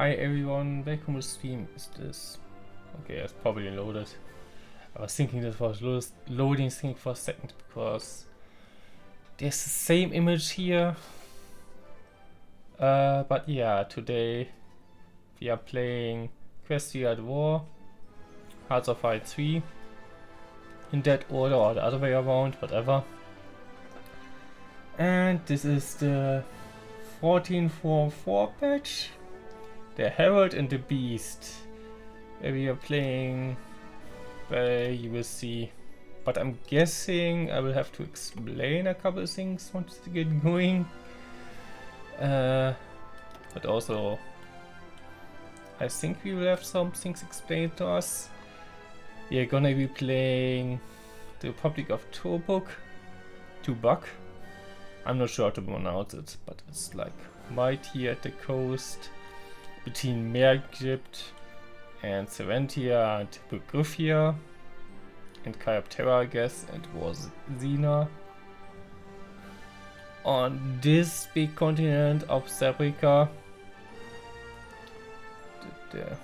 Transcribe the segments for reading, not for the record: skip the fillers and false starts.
Hi everyone, welcome to stream. Is this okay? It's probably loaded. I was thinking that was loading thing for a second because there's the same image here. But yeah, today we are playing Equestria at War, Hearts of Iron 3 in that order or the other way around, whatever. And this is the 14.4.4 patch. The Herald and the Beast. We are playing, you will see. But I'm guessing I will have to explain a couple of things once to get going. But also, I think we will have some things explained to us. We are gonna be playing the Republic of Tubok. I'm not sure how to pronounce it, but it's like right here at the coast between Mergypt and Serentia and Hippogryphia and Kyoptera, I guess, and Warzina. On this big continent of Africa, the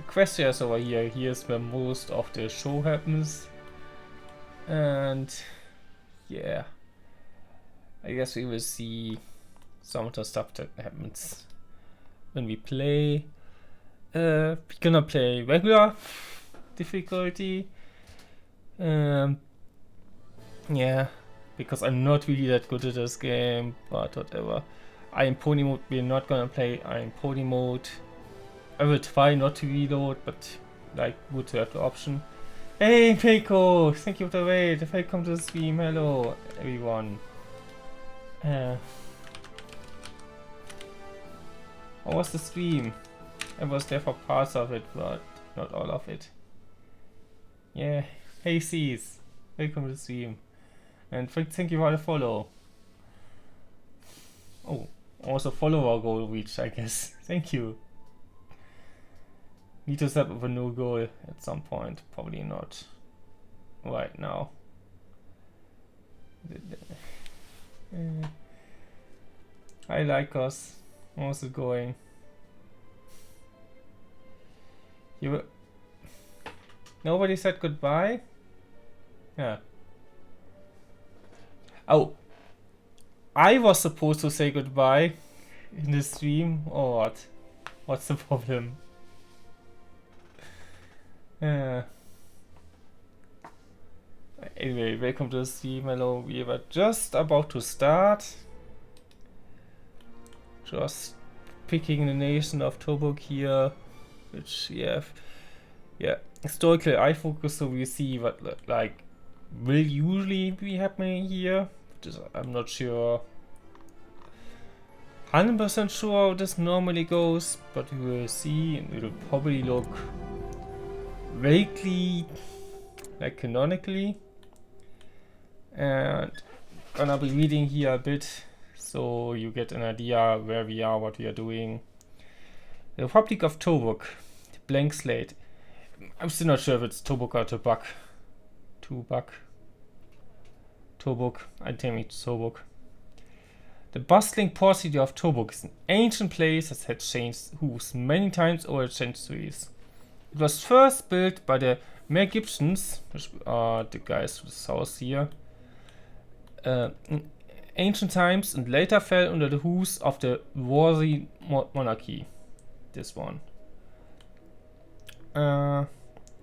Equestria is over here. Here's where most of the show happens. And yeah, I guess we will see some of the stuff that happens when we play. We're gonna play regular difficulty. Yeah, because I'm not really that good at this game, but whatever. Iron Pony mode, we're not gonna play Iron Pony mode. I will try not to reload, but like good to have the option. Hey Peiko, thank you for the raid. Welcome to the stream. Hello everyone. How was the stream? I was there for parts of it, but not all of it. Yeah. Hey C's, welcome to the stream. And thank you for the follow. Oh, also follower goal reached, I guess. Thank you. Need to set up a new goal at some point. Probably not right now. Hi Lycos. How's it going? Nobody said goodbye? Yeah. Oh. I was supposed to say goodbye in the stream, or what? What's the problem? Anyway, welcome to the stream. Hello, we were just about to start. Just picking the nation of Tobok here, which yeah, historically I focus, so we see what like will usually be happening here. I'm not sure 100% sure how this normally goes, but we will see, and it'll probably look vaguely like canonically. And gonna be reading here a bit so you get an idea where we are, what we are doing. The Republic of Tobok, the blank slate. I'm still not sure if it's Tobok or Tobak. Tobok, I think it's Tobok. The bustling port city of Tobok is an ancient place that had changed hands many times over the centuries. It was first built by the Mergyptians, which are the guys to the south here, in ancient times, and later fell under the hooves of the Warzina monarchy. This one.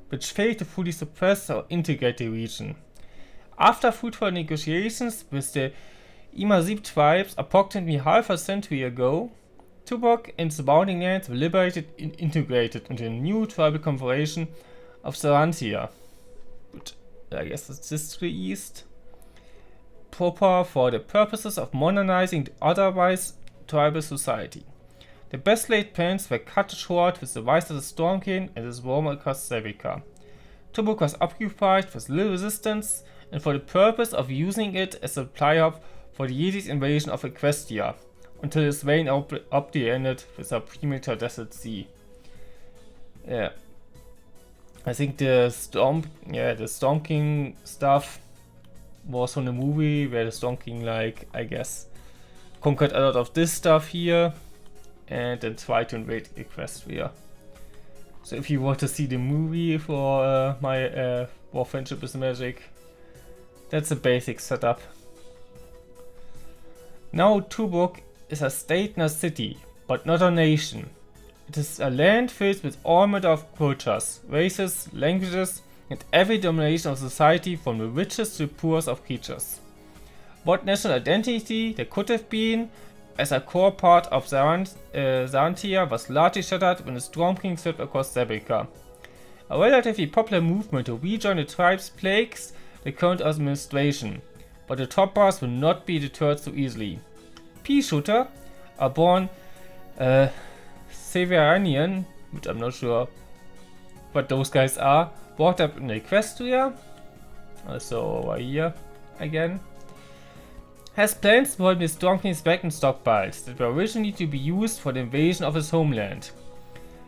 Which failed to fully suppress or integrate the region. After fruitful negotiations with the Imazib tribes approximately half a century ago, Tubok and surrounding lands were liberated and integrated into a new tribal confederation of Serentia, which I guess is this to the east, proper for the purposes of modernizing the otherwise tribal society. The best laid plans were cut short with the rise of the Storm King and his war across Sevika. Tubok was occupied with little resistance, and for the purpose of using it as a supply-hub for the Yeti's invasion of Equestria, until his reign abruptly ended with a premature death at sea. Yeah. I think the Storm King stuff was from the movie where the Storm King, like, I guess, conquered a lot of this stuff here. and then try to invade Equestria. So if you want to see the movie for my War Friendship is Magic, that's a basic setup. Now Tuborg is a state and a city, but not a nation. It is a land filled with all manner of cultures, races, languages, and every domination of society from the richest to the poorest of creatures. What national identity there could have been as a core part of Zarantia was largely shattered when the Storm King swept across Sebeka. A relatively popular movement to rejoin the tribes plagues the current administration, but the top brass will not be deterred so easily. Pea Shooter, a born Severanian, which I'm not sure what those guys are, brought up in Equestria, also over here again, has plans to hold the Storm King's back in stockpiles that were originally to be used for the invasion of his homeland.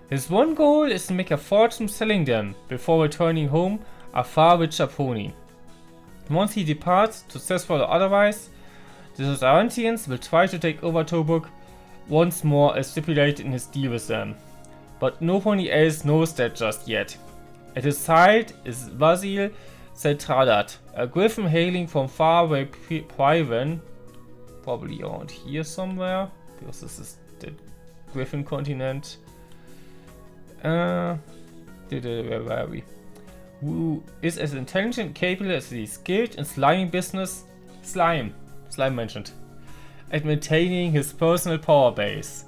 His one goal is to make a fortune selling them before returning home a far richer pony. Once he departs, successful or otherwise, the Zarantians will try to take over Tuborg once more as stipulated in his deal with them. But nobody else knows that just yet. At his side is Vasil Zeltradat, a griffin hailing from faraway Priven, probably around here somewhere, because this is the Griffin continent. Where were we? Who is as intelligent and capable as he is skilled in sliming business, slime mentioned, at maintaining his personal power base.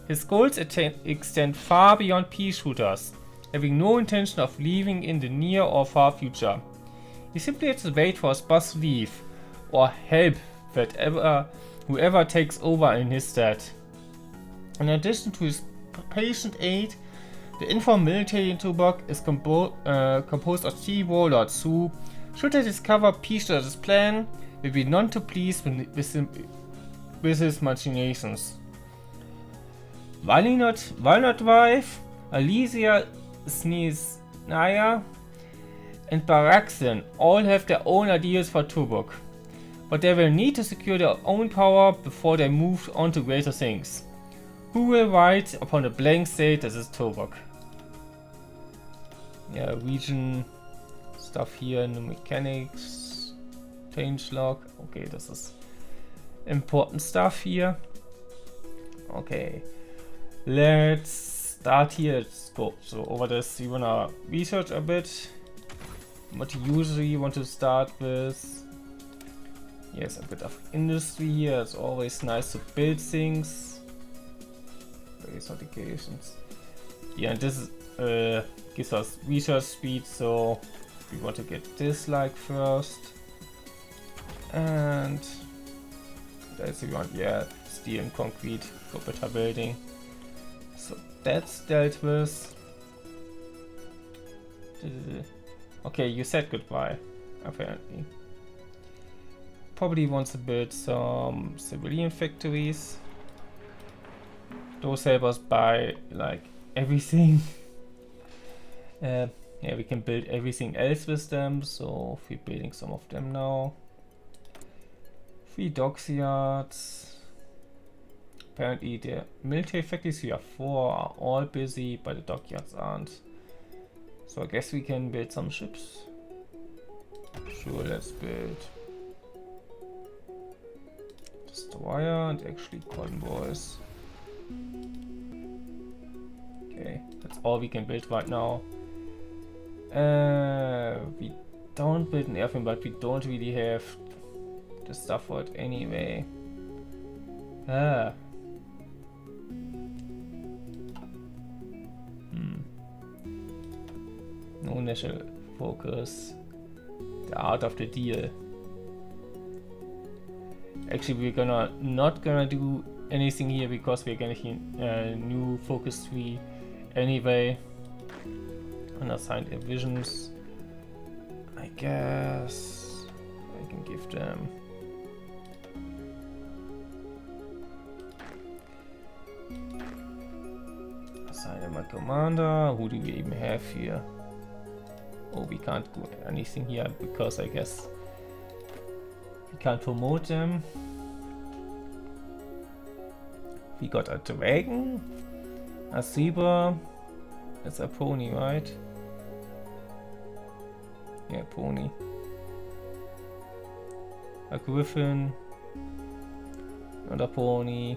His goals extend far beyond pea shooters, having no intention of leaving in the near or far future. He simply has to wait for his boss to leave, or help whoever takes over in his stead. In addition to his patient aid, the informed military in Tuborg is composed of 3 warlords who, should they discover Peach's plan, will be none too pleased with his machinations. Walnut Wife, Alesia Sneeznaya, and Baraxen all have their own ideas for Tuborg, but they will need to secure their own power before they move on to greater things. Who will write upon the blank slate that is Tuborg? Yeah, region stuff here, new mechanics, changelog. Okay, this is important stuff here. Okay, let's start here. Let's go. So over this, you wanna research a bit. What you usually want to start with. Yes, a bit of industry here. It's always nice to build things. Various notifications. Yeah, and this gives us research speed, so we want to get this like first. And that's we want, yeah, steel and concrete for better building. So that's dealt with. Okay, you said goodbye, apparently. Probably wants to build some civilian factories. Those help us buy like everything. Yeah, we can build everything else with them, so we're building some of them now. 3 dockyards. Apparently the military factories we have 4 are all busy, but the dockyards aren't. So I guess we can build some ships. Sure, let's build destroyer and actually convoys. Okay, that's all we can build right now. We don't build an airframe, but we don't really have the stuff for it anyway. No national focus. The art of the deal. Actually, we're not gonna do anything here because we're gonna hit new focus tree anyway. Unassigned visions. I guess I can give them. Assign them a commander. Who do we even have here? Oh, we can't do anything here because I guess we can't promote them. We got a dragon, a zebra, it's a pony, right? Yeah, pony. A griffin, another pony.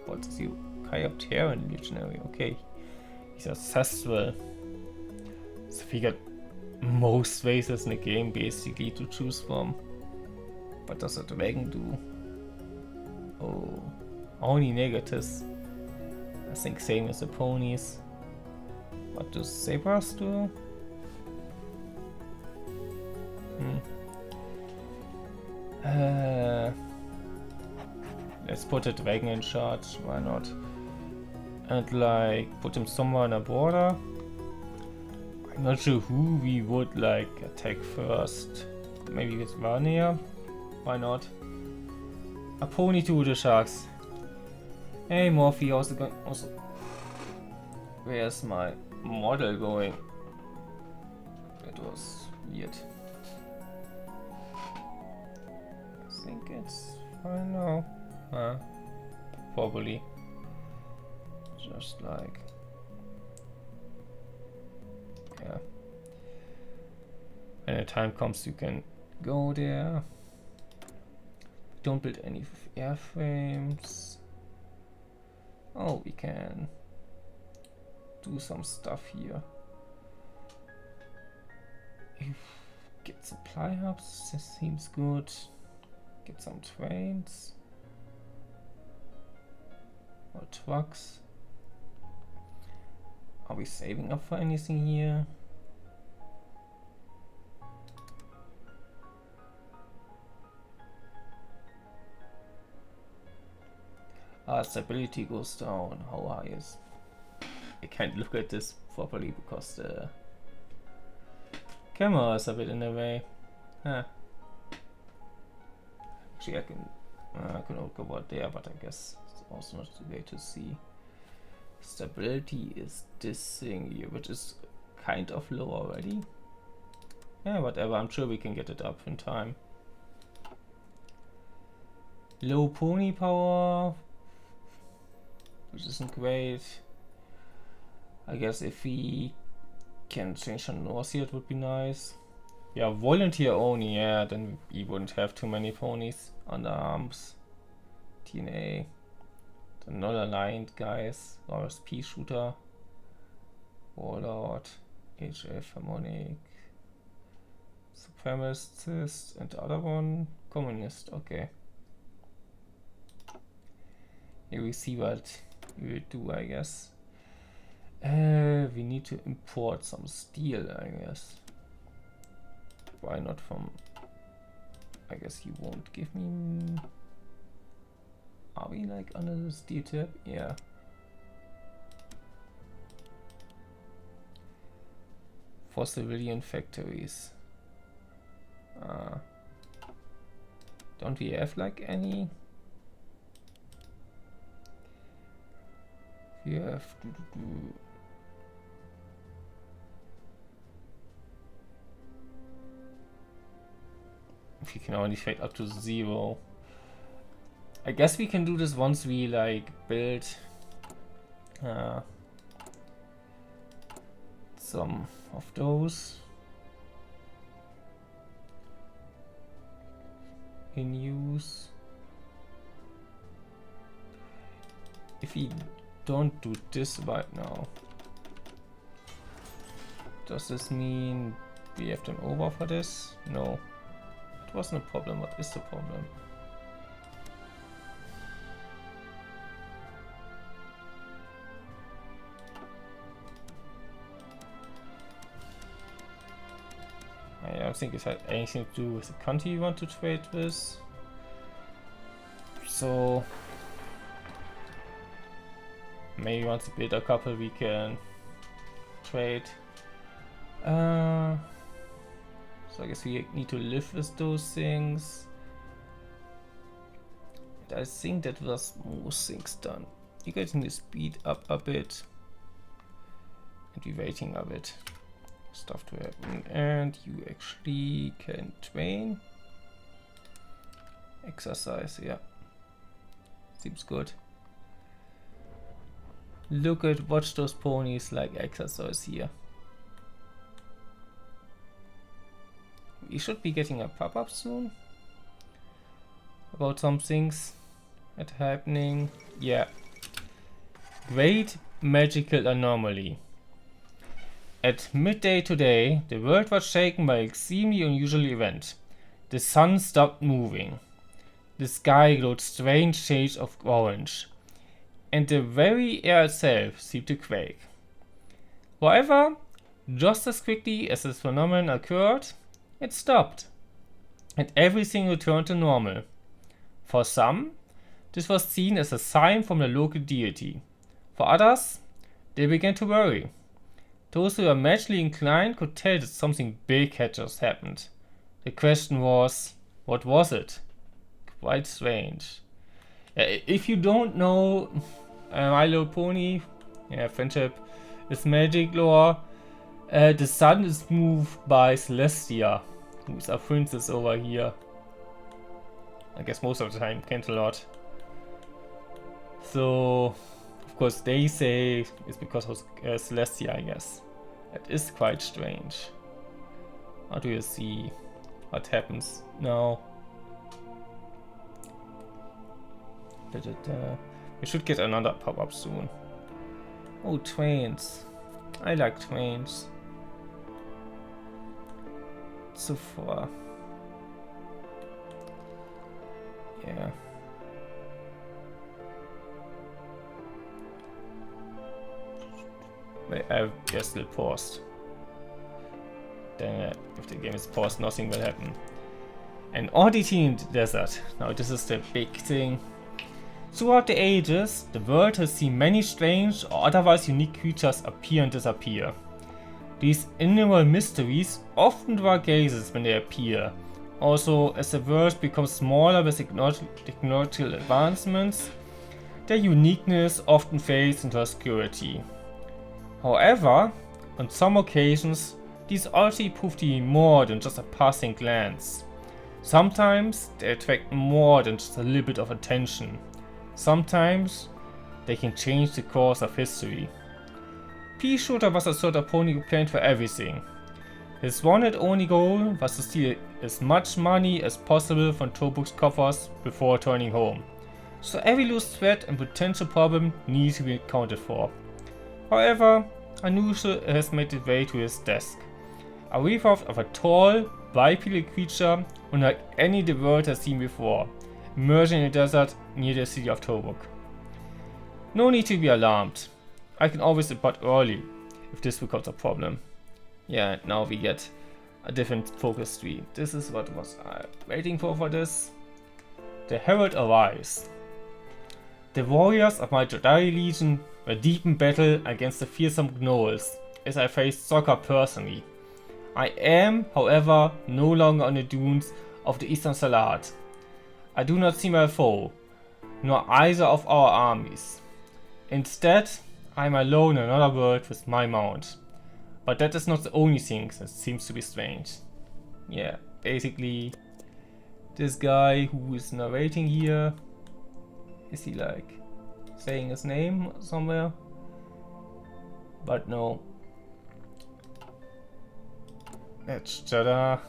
What is you? Chiropteran legionary, okay. He's ancestral. So we got most races in the game basically to choose from. What does a dragon do? Oh, only negatives. I think same as the ponies. What do zebras do? Let's put a dragon in charge, why not? And like put him somewhere on a border. I'm not sure who we would like attack first. Maybe with Varnir? Why not? A pony to the sharks. Hey Morphe, also going. Also, where's my model going? That was weird. I think it's fine now. Probably. Just like. Yeah. When the time comes, you can go there. Don't build any airframes. Oh, we can do some stuff here. Get supply hubs, this seems good. Get some trains. Or trucks. Are we saving up for anything here? Stability goes down. How high is? I can't look at this properly because the camera is a bit in the way. Huh. Actually, I can look about there, but I guess it's also not the way to see. Stability is this thing here, which is kind of low already. Yeah, whatever. I'm sure we can get it up in time. Low pony power, which isn't great. I guess if we can change on North here, it would be nice. Yeah, volunteer only, yeah, then we wouldn't have too many ponies on the arms. TNA, the non-aligned guys, RSP shooter, Warlord, HF Harmonic, Supremacist, and the other one, Communist, okay. Here we see what we will do, I guess. We need to import some steel, I guess. Why not from... I guess you won't give me... Are we like under the steel tab? Yeah. For civilian factories. Don't we have like any? We have to do... If you can only fade up to 0. I guess we can do this once we like build some of those in use. If we don't do this right now, does this mean we have them over for this? No. It wasn't a problem. What is the problem? I don't think it had anything to do with the country you want to trade with. So maybe once we build a couple we can trade. So I guess we need to live with those things. And I think that was most things done. You're getting the speed up a bit. And we're waiting a bit. Stuff to happen. And you actually can train. Exercise, yeah. Seems good. Look at watch those ponies like exercise here. We should be getting a pop-up soon about some things that are happening. Yeah. Great magical anomaly. At midday today, the world was shaken by an extremely unusual event. The sun stopped moving. The sky glowed strange shades of orange, and the very air itself seemed to quake. However, just as quickly as this phenomenon occurred, it stopped, and everything returned to normal. For some, this was seen as a sign from the local deity. For others, they began to worry. Those who were magically inclined could tell that something big had just happened. The question was, what was it? Quite strange. If you don't know My Little Pony, friendship is magic lore, the sun is moved by Celestia, who's a princess over here. I guess most of the time, Canterlot. So, of course, they say it's because of Celestia, I guess. That is quite strange. How do you see what happens now? We should get another pop-up soon. Oh, trains. I like trains. So far. Yeah. Wait, I guess still paused. Then if the game is paused, nothing will happen. An oddity in the desert. Now this is the big thing. Throughout the ages, the world has seen many strange or otherwise unique creatures appear and disappear. These innumerable mysteries often draw gazes when they appear. Also, as the world becomes smaller with technological advancements, their uniqueness often fades into obscurity. However, on some occasions, these already prove to be more than just a passing glance. Sometimes they attract more than just a little bit of attention. Sometimes they can change the course of history. Pea Shooter was a sort of pony who planned for everything. His one and only goal was to steal as much money as possible from Tobruk's coffers before turning home. So every loose threat and potential problem needs to be accounted for. However, unusual has made its way to his desk. A ripoff of a tall, bipedal creature unlike any the world has seen before, emerging in the desert near the city of Tobruk. No need to be alarmed. I can always depart early if this becomes a problem. Yeah, now we get a different focus tree. This is what was I waiting for this. The Herald arrives. The warriors of my Jadd Legion were deep in battle against the fearsome gnolls, as I faced Soccer personally. I am, however, no longer on the dunes of the Eastern Salad. I do not see my foe, nor either of our armies. Instead, I am alone in another world with my mount. But that is not the only thing that seems to be strange. Yeah, basically, this guy who is narrating here, is he like saying his name somewhere? But no. That's Jadd,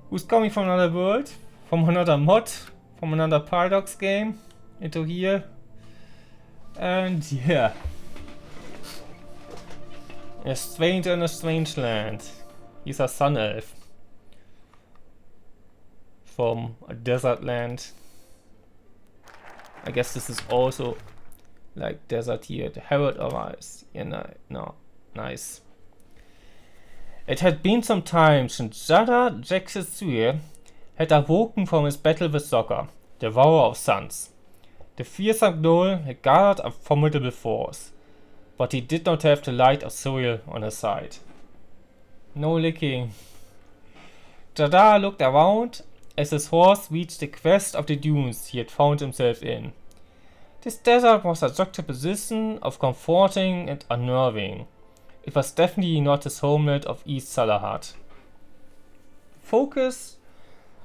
who's coming from another world, from another mod, from another Paradox game into here. And yeah, a stranger in a strange land. He's a sun elf from a desert land. I guess this is also like desert here. The Herald arrives. Yeah, no, nice. It had been some time since Jadd Equestria had awoken from his battle with Soccer, the devourer of suns. The fearsome gnoll had gathered a formidable force, but he did not have the light of Suriel on his side. No licking. Jadd looked around as his horse reached the crest of the dunes he had found himself in. This desert was a juxtaposition of comforting and unnerving. It was definitely not his homeland of East Salahad. Focus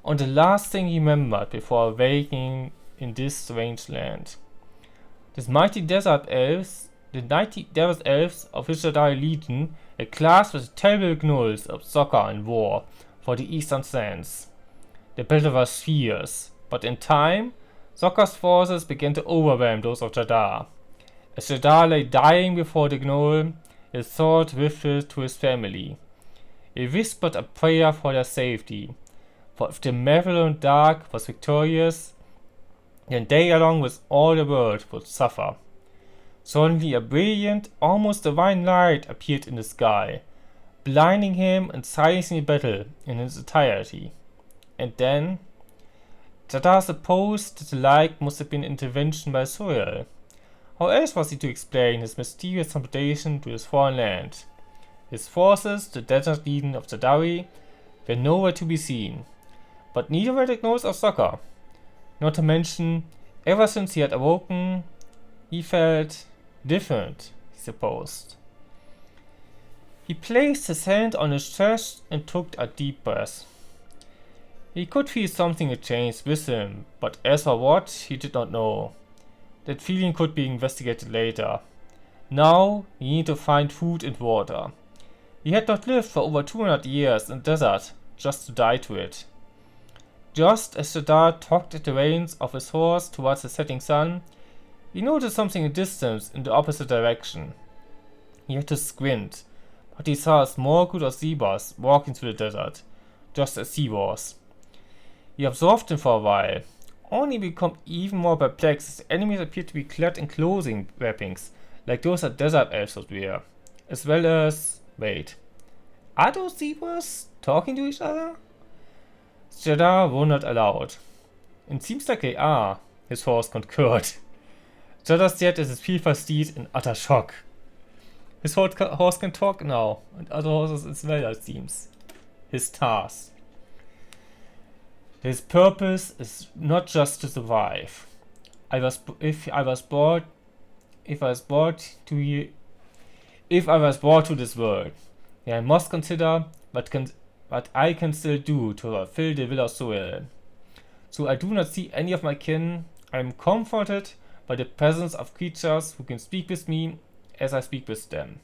on the last thing he remembered before awakening in this strange land. The mighty desert elves of his Jedi Legion, a class with terrible gnolls of Sokka and war for the Eastern Sands. The battle was fierce, but in time, Sokka's forces began to overwhelm those of Jaddar. As Jaddar lay dying before the gnoll, his thought drifted to his family. He whispered a prayer for their safety, for if the malevolent dark was victorious, then they along with all the world would suffer. Suddenly a brilliant, almost divine light appeared in the sky, blinding him and silencing the battle in its entirety. And then, Jaddar supposed that the light must have been intervention by Suriel. How else was he to explain his mysterious transportation to his foreign land? His forces, the desert legion of Jaddari, were nowhere to be seen, but neither were the gnolls of Sokka. Not to mention, ever since he had awoken, he felt different, he supposed. He placed his hand on his chest and took a deep breath. He could feel something had changed with him, but as for what, he did not know. That feeling could be investigated later. Now, he needed to find food and water. He had not lived for over 200 years in the desert, just to die to it. Just as Jaddar tugged at the reins of his horse towards the setting sun, he noticed something in the distance in the opposite direction. He had to squint, but he saw a small group of zebras walking through the desert, just as he was. He observed them for a while, only become even more perplexed as the enemies appeared to be clad in clothing wrappings, like those that desert elves would wear, as well as... Wait, are those zebras talking to each other? Jaddar wondered aloud. It seems like they are, his horse concurred. Jaddar stared at his fearful steed in utter shock. His horse can talk now, and other horses as well, it seems. His task. His purpose is not just to survive. If I was brought to this world, then I must consider what I can still do to fulfill the will of Suriel. So I do not see any of my kin. I am comforted by the presence of creatures who can speak with me as I speak with them.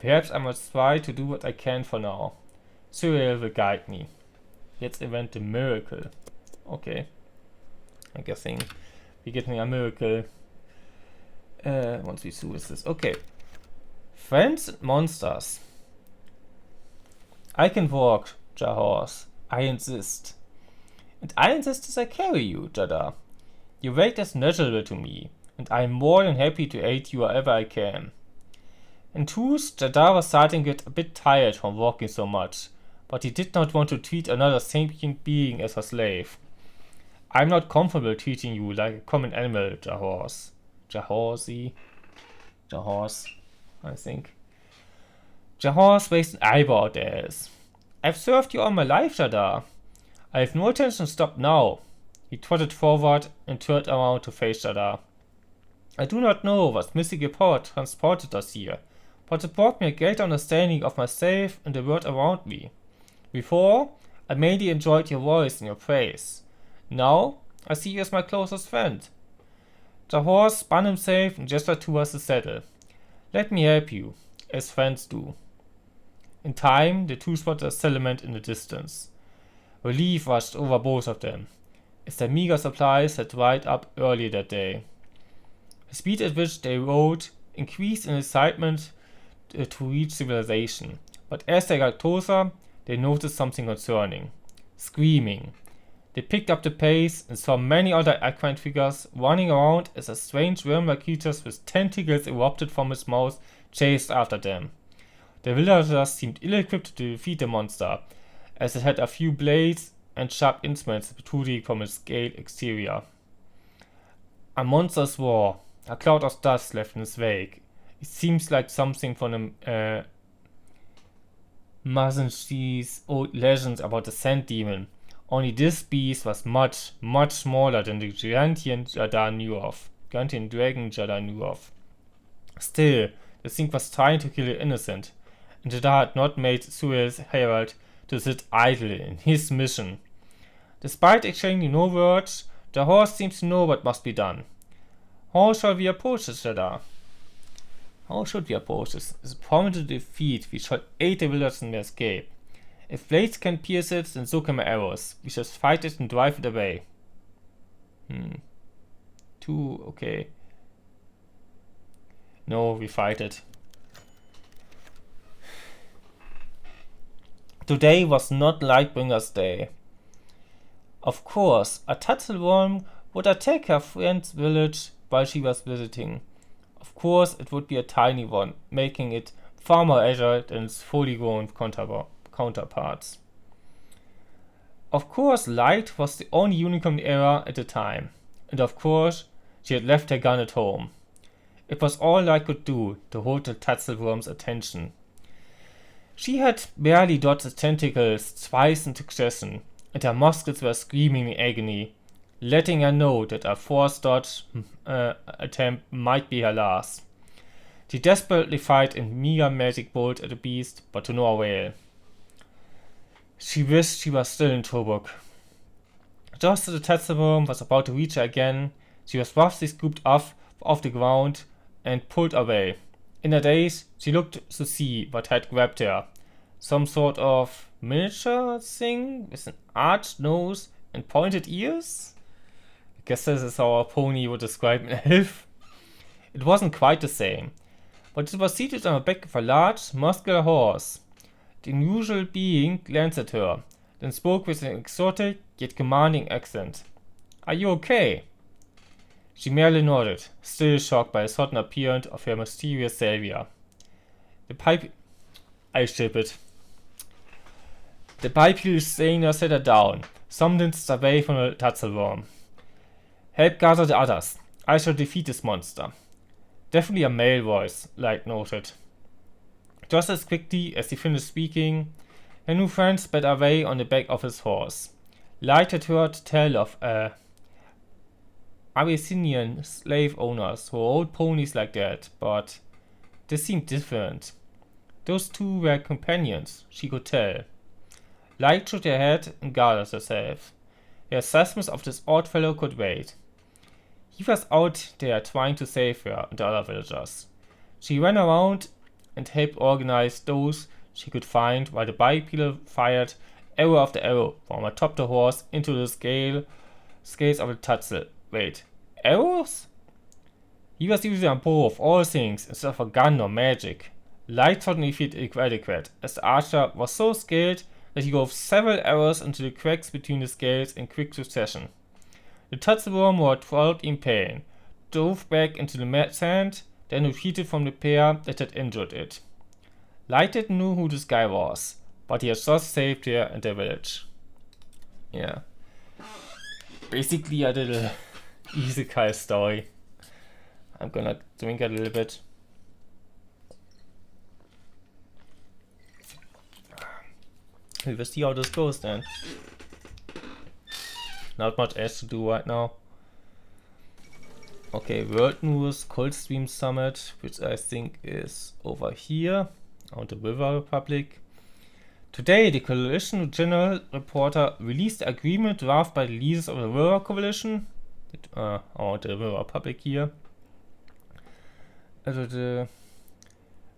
Perhaps I must try to do what I can for now. Suriel will guide me. Let's invent a miracle. Okay. I'm guessing we're getting a miracle once we do this. Okay. Friends and monsters. I can walk, Jahorse. I insist. And I insist as I carry you, Jaddar. Your weight is natural to me, and I am more than happy to aid you wherever I can. In truth, Jaddar was starting to get a bit tired from walking so much, but he did not want to treat another sentient being as a slave. I'm not comfortable treating you like a common animal, Jahorse. Jahorse, I think. Jahorse raised an eyebrow at this. I've served you all my life, Jaddar. I have no intention to stop now. He trotted forward and turned around to face Jaddar. I do not know what mystical power transported us here, but it brought me a great understanding of myself and the world around me. Before, I mainly enjoyed your voice and your praise. Now, I see you as my closest friend. The horse spun himself and gestured towards the saddle. Let me help you, as friends do. In time, the two spotted a settlement in the distance. Relief rushed over both of them, as their meager supplies had dried up earlier that day. The speed at which they rode increased in excitement to reach civilization, but as they got closer, they noticed something concerning. Screaming. They picked up the pace and saw many other equine figures running around as a strange worm-like creatures with tentacles erupted from its mouth chased after them. The villagers seemed ill-equipped to defeat the monster, as it had a few blades and sharp instruments protruding from its scaled exterior. A monster's roar. A cloud of dust left in its wake. It seems like something from the Mazenchi's old legends about the sand demon. Only this beast was much, much smaller than the Gigantian dragon Jaddar knew of. Still, the thing was trying to kill the innocent, and Jaddar had not made Suriel's herald to sit idle in his mission. Despite exchanging no words, the horse seems to know what must be done. How shall we approach this, Jadd? How should we approach this? It's a formidable defeat. We shall aid the villagers in their escape. If blades can pierce it, then so can my arrows. We just fight it and drive it away. Okay. No, we fight it. Today was not Lightbringer's day. Of course, a Tatzelworm would attack her friend's village while she was visiting. Of course, it would be a tiny one, making it far more agile than its fully grown counterparts. Of course, Light was the only unicorn era at the time, and of course, she had left her gun at home. It was all I could do to hold the Tatzelworm's attention. She had barely dodged its tentacles twice in succession, and her muscles were screaming in agony, letting her know that a forced dodge attempt might be her last. She desperately fired a mega magic bolt at the beast, but to no avail. She wished she was still in Tobruk. Just as the Tatzelworm was about to reach her again, she was roughly scooped off the ground and pulled away. In a daze, she looked to see what had grabbed her. Some sort of miniature thing with an arched nose and pointed ears? I guess this is how a pony would describe an elf. It wasn't quite the same, but it was seated on the back of a large, muscular horse. The unusual being glanced at her, then spoke with an exotic yet commanding accent. "Are you okay?" She merely nodded, still shocked by the sudden appearance of her mysterious savior. I ship it. The bipedal strainer set her down, some distance away from the Tatzelworm. "Help gather the others. I shall defeat this monster." Definitely a male voice, Light noted. Just as quickly as he finished speaking, her new friend sped away on the back of his horse. Light had heard tell of Abyssinian slave owners who rode ponies like that, but this seemed different. Those two were companions, she could tell. Light shook her head and guarded herself. Her assessment of this odd fellow could wait. He was out there trying to save her and the other villagers. She ran around and helped organize those she could find while the bipedal fired arrow after arrow from atop the horse into the scales of the Tatzel. Wait, arrows? He was using a bow of all things instead of a gun or magic. Light suddenly felt inadequate, as the archer was so skilled that he drove several arrows into the cracks between the scales in quick succession. The Tatzelworm rolled in pain, dove back into the sand, then retreated from the pair that had injured it. Light didn't know who this guy was, but he had just saved her and their village. Yeah. Basically a little isekai story. I'm gonna drink a little bit. We'll see how this goes then. Not much else to do right now. Okay, World News, Coldstream Summit, which I think is over here on the River Republic. Today, the Coalition General Reporter released the agreement drafted by the leaders of the River Coalition, or the River Republic here.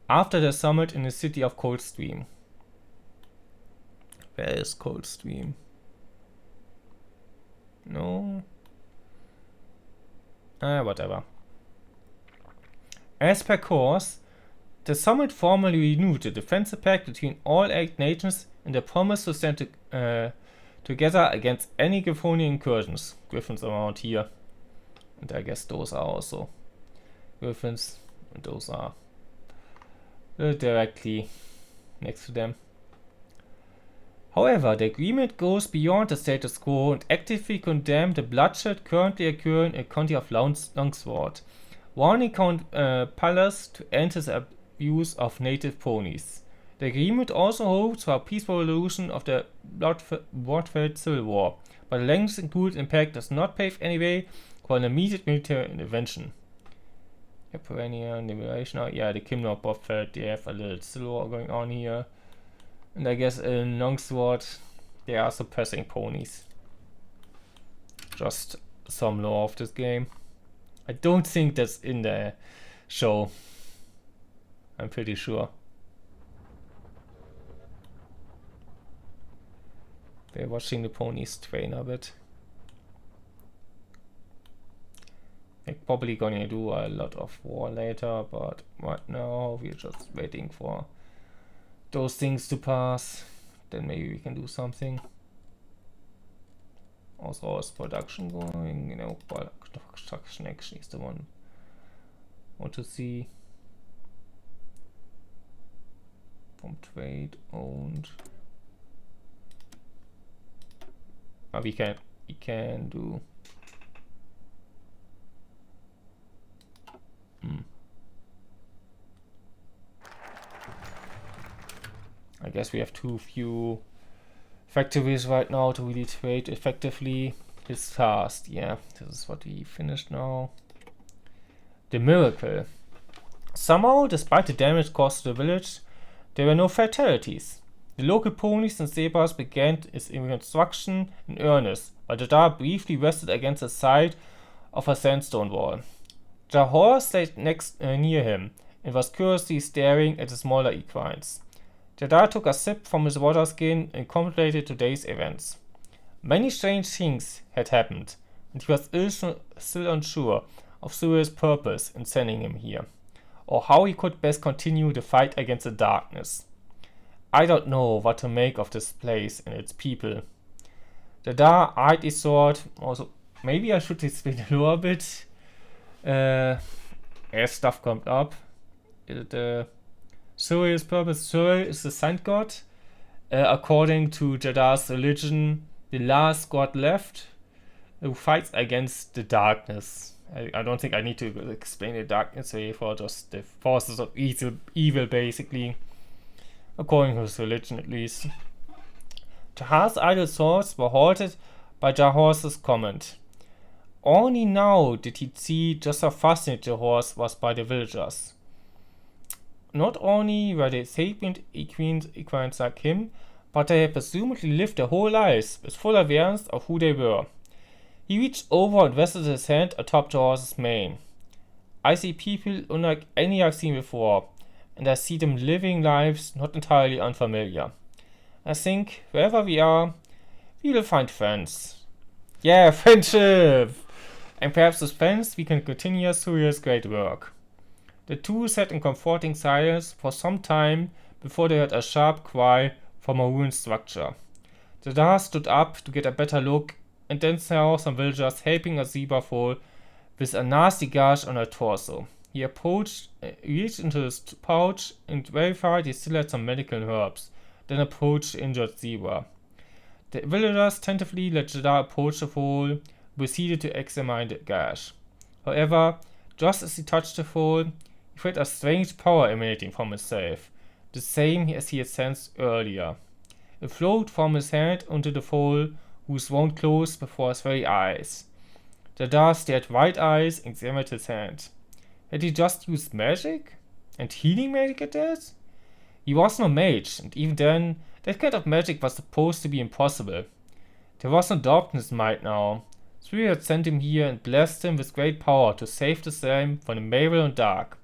After the summit in the city of Coldstream. Where is Coldstream? No. Whatever. As per course, the summit formally renewed the defensive pact between all 8 nations and the promise to stand together against any Griffonian incursions. Griffins around here. And I guess those are also Griffins. And those are directly next to them. However, the agreement goes beyond the status quo and actively condemns the bloodshed currently occurring in the county of Longsword, warning Count Pallas to end his abuse of native ponies. The agreement also hopes for a peaceful resolution of the blood-filled civil war, but the language included in the pact does not pave any way for an immediate military intervention. Perennial liberation. Yeah, the Kingdom of Bloodfeld, they have a little civil war going on here. And I guess in Longsword, they are suppressing ponies. Just some lore of this game. I don't think that's in the show. I'm pretty sure. We're watching the ponies train a bit. We're probably gonna do a lot of war later, but right now we're just waiting for those things to pass. Then maybe we can do something. Also, is production going? You know, construction actually is the one I want to see. From trade owned. We can do. I guess we have too few factories right now to really trade effectively. It's fast, yeah. This is what we finished now. The miracle. Somehow, despite the damage caused to the village, there were no fatalities. The local ponies and zebras began its reconstruction in earnest, while Jadd briefly rested against the side of a sandstone wall. The horse lay next near him and was curiously staring at the smaller equines. Jadd took a sip from his water skin and contemplated today's events. Many strange things had happened, and he was still unsure of Suriel's purpose in sending him here, or how he could best continue the fight against the darkness. I don't know what to make of this place and its people. Jadd eyed his sword. Also, maybe I should explain a little bit as stuff comes up. Suriel's purpose. Suriel is the sun god. According to Jadd's religion, the last god left who fights against the darkness. I don't think I need to explain the darkness for just the forces of evil basically. According to his religion at least. Jadd's idle thoughts were halted by Jahor's comment. Only now did he see just how fascinated the horse was by the villagers. Not only were they sapient equines like him, but they had presumably lived their whole lives with full awareness of who they were. He reached over and rested his hand atop the horse's mane. I see people unlike any I've seen before, and I see them living lives not entirely unfamiliar. I think, wherever we are, we will find friends. Yeah, friendship! And perhaps with friends we can continue Suriel's great work. The two sat in comforting silence for some time before they heard a sharp cry from a ruined structure. Jadd stood up to get a better look and then saw some villagers helping a zebra foal with a nasty gash on her torso. He reached into his pouch and verified he still had some medical herbs, then approached the injured zebra. The villagers tentatively let Jadd approach the foal, who proceeded to examine the gash. However, just as he touched the foal, he felt a strange power emanating from himself, the same as he had sensed earlier. It flowed from his hand onto the foal, whose wound closed before his very eyes. Jadd stared wide-eyed and examined his hand. Had he just used magic? And healing magic at that? He was no mage, and even then, that kind of magic was supposed to be impossible. There was no doubt in his mind now. Suriel had sent him here and blessed him with great power to save the Sam from the Mabel and Dark.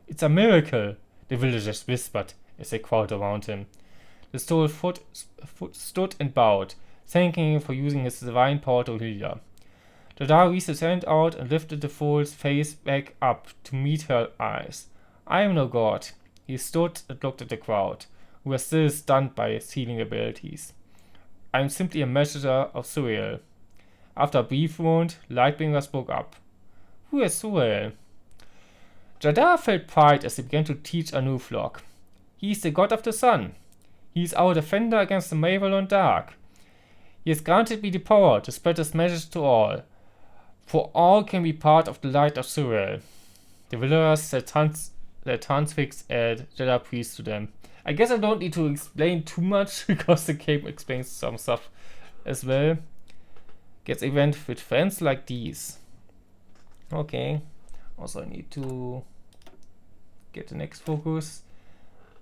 It's a miracle, the villagers whispered as they crowded around him. The stool stood and bowed, thanking him for using his divine power to heal her. Jadd reached his hand out and lifted the foal's face back up to meet her eyes. I am no god. He stood and looked at the crowd, who were still stunned by his healing abilities. I am simply a messenger of Suriel. After a brief moment, Lightbringer spoke up. Who is Suriel? Jadd felt pride as he began to teach a new flock. He is the god of the sun. He is our defender against the Mabel and Dark. He has granted me the power to spread his message to all, for all can be part of the light of Suriel. The villagers set hands fixed at Jadd praised to them. I guess I don't need to explain too much because the game explains some stuff as well. Gets event with friends like these. Okay. Also I need to get the next focus.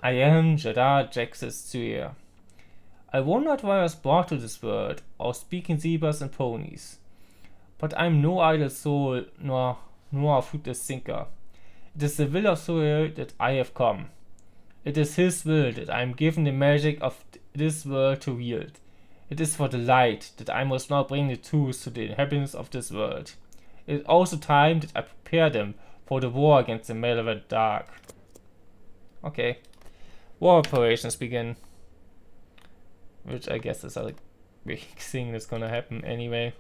I am Jadd Jax's Suriel. I wondered why I was brought to this world, of speaking zebras and ponies. But I am no idle soul, nor nor a fruitless thinker. It is the will of the world that I have come. It is his will that I am given the magic of this world to wield. It is for the light that I must now bring the truth to the inhabitants of this world. It is also time that I prepare them for the war against the malevolent dark. Okay. War operations begin. Which I guess is a big thing that's gonna happen anyway.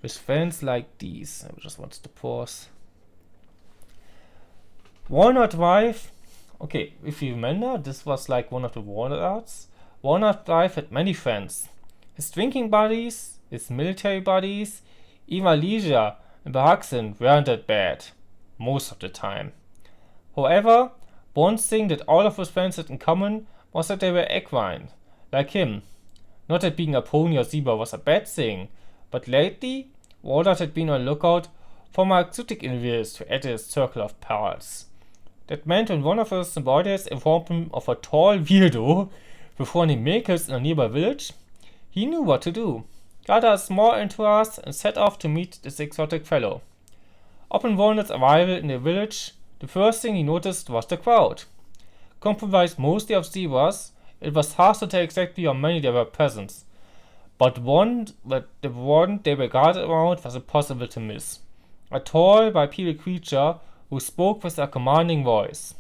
With friends like these. I just wanted to pause. Walnut wife. Okay, if you remember, this was like one of the Walnuts. Walnut wife had many friends. His drinking buddies, his military buddies, even leisure and Bahaxen weren't that bad. Most of the time. However, one thing that all of his friends had in common was that they were equine, like him. Not that being a pony or zebra was a bad thing, but lately, Walnut had been on the lookout for more exotic individuals to add to his circle of pals. That meant when one of his subordinates informed him of a tall weirdo with running miracles in a nearby village, he knew what to do. Gathered a small entourage and set off to meet this exotic fellow. Upon Walnut's arrival in the village, the first thing he noticed was the crowd. Comprised mostly of zebras, it was hard to tell exactly how many there were present. But the one they were gathered around was impossible to miss. A tall, bipedal creature who spoke with a commanding voice.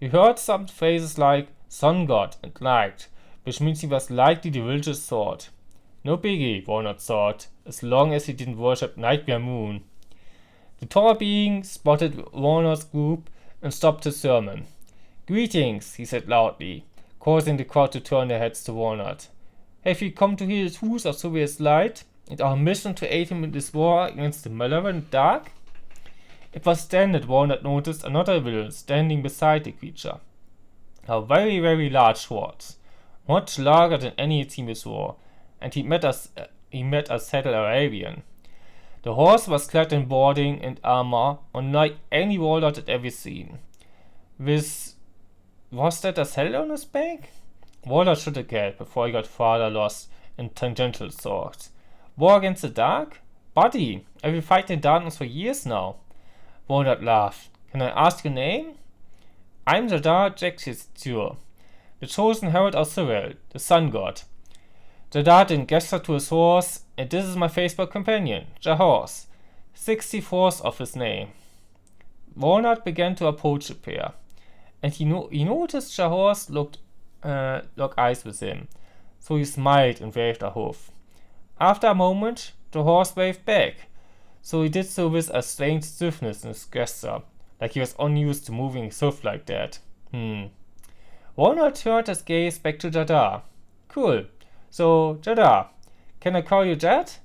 He heard some phrases like sun god and light, which means he was likely the village's sword. No biggie, Walnut thought, as long as he didn't worship Nightmare Moon. The tall being spotted Walnut's group and stopped his sermon. Greetings, he said loudly, causing the crowd to turn their heads to Walnut. Have you come to hear the truth of Sylvia's light and our mission to aid him in this war against the malevolent dark? It was then that Walnut noticed another villain standing beside the creature. A very, very large horse, much larger than any he'd seen before, and he met a saddle Arabian. The horse was clad in boarding and armor, unlike any Walnut had ever seen. Was that a saddle on his back? Walnut should have cared before he got farther lost in tangential thoughts. War against the dark? Buddy, I've been fighting darkness for years now. Walnut laughed. Can I ask your name? I'm Jadd Equestria, the chosen herald of Cyril, the sun god. Jadd then gestured to his horse, and this is my Facebook companion, Jahorse, 64th of his name. Walnut began to approach the pair, and he noticed Jahorse lock eyes with him, so he smiled and waved a hoof. After a moment, the horse waved back, so he did so with a strange stiffness in his gesture, like he was unused to moving his hoof like that. Walnut turned his gaze back to Jadd. Cool. So, Jadd, can I call you Jadd?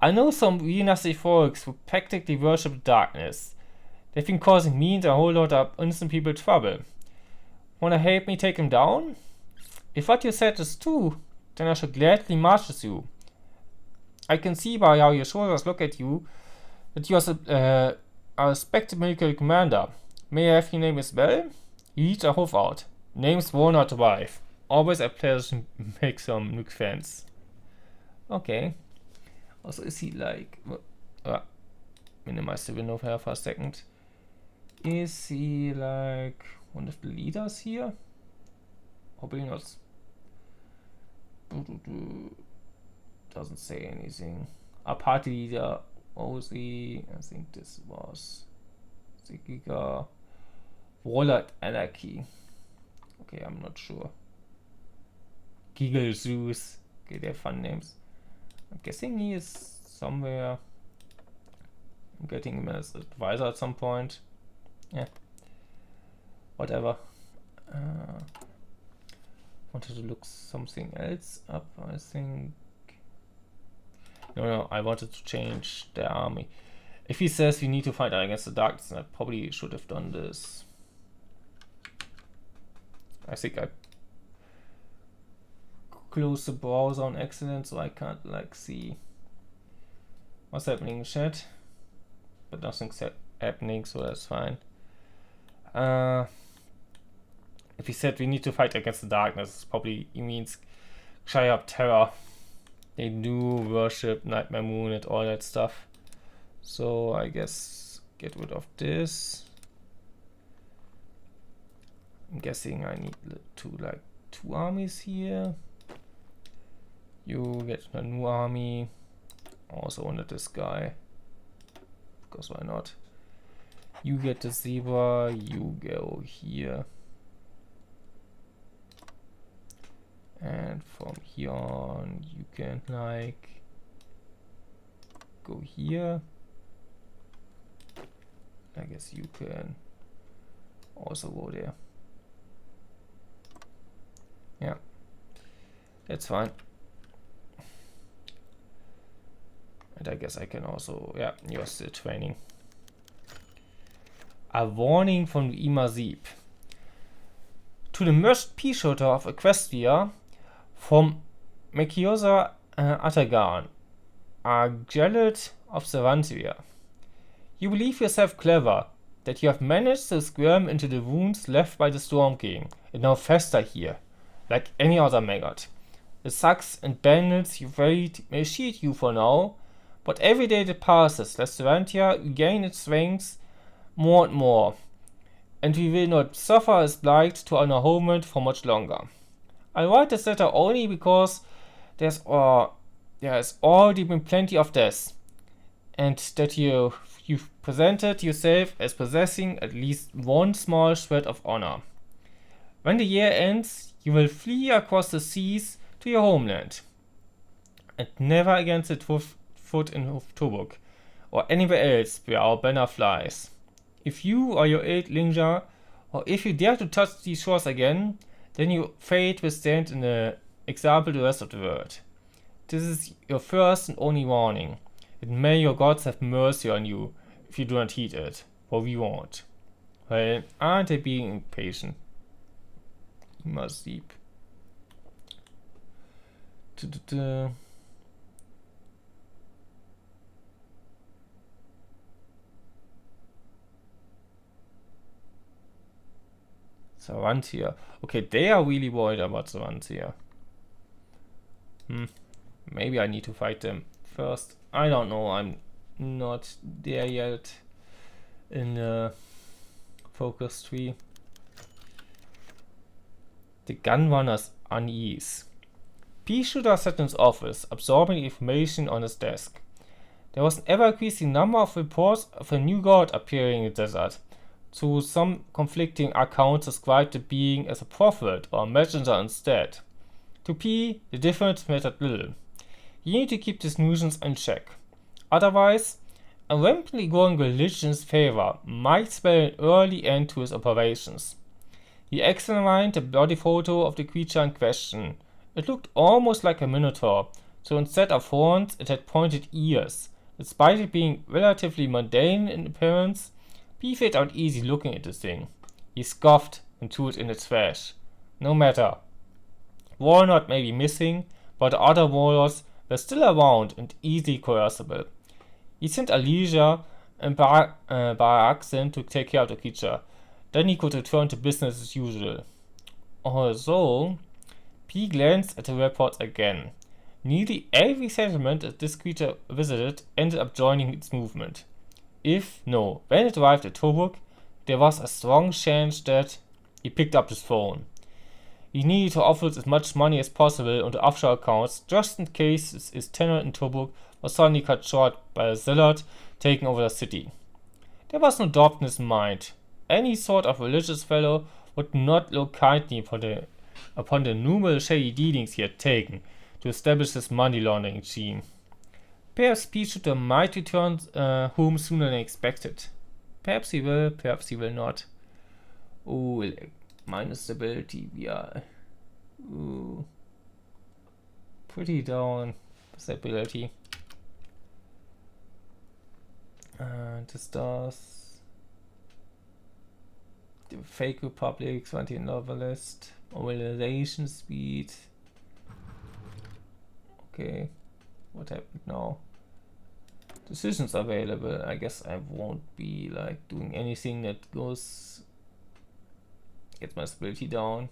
I know some real nasty folks who practically worship darkness. They've been causing me and a whole lot of innocent people trouble. Wanna help me take him down? If what you said is true, then I should gladly march with you. I can see by how your shoulders look at you that you are a respected military commander. May I have your name as well? He eats a hoof out. Name's Walnut Wife. Always a pleasure to make some new fans. Okay. Also, is he like... minimize the window here for a second. Is he like one of the leaders here? Probably not. Doesn't say anything. A party leader. Ozzy. I think this was the Giga Walnut Anarchy. Okay, I'm not sure. Giggle Zeus. Okay, they're fun names. I'm guessing he is somewhere. I'm getting him as advisor at some point. Yeah. Whatever. Wanted to look something else up, I think. No, I wanted to change the army. If he says we need to fight against the darkness, then I probably should have done this. I think I closed the browser on accident, so I can't like see what's happening in chat. But nothing's happening, so that's fine. If he said we need to fight against the darkness, probably he means Shire Terror. they do worship Nightmare Moon and all that stuff. So I guess get rid of this. I'm guessing I need to like 2 armies here. You get a new army. Also under this guy. Because why not? You get the zebra, you go here. And from here on you can like go here. I guess you can also go there. Yeah, that's fine. And I guess I can also, yeah, use the training. A warning from the Immersieb. To the merged P-Shooter of Equestria from Mekiosa Atagan, a Jadd of Savantia. You believe yourself clever, that you have managed to squirm into the wounds left by the Storm King, and now fester here, like any other maggot. The thugs and bandits you raid may shield you for now, but every day that passes lets Savantia regain its strength more and more, and we will not suffer as blight to our homeland for much longer. I write this letter only because there has already been plenty of deaths, and that you've presented yourself as possessing at least one small shred of honor. When the year ends, you will flee across the seas to your homeland, and never again set foot in Tobruk, or anywhere else where our banner flies. If you or your aide linger, or if you dare to touch these shores again, then your fate will stand in the example to the rest of the world. This is your first and only warning, and may your gods have mercy on you if you do not heed it, for we won't. Well, aren't they being impatient? Immersieb. Savantia. Okay, they are really worried about Savantia. Maybe I need to fight them first. I don't know, I'm not there yet in the focus tree. The gunrunner's unease. P-Shooter sat in his office, absorbing information on his desk. There was an ever-increasing number of reports of a new god appearing in the desert. To some conflicting accounts described the being as a prophet or a messenger instead. To P, the difference mattered little. He needed to keep these notions in check. Otherwise, a rampantly growing religion in his favor might spell an early end to his operations. He examined the bloody photo of the creature in question. It looked almost like a minotaur, so instead of horns it had pointed ears. Despite it being relatively mundane in appearance, P felt uneasy looking at the thing. He scoffed and threw it in the trash. No matter. Walnut may be missing, but the other warlords were still around and easily coercible. He sent Alicia and Baraksin to take care of the creature. Then he could return to business as usual. Although, P glanced at the reports again. Nearly every settlement that this creature visited ended up joining its movement. When it arrived at Tobruk, there was a strong chance that he picked up his phone. He needed to offload as much money as possible onto offshore accounts just in case his tenure in Tobruk was suddenly cut short by a zealot taking over the city. There was no doubt in his mind. Any sort of religious fellow would not look kindly upon the numerous shady dealings he had taken to establish his money laundering scheme. Perhaps P-Shooter might return home sooner than expected. Perhaps he will, perhaps he will not. Oh, minus stability, yeah. Ooh. Pretty down stability. This does the fake republic, 20 novelist, mobilization speed. Okay, what happened now? Decisions available. I guess I won't be like doing anything that gets my stability down.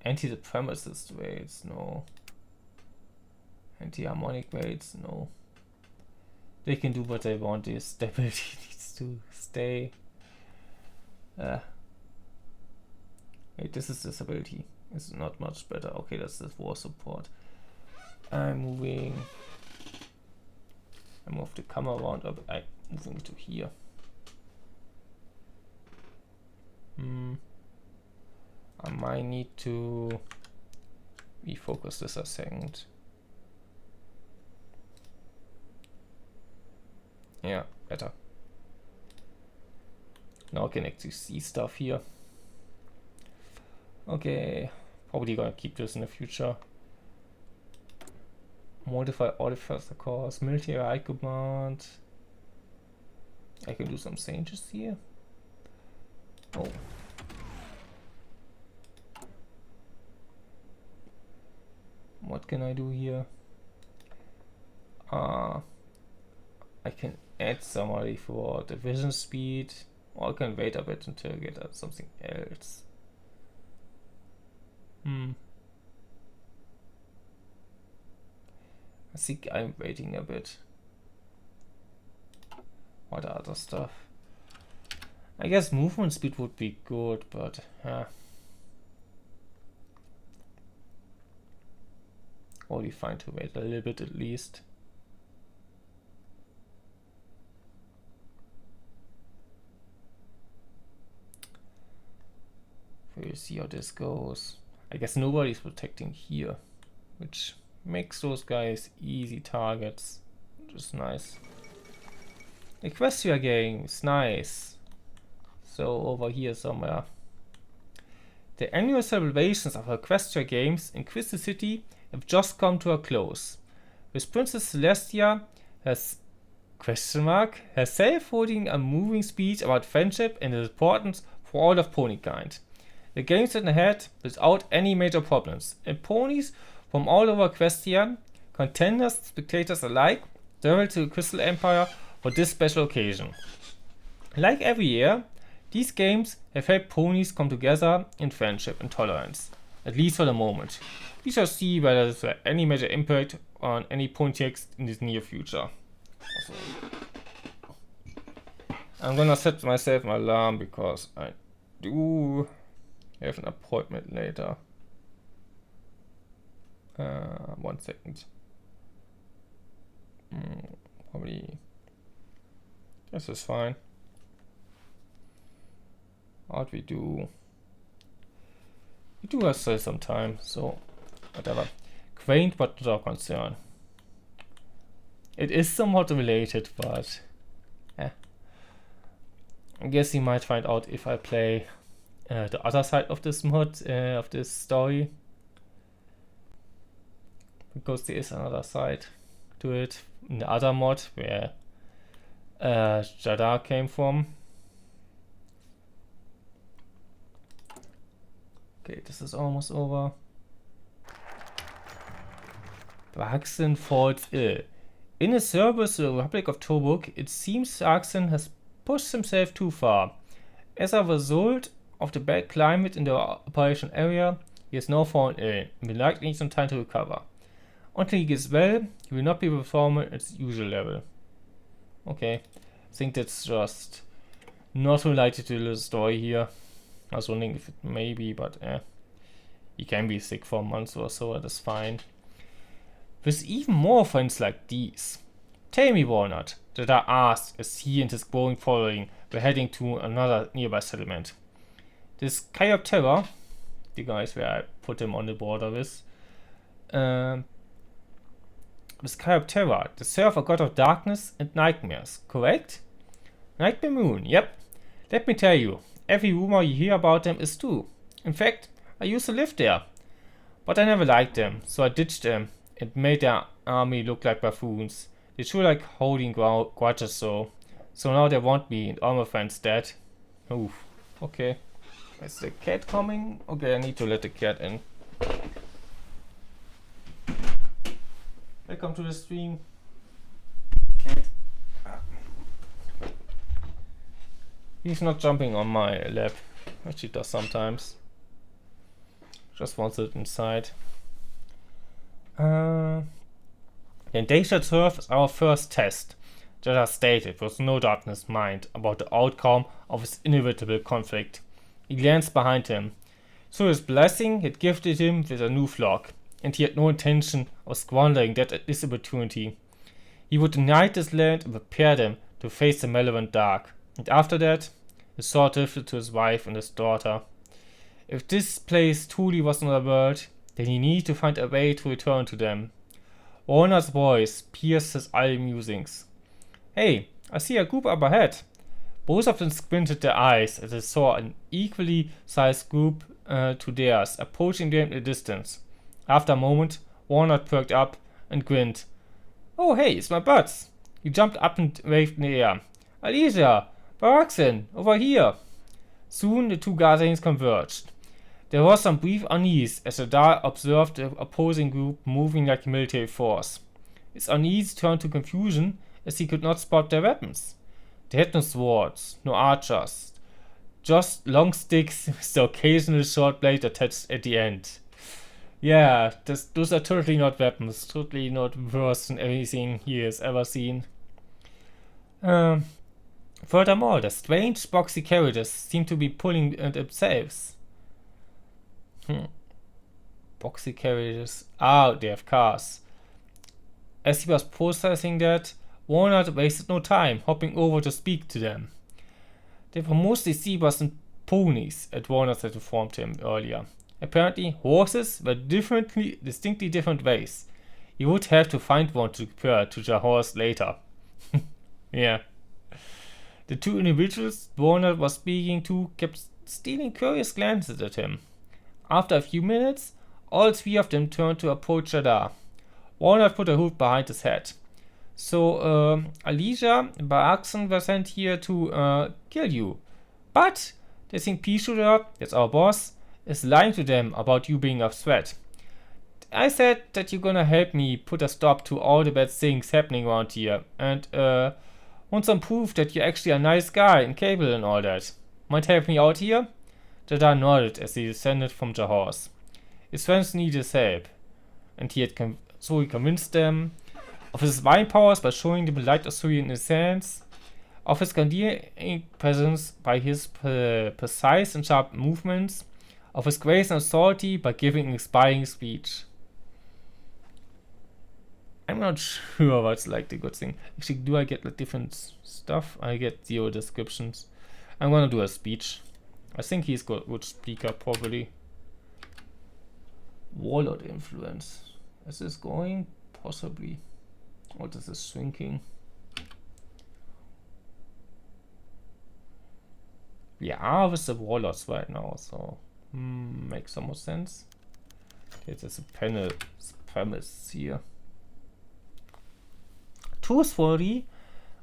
Anti-supremacist rates, no. Anti-harmonic weights, no. They can do what they want, the stability needs to stay. Wait, this is disability. It's not much better. Okay, that's the war support. I'm moving. I move the camera around. I'm moving to here. I might need to refocus this a second. Yeah, better. Now I can actually see stuff here. Okay, probably gonna keep this in the future. Modify artifacts, of course. Military high command. I can do some changes here. Oh. What can I do here? I can add somebody for division speed, or I can wait a bit until I get something else. I think I'm waiting a bit. What other stuff? I guess movement speed would be good, but or we find to wait a little bit at least. We'll see how this goes. I guess nobody's protecting here, which makes those guys easy targets, which is nice. Equestria games, nice. So over here somewhere. The annual celebrations of Equestria games in Crystal City have just come to a close, with Princess Celestia herself holding a moving speech about friendship and its importance for all of ponykind. The games went ahead without any major problems, and ponies from all over Equestria, contenders and spectators alike, traveled to the Crystal Empire for this special occasion. Like every year, these games have helped ponies come together in friendship and tolerance, at least for the moment. We shall see whether this will have any major impact on any Pontiacs in the near future. Also, I'm gonna set myself an alarm because I do have an appointment later. 1 second. Probably. This is fine. What we do? We do have still some time, so whatever. Quaint but not our concern. It is somewhat related, but I guess you might find out if I play the other side of this mod, of this story. Because there is another side to it in the other mod where Jadd came from. Okay, this is almost over. Axon falls ill. In his service to the Republic of Tobuk, it seems Axon has pushed himself too far. As a result of the bad climate in the operation area, he is now fallen ill and will likely need some time to recover. Until he gets well, he will not be performing at its usual level. Okay, I think that's just not related to the story here. I was wondering if it may be, but he can be sick for a month or so, that is fine. With even more friends like these, tell me, Walnut, that I asked as he and his growing following were heading to another nearby settlement. This Chiroptera, the guys where I put him on the border with, Chiroptera, the server god of darkness and nightmares, correct? Nightmare Moon, yep. Let me tell you, every rumor you hear about them is true. In fact, I used to live there. But I never liked them, so I ditched them and made their army look like buffoons. They sure like holding grudges so now they want me and all my friends dead. Oof. Okay. Is the cat coming? Okay, I need to let the cat in. Welcome to the stream. Cat. He's not jumping on my lap, which he does sometimes. Just wants it inside. Then they should serve as our first test. Jadd stated with no doubt in his mind about the outcome of his inevitable conflict. He glanced behind him. Through his blessing had gifted him with a new flock, and he had no intention of squandering this opportunity. He would unite this land and prepare them to face the malevolent dark. And after that, his thought drifted to his wife and his daughter. If this place truly was another world, then he needed to find a way to return to them. Warner's voice pierced his idle musings. Hey, I see a group up ahead. Both of them squinted their eyes as they saw an equally sized group to theirs approaching them in the distance. After a moment, Warner perked up and grinned. Oh hey, it's my buds. He jumped up and waved in the air. Alicia, Baraxin, over here. Soon the two gatherings converged. There was some brief unease as Jadd observed the opposing group moving like a military force. His unease turned to confusion as he could not spot their weapons. They had no swords, no archers, just long sticks with the occasional short blade attached at the end. Yeah, those are totally not weapons, totally not worse than anything he has ever seen. Furthermore, the strange boxy carriages seem to be pulling themselves. Boxy carriages. Ah, they have cars. As he was processing that, Warner wasted no time hopping over to speak to them. They were mostly zebras and ponies, as Warner had informed him earlier. Apparently, horses were distinctly different ways. He would have to find one to compare to the horse later. Yeah. The two individuals Warner was speaking to kept stealing curious glances at him. After a few minutes, all three of them turned to approach Jadd. Warner put a hood behind his head. So, Alicia and Baraxin were sent here to kill you. But they think P-Shooter, that's our boss, is lying to them about you being a threat. I said that you're gonna help me put a stop to all the bad things happening around here, and want some proof that you're actually a nice guy and capable and all that. Might help me out here? Jadd nodded as he descended from the horse. His friends needed his help, and he convinced them of his divine powers by showing them the light of Surya in his hands, of his commanding presence by his precise and sharp movements, of his grace and authority by giving an inspiring speech. I'm not sure what's like the good thing. Actually, do I get like different stuff? I get 0 descriptions. I'm gonna do a speech. I think he's a good speaker, probably. Warlord influence. Is this going? Possibly. Or this is shrinking. We are with the warlords right now, so makes some more sense. Okay, there's a panel premise here. Truthfully,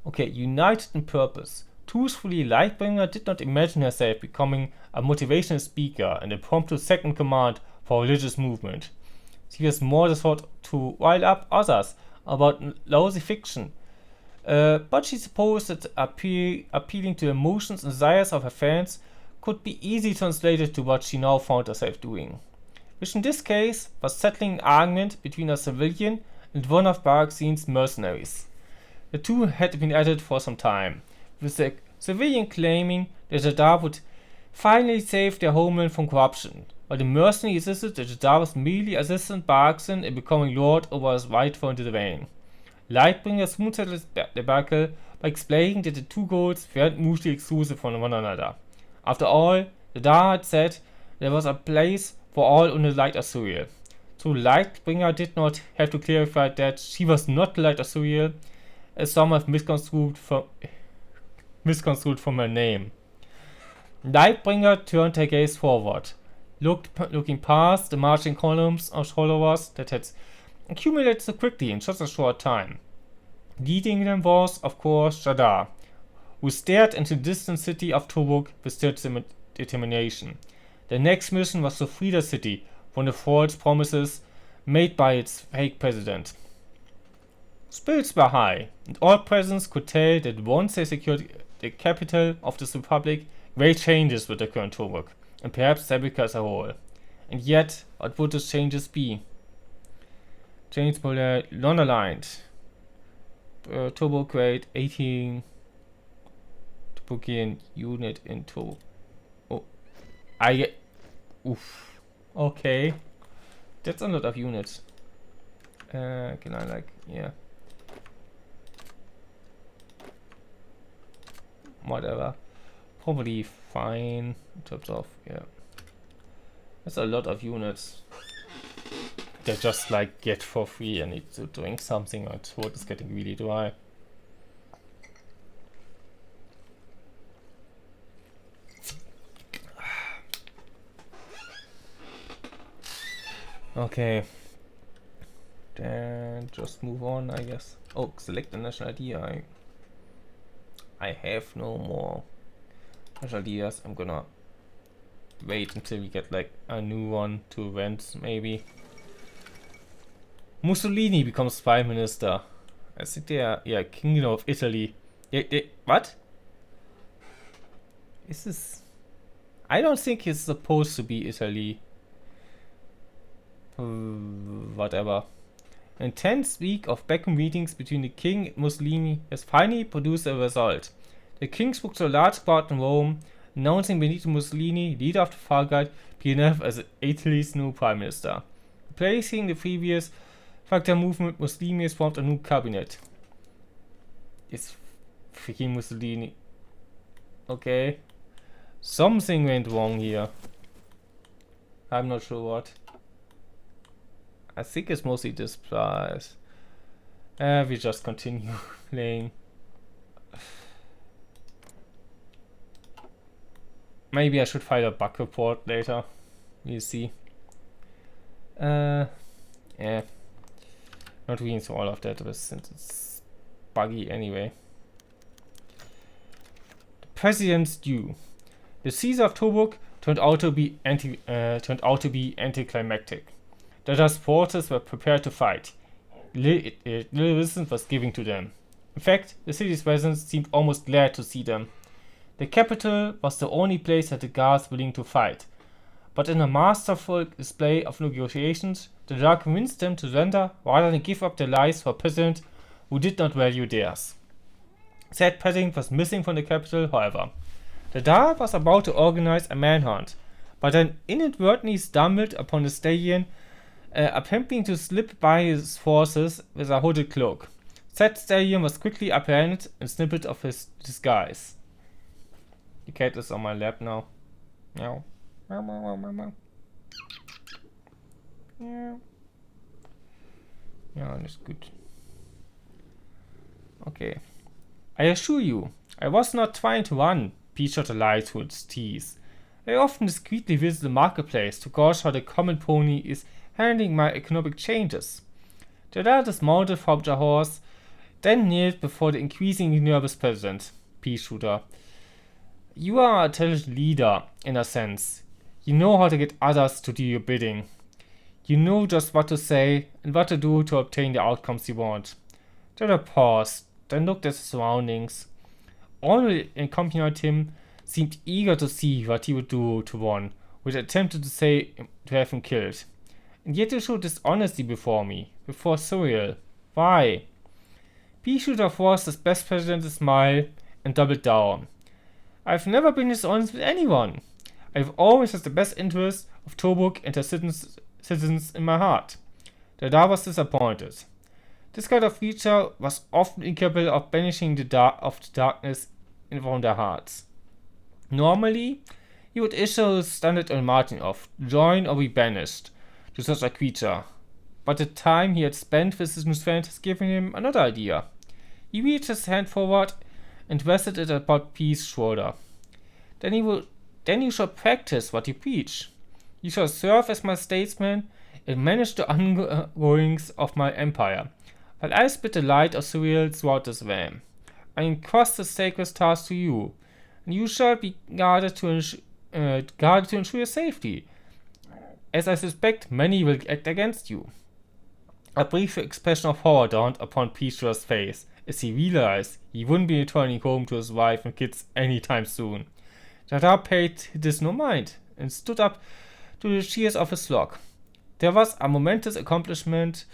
okay, united in purpose. Truthfully, Lightbringer did not imagine herself becoming a motivational speaker and a prompt second command for a religious movement. She was more the sort to rile up others about lousy fiction. But she supposed that appealing to the emotions and desires of her fans could be easily translated to what she now found herself doing, which in this case was settling an argument between a civilian and one of Baraxin's mercenaries. The two had been at it for some time, with the civilian claiming that Jadd would finally save their homeland from corruption, while the mercenary insisted that Jadd was merely assisting Baraxin in becoming lord over his rightful domain. Lightbringer soon settled the debacle by explaining that the two goals weren't mutually exclusive from one another. After all, Jadd had said there was a place for all on the light of Suriel. So Lightbringer did not have to clarify that she was not the light of Suriel, as some have misconstrued from her name. Lightbringer turned her gaze forward, looking past the marching columns of followers that had accumulated so quickly in such a short time. Leading them was, of course, Jadd, who stared into the distant city of Tobruk with determination. The next mission was to free the city from the false promises made by its fake president. Spirits were high, and all present could tell that once they secured the capital of this republic, great changes would occur in Tobruk, and perhaps Africa as a whole. And yet, what would those changes be? James Muller, non-aligned. Turbo crate 18. Turbo unit in turbo. Oh, I get. Oof. Okay. That's a lot of units. Can I like, yeah. Whatever. Probably fine in terms of, yeah. That's a lot of units. They just like get for free. I need to drink something. My throat is getting really dry. Okay. Then just move on, I guess. Oh, select a national ID. I have no more national IDs. I'm gonna wait until we get like a new one to events, maybe. Mussolini becomes prime minister. I think they are, yeah, Kingdom of Italy. What? Is this? I don't think it's supposed to be Italy. Whatever. An intense week of back meetings between the king and Mussolini has finally produced a result. The king spoke to a large crowd in Rome, announcing Benito Mussolini, leader of the far right PNF, as Italy's new prime minister. Replacing the previous Factor movement, Mussolini has formed a new cabinet. It's freaking Mussolini. Okay. Something went wrong here. I'm not sure what. I think it's mostly this price. We just continue playing. Maybe I should file a bug report later. We'll see. Yeah. Not reading through all of that since it's buggy anyway. The president's due. The Caesar of Tobruk turned out to be anticlimactic. Jadd's forces were prepared to fight. Little resistance was given to them. In fact, the city's residents seemed almost glad to see them. The capital was the only place that the guards were willing to fight. But in a masterful display of negotiations, Jadd convinced them to surrender rather than give up their lives for a president who did not value theirs. Said president was missing from the capital, however. Jadd was about to organize a manhunt, but then inadvertently stumbled upon a stallion attempting to slip by his forces with a hooded cloak. Said stallion was quickly apprehended and snipped off his disguise. The cat is on my lap now. Meow. Meow, meow, meow, meow, meow. Meow. Yeah, that's good. Okay. I assure you, I was not trying to run, Pete shot a light through its teeth. I often discreetly visit the marketplace to gauge how the common pony is handling my economic changes. Jadd dismounted from the horse, then kneeled before the increasingly nervous president, pea shooter. You are an intelligent leader, in a sense. You know how to get others to do your bidding. You know just what to say and what to do to obtain the outcomes you want. Jadd paused, then looked at his surroundings. All who accompanied him seemed eager to see what he would do to one who had attempted to have him killed. And yet you showed dishonesty before me, before Cyril. Why? Pea shooter forced his best president to smile and doubled down. I've never been dishonest with anyone. I've always had the best interests of Tobruk and her citizens in my heart. Jadd was disappointed. This kind of creature was often incapable of banishing the darkness from their hearts. Normally, he would issue a standard ultimatum of join or be banished to such a creature, but the time he had spent with his new friend has given him another idea. He reached his hand forward and rested it upon Pea's shoulder. Then you shall practice what you preach. You shall serve as my statesman and manage the ongoings of my empire, while I spit the light of Cyril throughout this realm. I entrust the sacred task to you, and you shall be guarded to ensure your safety, as I suspect many will act against you. A brief expression of horror dawned upon Peter's face as he realized he wouldn't be returning home to his wife and kids anytime soon. Jadd paid this no mind and stood up to the cheers of his flock. There was a momentous accomplishment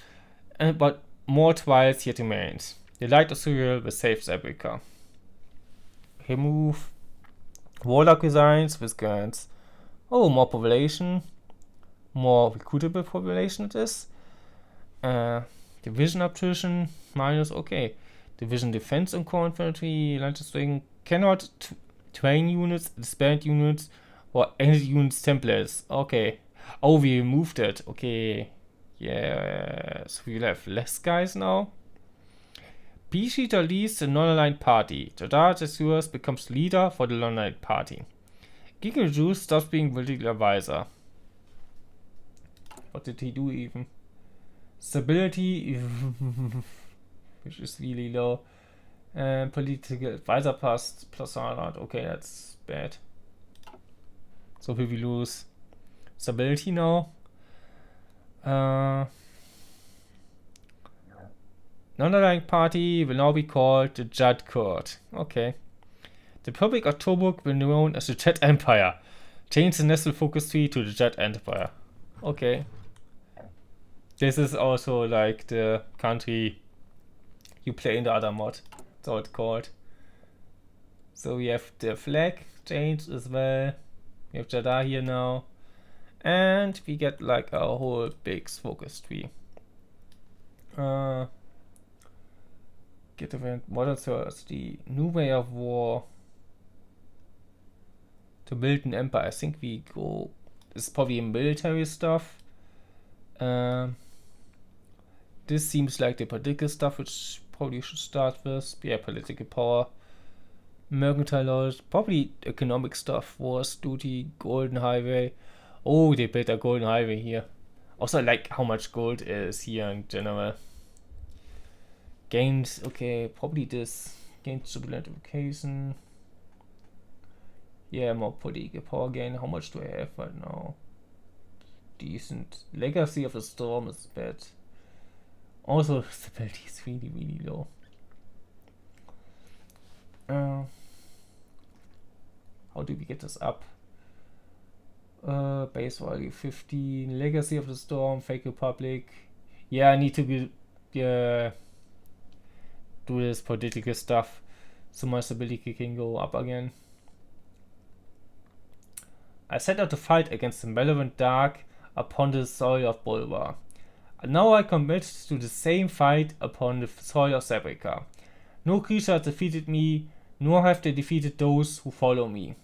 but more trials yet remains. The light of Cyril will save Africa. Remove warlock designs with grants. Oh, more population. More recruitable population it is. Division attrition minus, okay. Division defense and core infantry, string cannot train units, disband units, or any units templates. Okay. Oh, we removed it. Okay. Yes, we will have less guys now. Peacekeeper leads the non-aligned party. Jadd Assures becomes leader for the non-aligned party. Giga Juice stops being political advisor. What did he do even? Stability, which is really low. Political advisor plus 100. Okay, that's bad. So will we lose stability now? Non-aligned party will now be called the Jadd Court. Okay. The Republic of Tobruk will be known as the Jadd Empire. Change the national focus tree to the Jadd Empire. Okay. This is also like the country you play in the other mod. That's how it's called. So we have the flag changed as well. We have Jadd here now. And we get like a whole big focus tree. Get event modern source, the new way of war to build an empire. I think we go. This is probably military stuff. This seems like the political stuff, which probably should start with. Yeah, political power. Mercantile laws, probably economic stuff. Wars, duty, golden highway. Oh, they built a golden highway here. Also, I like how much gold is here in general. Gains, okay, probably this. Gains stable identification. Yeah, more political power gain. How much do I have right now? Decent. Legacy of the Storm is bad. Also, stability is really, really low. How do we get this up? Base value 15. Legacy of the Storm, Fake Republic. Yeah, I need to be, do this political stuff so my stability can go up again. I set out to fight against the malevolent dark upon the soil of Bulvar. And now I commit to the same fight upon the soil of Sabrica. No creature has defeated me, nor have they defeated those who follow me.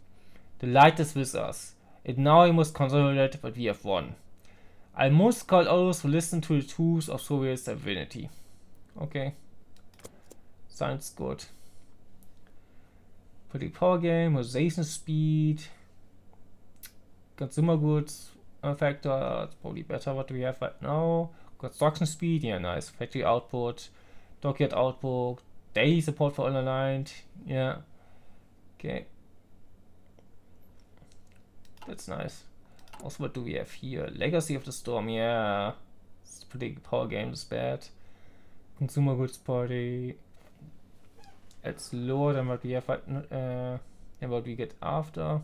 The light is with us, and now I must consolidate what we have won. I must call others to listen to the truths of Soviet's divinity. Okay. Sounds good. Pretty power game, modernization speed, consumer goods factor, it's probably better what we have right now. Construction speed, yeah, nice. Factory output, dockyard output, daily support for unaligned, yeah. Okay. That's nice. Also, what do we have here? Legacy of the Storm, yeah. It's pretty power game is bad. Consumer goods party. It's lower than what we have and what we get after.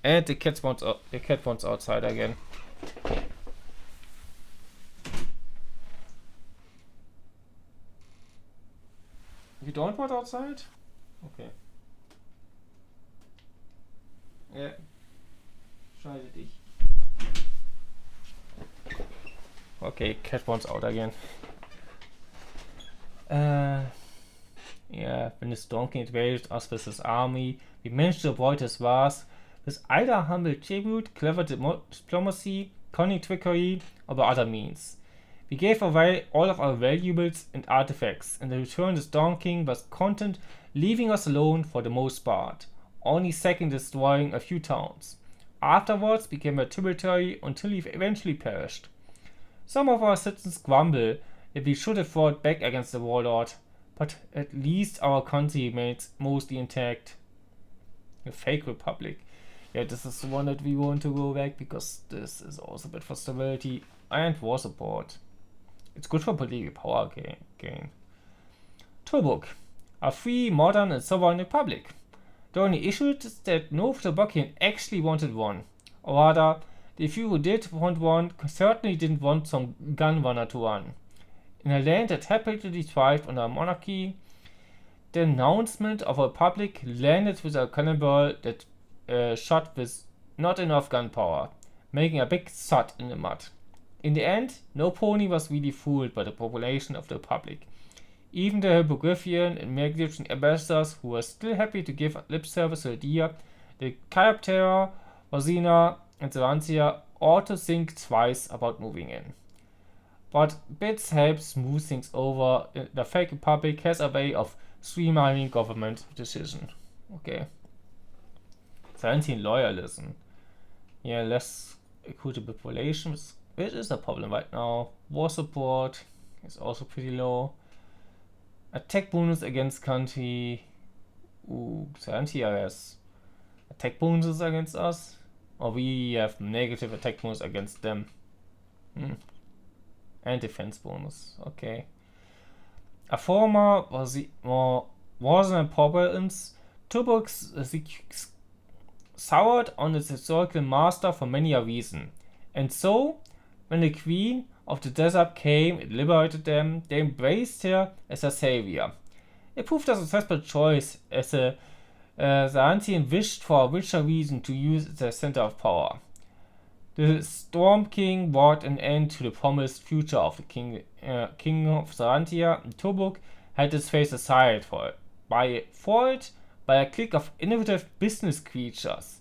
And the cat wants outside again. You don't want outside? Okay. Ja. Scheide dich. Okay, cat wants out again. Yeah, when the Storm King invaded us with his army, we managed to avoid his wrath with either humble tribute, clever diplomacy, cunning trickery, or by other means. We gave away all of our valuables and artifacts, and in return the Storm King was content, leaving us alone for the most part, only second destroying a few towns. Afterwards became a tributary until he eventually perished. Some of our citizens grumble that we should have fought back against the warlord, but at least our country remains mostly intact. A fake republic. Yeah, this is the one that we want to go back because this is also bad for stability and war support. It's good for political power gain. Tobruk, a free, modern and sovereign republic. The only issue is that no Tobrukkian actually wanted one, or rather, The few who did want one certainly didn't want some gun runner to run. In a land that happily thrived under a monarchy, the announcement of a republic landed with a cannonball that shot with not enough gunpowder, making a big thud in the mud. In the end, no pony was really fooled by the population of the republic. Even the Hippogriffin and Meglyptian ambassadors, who were still happy to give lip service to the idea, the Chiroptera, Rosina, and Savantia ought to think twice about moving in. But bits help smooth things over. The fake republic has a way of streamlining government decision. Okay. 17 loyalism. Yeah, less recruitable population, which is a problem right now. War support is also pretty low. Attack bonus against country. Ooh, 70 has attack bonuses against us. Or we have negative attack bonus against them. And defense bonus. Okay. A former wasn't province, Turbok soured on its historical master for many a reason. And so, when the queen of the desert came and liberated them, they embraced her as a savior. It proved a successful choice, as the Zaantian wished for a richer reason to use it as a center of power. The Storm King brought an end to the promised future of the King of Zarantia, and Turbok had its face aside for it by a clique of innovative business creatures,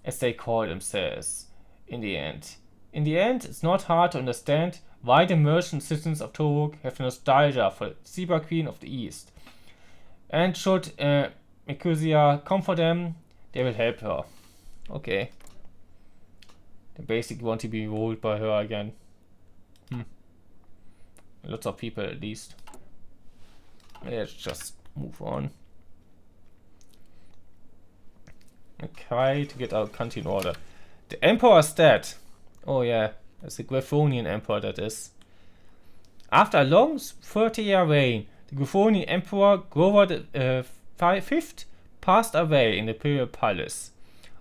as they call themselves, in the end. In the end, it's not hard to understand why the merchant citizens of Turbok have nostalgia for the Zebra Queen of the East. And should Equestria come for them, they will help her. Okay. They basically want to be ruled by her again. Lots of people at least. Let's just move on. Okay, to get our country in order. The Emperor's dead. Oh yeah, that's the Griffonian Emperor that is. After a long 30-year reign, the Griffonian Emperor Grover the Fifth passed away in the Imperial Palace.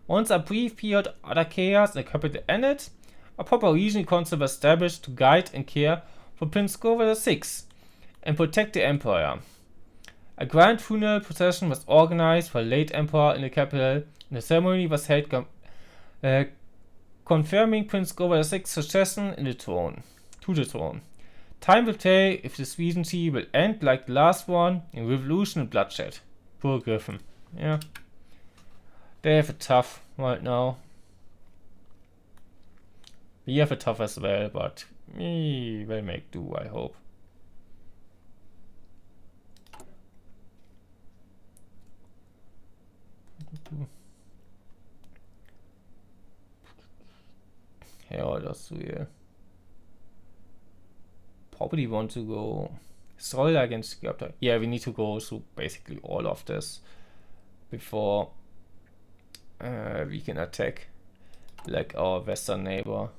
Once a brief period of utter chaos in the capital ended, a proper regent council was established to guide and care for Prince Grover VI and protect the Empire. A grand funeral procession was organized for the late Emperor in the capital, and the ceremony was held confirming Prince Grover VI's succession to the throne. Time will tell if this regency will end like the last one in revolution and bloodshed. Poor Griffin. Yeah. They have it tough right now. We have it tough as well, but we will make do, I hope. Yeah, that's weird. Probably want to go Soil against Captain. Yeah, we need to go through basically all of this before we can attack like our western neighbor.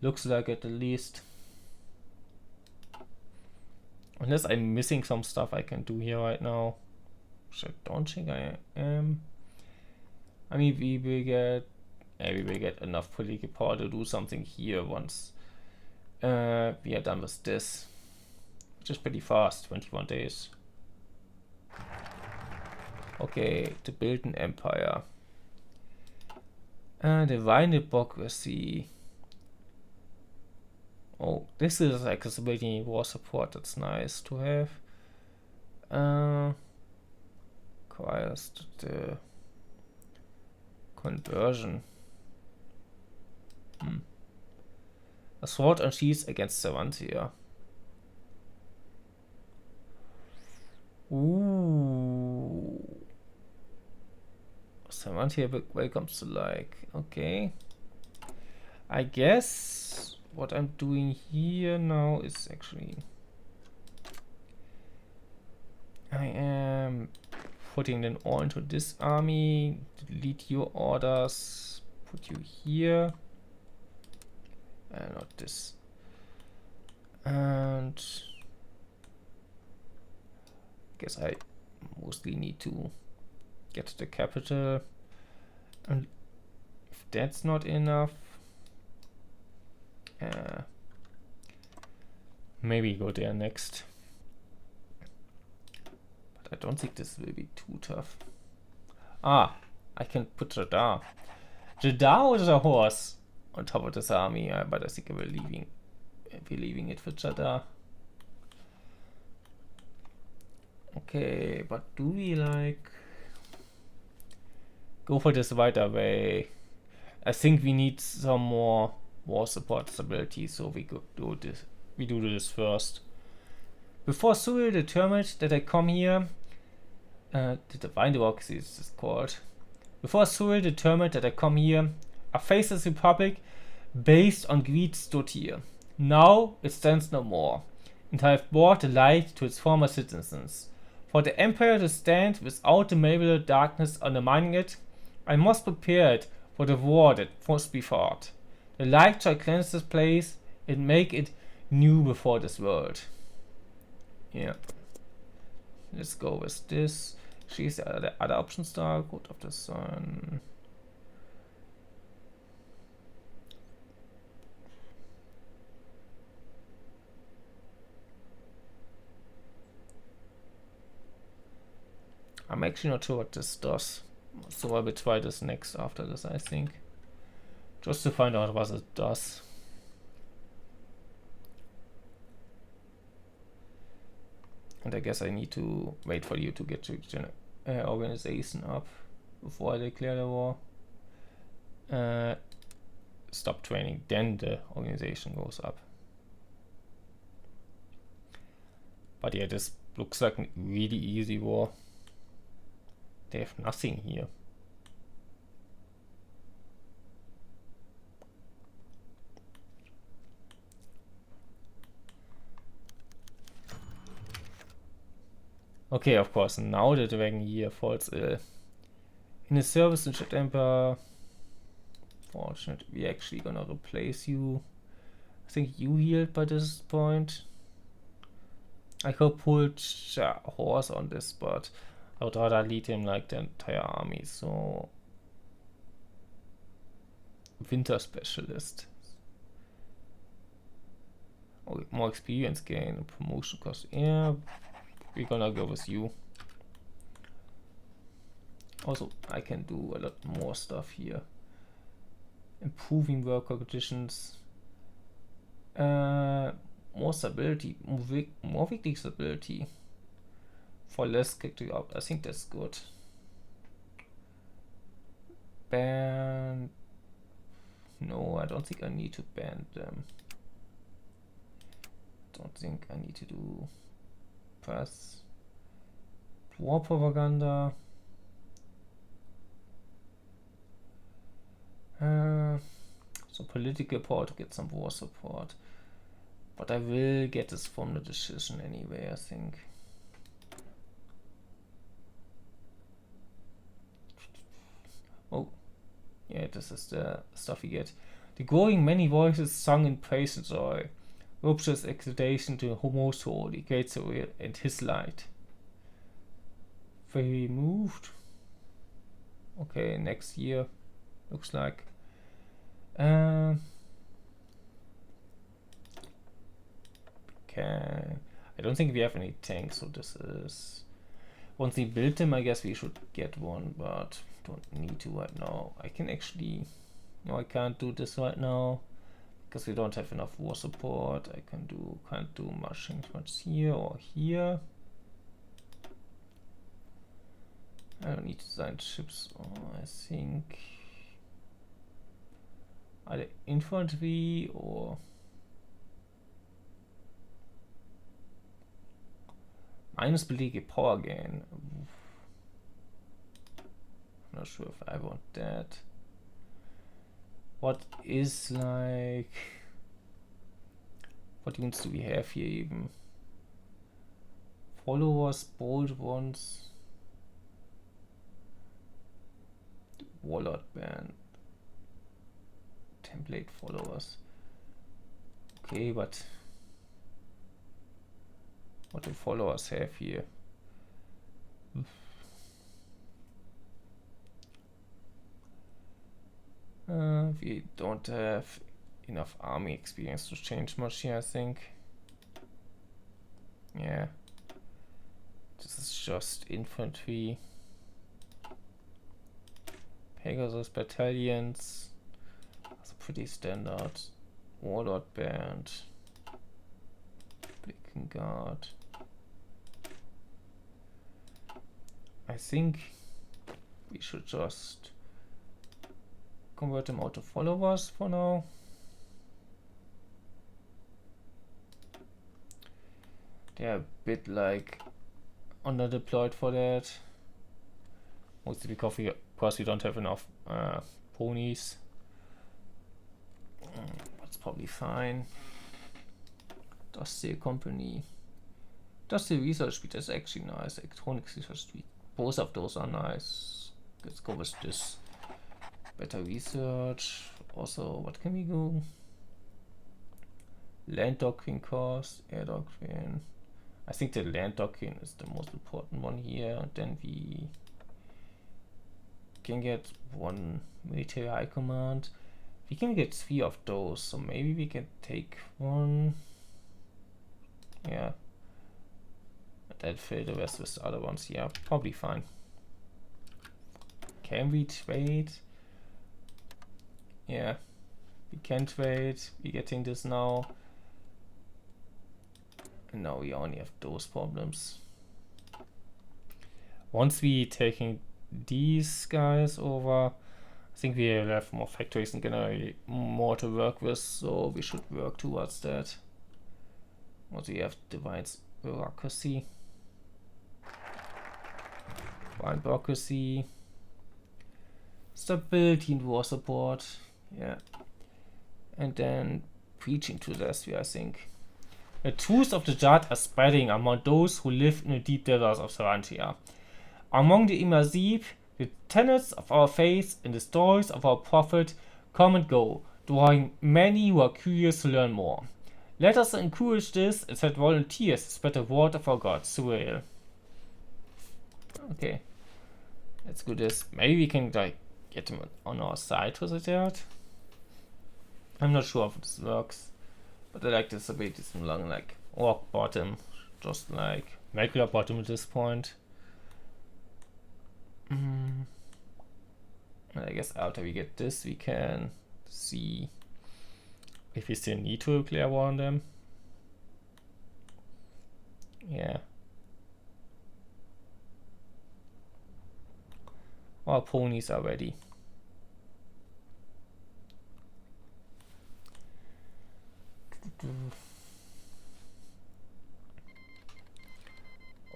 Looks like it at least. Unless I'm missing some stuff I can do here right now. Which I don't think I am. I mean, we will get enough political power to do something here once we are done with this. Which is pretty fast, 21 days. Okay, to build an empire. Divine democracy. Oh, this is accessibility war support. That's nice to have. Requires the conversion. A sword and shields against Savantia. Ooh. Savantia welcomes to like. Okay. I guess what I'm doing here now is actually I am putting them all into this army, delete your orders, put you here, and not this, and guess I mostly need to get the capital, and if that's not enough, Maybe go there next. But I don't think this will be too tough. Ah, I can put Jadd. Jadd is a horse on top of this army, but I think I will be leaving it for Jadd. Okay, but do we like go for this right away? I think we need some more war support stability, so we could do this. We do this first. Before Cyril determined that I come here, the divine democracy is called. Before Cyril determined that I come here, a faceless republic based on greed stood here. Now it stands no more, and I have brought the light to its former citizens. For the empire to stand without the malleable darkness undermining it, I must prepare it for the war that must be fought. The light shall cleanse this place and make it new before this world. Yeah. Let's go with this. She's the other option star. Good of the sun. I'm actually not sure what this does. So I will try this next after this, I think. Just to find out what it does. And I guess I need to wait for you to get your organization up before I declare the war. Stop training, then the organization goes up. But yeah, this looks like a really easy war. They have nothing here. Okay, of course, now the dragon here falls ill. In his service in Jadd Emperor, fortunate, we're actually gonna replace you. I think you healed by this point. I could pull a horse on this, but I would rather lead him like the entire army, so winter specialist. Oh, more experience gain, promotion cost. Yeah, we're gonna go with you. Also, I can do a lot more stuff here. Improving worker conditions. More stability, more weekly stability. For less kicked out. I think that's good. Ban. No, I don't think I need to ban them. Don't think I need to do press. War propaganda. So political power to get some war support. But I will get this from the decision anyway, I think. Oh, yeah, this is the stuff you get. The growing many voices sung in praise and joy. Rapturous exaltation to most holy, great Surreal and his light. Very moved. Okay, next year looks like. Okay, I don't think we have any tanks, so this is. Once we build them, I guess we should get one, but don't need to right now. I can actually. No, I can't do this right now because we don't have enough war support. I can't do much here or here. I don't need to design ships. Oh, I think either infantry or minus belege power gain. I'm not sure if I want that. What is like? What units do we have here even? Followers, bold ones. Warlord band. Template followers. Okay, but what do followers have here? We don't have enough army experience to change much here, I think. Yeah. This is just infantry. Pegasus battalions. That's pretty standard. Warlord band. Blicken guard. I think we should just convert them out to followers for now. They're a bit like under-deployed for that. Mostly because we don't have enough ponies. That's probably fine. Dusty Company. Dusty Research Speed is actually nice. Electronics Research Speed. Both of those are nice. Let's go with this. Better research. Also, what can we go? Land doctrine cost, air doctrine. I think the land doctrine is the most important one here. Then we can get one military high command. We can get 3 of those, so maybe we can take one. Yeah. That fill the rest with the other ones. Yeah, probably fine. Can we trade? Yeah, we can trade. We're getting this now. And now we only have those problems. Once we taking these guys over, I think we will have more factories and generally more to work with, so we should work towards that. Once we have divine bureaucracy. Divine bureaucracy. Stability and war support. Yeah. And then preaching to the sphere, I think. The truths of the Jadd are spreading among those who live in the deep deserts of Sarantia. Among the Immersive, the tenets of our faith and the stories of our prophet come and go, drawing many who are curious to learn more. Let us encourage this and set volunteers to spread the word of our God, Surreal. Okay. Let's do this. Maybe we can like get them on our side with that. I'm not sure if this works. But I like this ability along like orc bottom. Just like regular bottom at this point. And I guess after we get this we can see if we still need to declare war on them. Yeah. Our ponies are ready.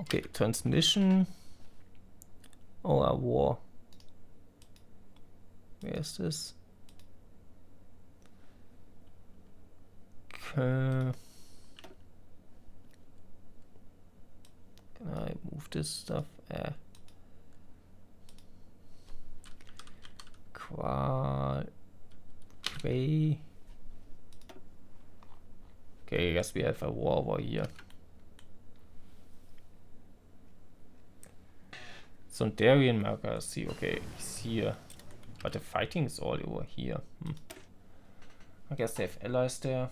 Okay, transmission. Oh, a war. Where is this? Can I move this stuff? Okay, I guess we have a war over here. Sondarian marker, see, okay, he's here. But the fighting is all over here. I guess they have allies there.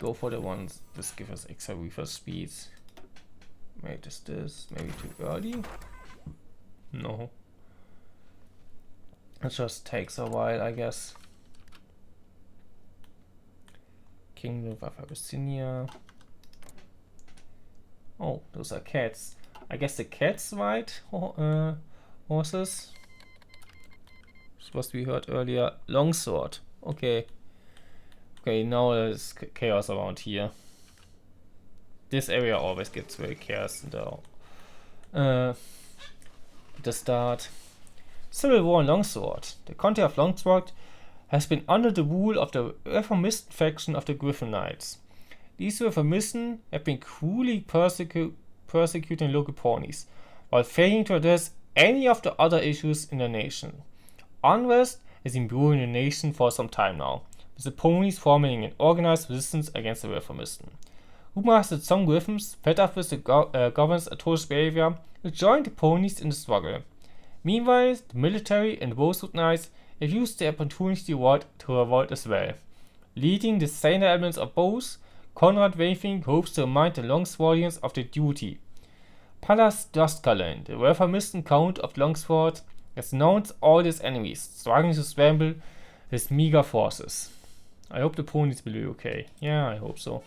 Go for the ones. This gives us extra reverse speeds. Wait, is this maybe too early? No. It just takes a while, I guess. Kingdom of Abyssinia. Oh, those are cats. I guess the cats ride horses. This was we heard earlier. Longsword. Okay. Okay, now there's chaos around here. This area always gets very chaos in the start. Civil War in Longsword. The county of Longsword has been under the rule of the Reformist faction of the Griffin Knights. These Reformists have been cruelly persecuting local ponies, while failing to address any of the other issues in the nation. Unrest has been brewing in the nation for some time now, with the ponies forming an organized resistance against the Reformists. Rumor has that some Griffins, fed up with the governor's atrocious behavior, will join the ponies in the struggle. Meanwhile, the military and Rosewood Knights It used the opportunity to avoid as well. Leading the saner elements of both, Conrad Waving hopes to remind the Longswordians of their duty. Pallas Dustgarland, the reformist count of Longsword, has announced all his enemies, struggling to scramble his meager forces. I hope the ponies will be okay. Yeah, I hope so.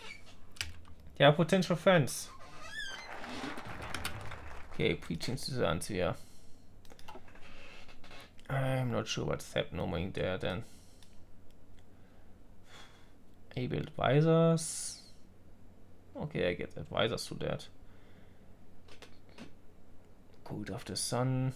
They are potential friends. Okay, preaching to the Antia. I'm not sure what's happening there then. Able advisors. Okay, I get advisors to that. Code of the Sun.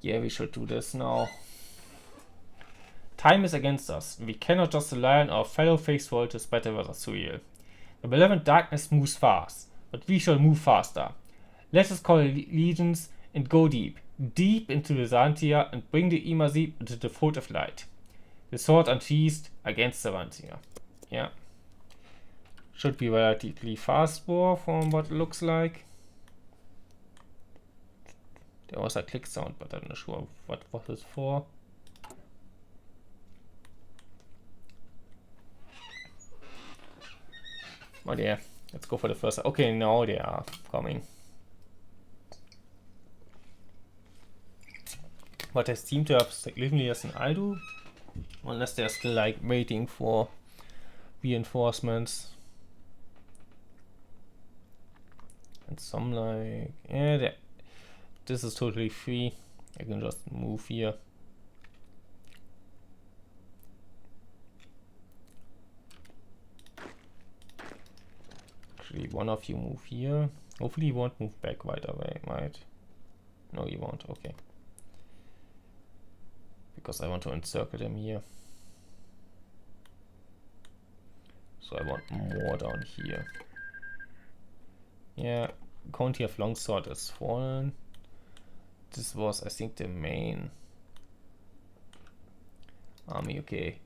Yeah, we should do this now. Time is against us, and we cannot just rely on our fellow faithful to spread the weather real. The malevolent darkness moves fast, but we shall move faster. Let us call legions and go deep, deep into the Zantia, and bring the Imazib into the fold of light. The sword unsheathed against the Zantia. Yeah. Should be relatively fast war from what it looks like. There was a click sound, but I'm not sure what was it for. Oh yeah, let's go for the first. Okay, now they are coming. But they seem to have significantly less than I do. Unless they're still like waiting for reinforcements. And some like, yeah, this is totally free. I can just move here. Actually, one of you move here. Hopefully you won't move back right away, right? No, you won't, okay. Because I want to encircle them here. So I want more down here. Yeah, County of Longsword is fallen. This was, I think, the main army, okay.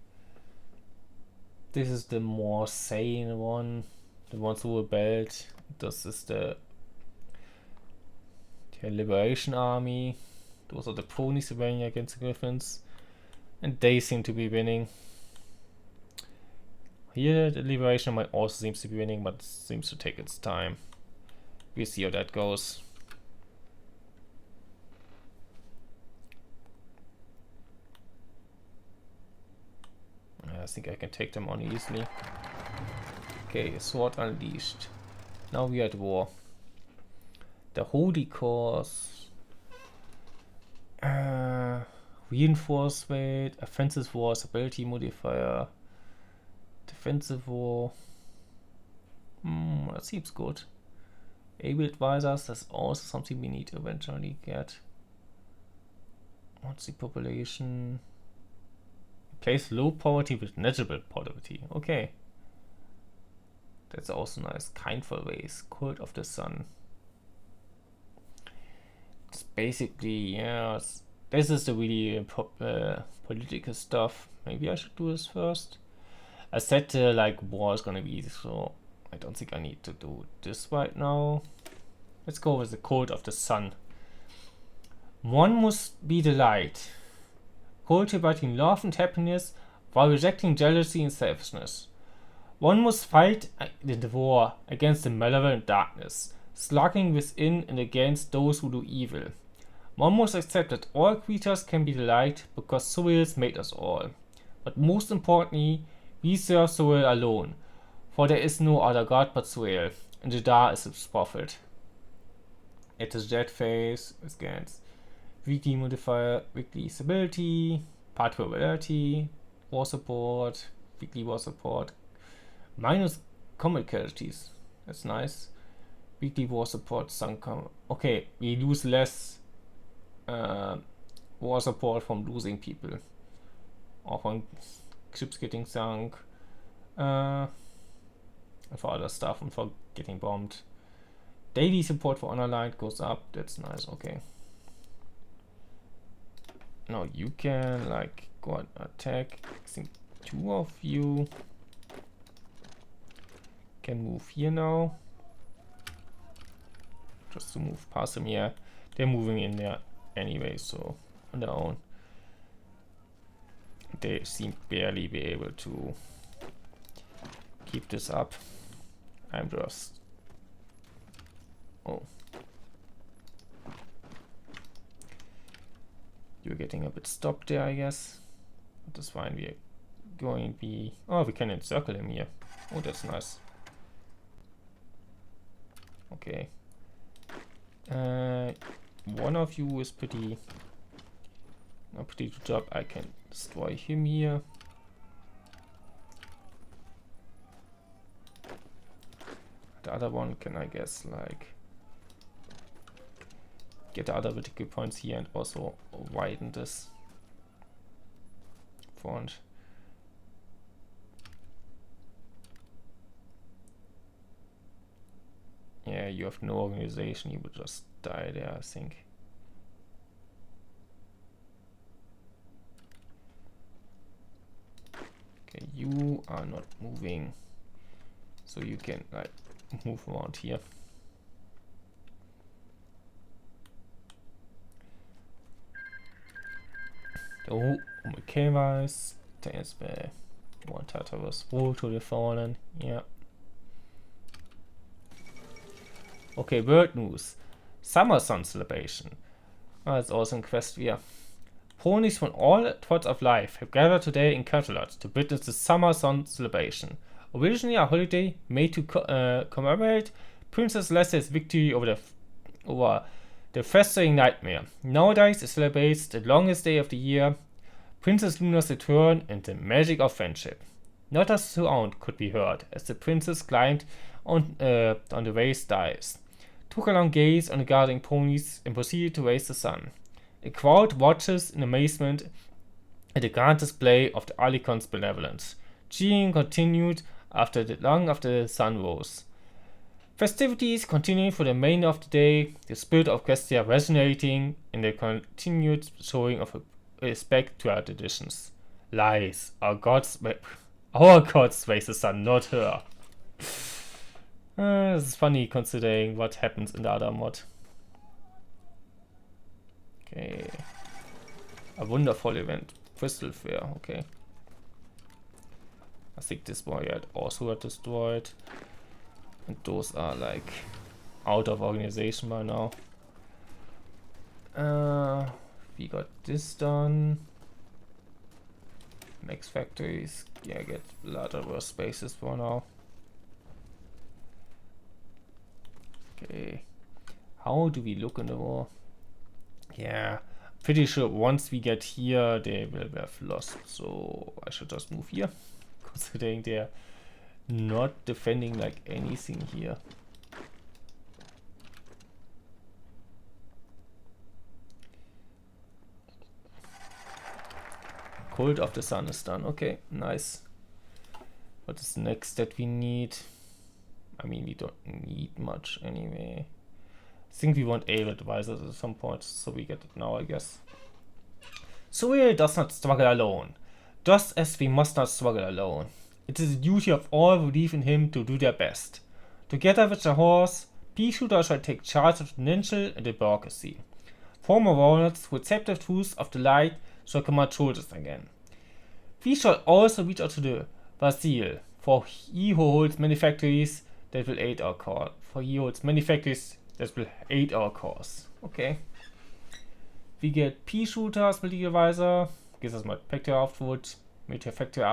This is the more sane one. The ones who rebelled. This is the Liberation Army. Those are the ponies rebelling against the Griffins. And they seem to be winning. Here the Liberation Army also seems to be winning, but seems to take its time. We'll see how that goes. I think I can take them on easily. Okay, Sword Unleashed. Now we are at war. The Holy Cause. Reinforce rate, offensive war, ability modifier, defensive war. That seems good. Able advisors, that's also something we need to eventually get. What's the population? Replace low poverty with negligible poverty. Okay. That's also nice. Kindful ways. Cult of the Sun. It's basically, yeah, this is the really political stuff. Maybe I should do this first. I said like war is gonna be easy, so I don't think I need to do this right now. Let's go with the Cult of the Sun. One must be the light, cultivating love and happiness while rejecting jealousy and selfishness. One must fight in the war against the malevolent darkness, slugging within and against those who do evil. One must accept that all creatures can be the light because Soil made us all. But most importantly, we serve Soil alone, for there is no other god but Soil, and Jadd is its prophet. It is Jadd phase against weekly modifier, weekly stability, part probability, war support, weekly war support, minus combat casualties. That's nice. Weekly war support, sunk. Okay, we lose less war support from losing people, or from ships getting sunk, and for other stuff, and for getting bombed. Daily support for honor light goes up. That's nice. Okay. Now you can like go and attack. I think 2 of you. Can move here now. Just to move past them. Yeah, they're moving in there anyway, so on their own. They seem barely be able to keep this up. I'm just... Oh. You're getting a bit stopped there, I guess. But that's fine. We're going to be... Oh, we can encircle him here. Oh, that's nice. Okay. One of you is pretty... A pretty good job. I can destroy him here. The other one can, I guess, like... get the other vertical points here and also widen this front. Yeah, you have no organization, you would just die there, I think. Okay, you are not moving, so you can like move around here. Oh, umgekehrweise, der ist bei One Tartarus Wohl to the Fallen, yeah. Okay, bird news. Summer Sun Celebration. Oh, it's also in Equestria. Ponies from all thoughts of life have gathered today in Catalot to witness the Summer Sun Celebration. Originally a holiday made to commemorate Princess Leicest's victory over the festering nightmare. Nowadays it celebrates the longest day of the year, Princess Luna's return and the magic of friendship. Not a sound could be heard as the princess climbed on the raised dais, took a long gaze on the guarding ponies, and proceeded to raise the sun. A crowd watches in amazement at the grand display of the Alicon's benevolence. Cheering continued long after the sun rose. Festivities continued for the remainder of the day, the spirit of Equestria resonating in the continued showing of respect to our traditions. Lies. Our gods raise the sun, not her. This is funny considering what happens in the other mod. Okay. A wonderful event. Crystal Fair, okay. I think this boy had also got destroyed. And those are like out of organization by now. We got this done. Next factories. Yeah, get a lot of worse spaces for now. Okay. How do we look in the war? Yeah, pretty sure once we get here, they will have lost. So I should just move here, considering they're not defending like anything here. Cult of the Sun is done. Okay, nice. What is next that we need? I mean, we don't need much anyway. I think we want able advisors at some point, so we get it now, I guess. Surreal does not struggle alone, just as we must not struggle alone. It is the duty of all who believe in him to do their best. Together with the horse, Pea-Shooter shall take charge of the ninja and the bureaucracy. Former warlords who accept the truths of the light shall command shoulders again. We shall also reach out to the Vasil, for he who holds many factories that will aid our cause. That will aid our cause. Okay. We get Pea-Shooters, Military Advisor, gives us more factory output, military factory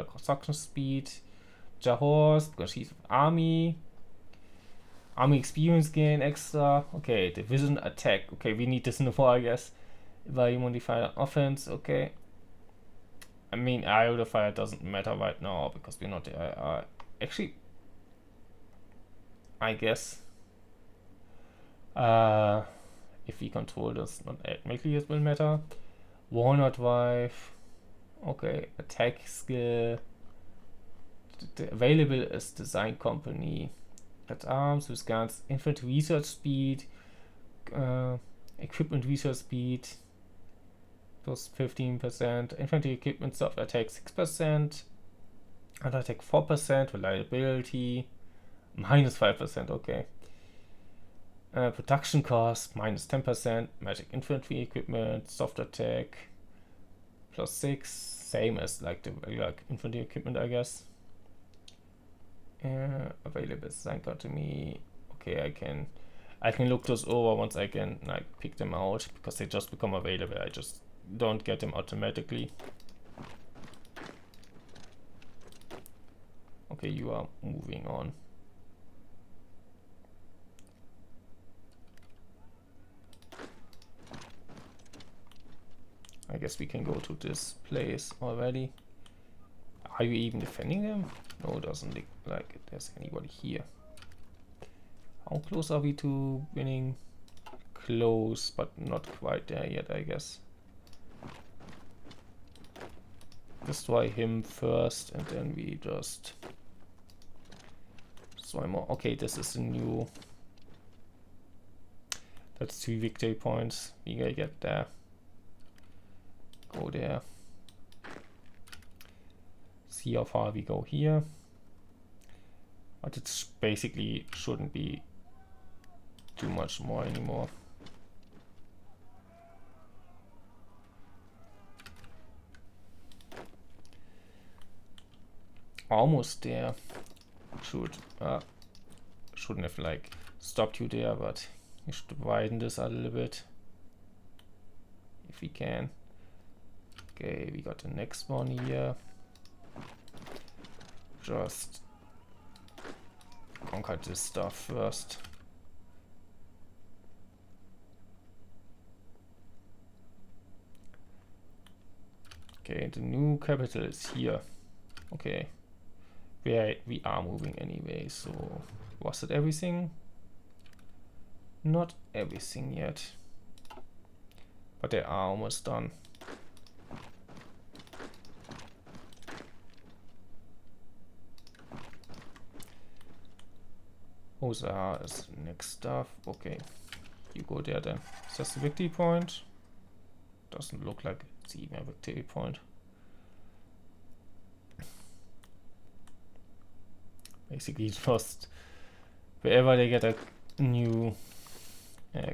construction speed, Jahors, because she's army experience gain extra. Okay, division attack. Okay, we need this in the war, I guess. Value modifier offense. Okay. I mean, eye modifier doesn't matter right now because we're not the IR. Actually, I guess. If we control this, not automatically it will matter. Walnut Drive. Okay, attack skill. The available is design company. At arms with guns, infantry research speed, equipment research speed, plus 15%, infantry equipment soft attack 6%, under attack 4%, reliability, Minus 5%, okay. Production cost, minus 10%. Magic infantry equipment, soft attack, plus 6. Same as like the regular infantry equipment, I guess. Available assigned to me. Okay, I can look those over once I can like pick them out, because they just become available. I just don't get them automatically. Okay, you are moving on. I guess we can go to this place already. Are you even defending them? No, it doesn't look like there's anybody here. How close are we to winning? Close, but not quite there yet, I guess. Destroy him first, and then we just destroy more. Okay, this is a new. That's 3 victory points. We gotta get there. Go there. See how far we go here. But it's basically shouldn't be too much more anymore. Almost there. Shouldn't have like stopped you there, but we should widen this a little bit if we can. Okay, we got the next one here. Just conquer this stuff first. Okay, the new capital is here. Okay, we are moving anyway, so was it everything? Not everything yet, but they are almost done. Osa is next stuff. Okay, you go there then. Is this a victory point? Doesn't look like it's even a victory point. Basically, just wherever they get a new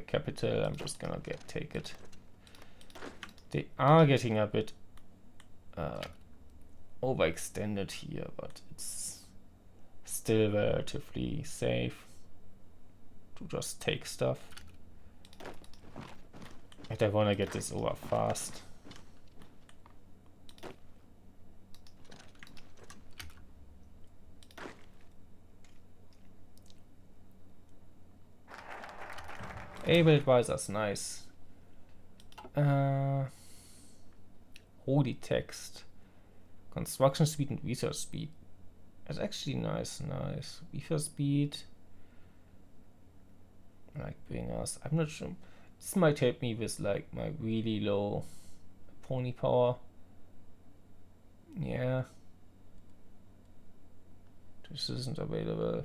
capital, I'm just gonna take it. They are getting a bit overextended here, but it's still relatively safe to just take stuff. And I wanna get this over fast. Able advisors, nice. Holy text. Construction speed and research speed. That's actually nice. Research speed. Like bring us. I'm not sure. This might help me with like my really low pony power. Yeah. This isn't available.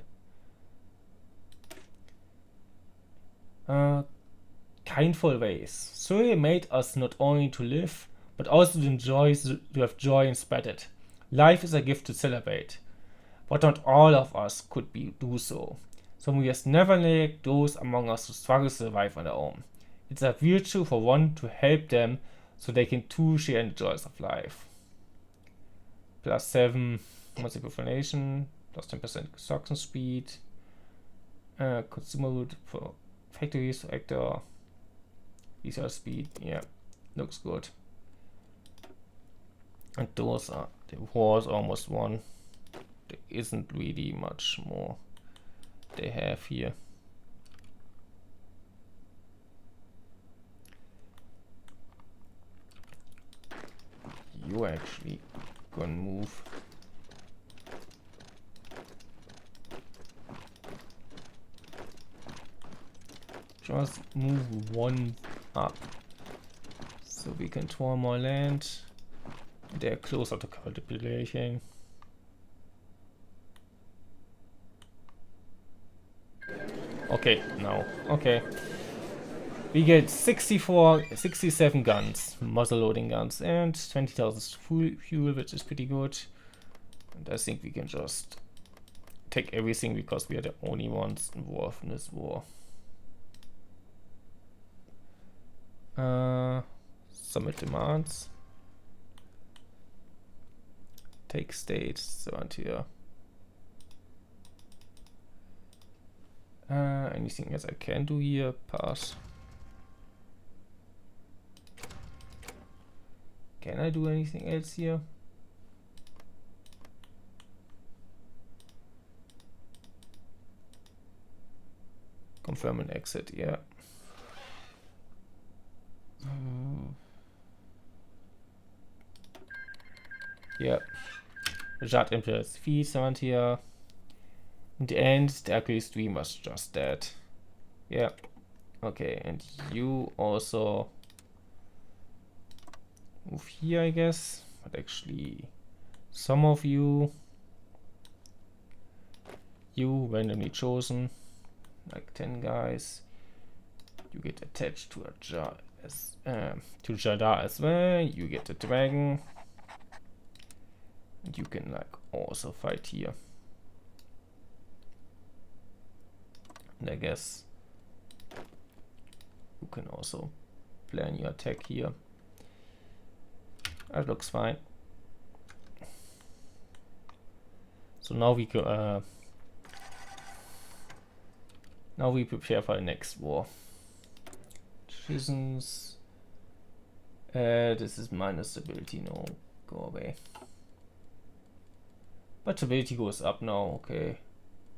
Kindful ways. Surrey made us not only to live, but also to have joy and spread it. Life is a gift to celebrate, but not all of us could do so. So we must never neglect those among us who struggle to survive on their own. It's a virtue for one to help them, so they can too share in the joys of life. +7 multiple formation, +10% construction speed, consumer route for factories, actor, research speed, yeah, looks good. And those are, the war's almost won. There isn't really much more they have here. You actually can move. Just move one up so we can tour more land. They're closer to capitulating. Okay, now, okay. We get 67 guns, muzzle loading guns, and 20,000 fuel, which is pretty good. And I think we can just take everything because we are the only ones involved in this war. Submit demands. Take state, so on here. Anything else I can do here? Pass. Can I do anything else here? Confirm and exit, yeah. Yeah. Jadd enters feed sound here. In the end, the ugly stream was just dead. Yeah. Okay, and you also move here, I guess. But actually, some of you randomly chosen, like 10 guys, you get attached to a Jadd as well. You get the dragon, and you can like also fight here. And I guess you can also plan your attack here. That looks fine. So now we go. Now we prepare for the next war. Decisions. This is minus stability. No, go away. But stability goes up now. Okay,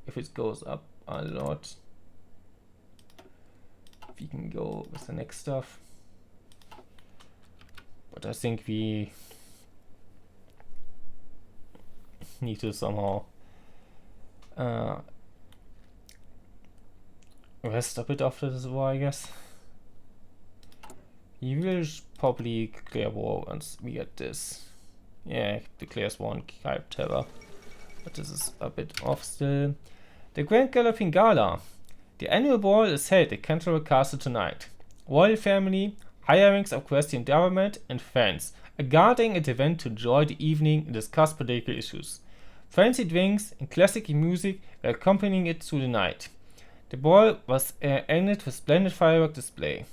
if it goes up a lot, we can go with the next stuff. But I think we need to somehow rest a bit after this war, I guess. He will probably declare war once we get this. Yeah, declares war on Kype Terror. But this is a bit off still. The Grand Galloping Gala. The annual ball is held at Canterbury Castle tonight. Royal family, higher ranks of Equestrian government, and fans are gathering at the event to enjoy the evening and discuss political issues. Fancy drinks and classical music are accompanying it through the night. The ball was ended with splendid firework display.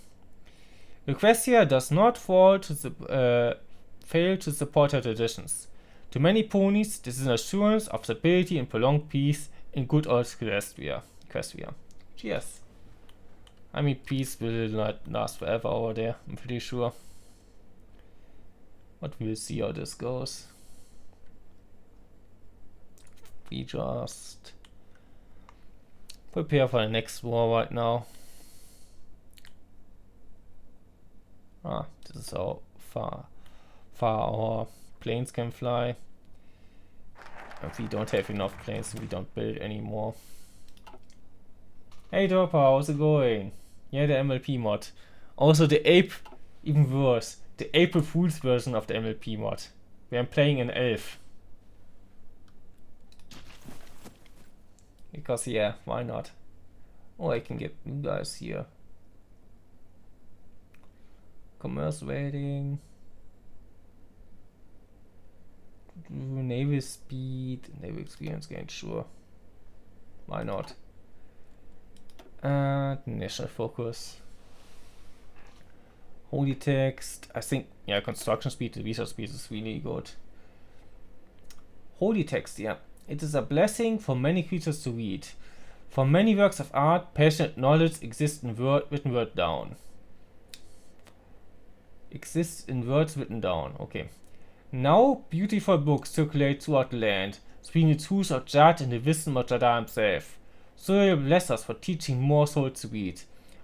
Equestria does not fail to support her traditions. To many ponies, this is an assurance of stability and prolonged peace in good old Equestria. Cheers. I mean, peace will not last forever over there, I'm pretty sure. But we'll see how this goes. We just prepare for the next war right now. This is how far our planes can fly. If we don't have enough planes, we don't build anymore. Hey Dropper, how's it going? Yeah, the MLP mod. Also the ape, even worse, the April Fool's version of the MLP mod, where I'm playing an elf. Because yeah, why not? Oh, I can get new guys here. Commerce rating. Naval speed, naval experience gain, sure. Why not? National focus. Holy text. I think, yeah, construction speed, the research speed is really good. Holy text, yeah. It is a blessing for many creatures to read. For many works of art, passionate knowledge exists in written word down. Exists in words written down, okay. Now, beautiful books circulate throughout the land, spreading the truths of Jadd and the wisdom of Jadd himself. So he will bless us for teaching more souls to read.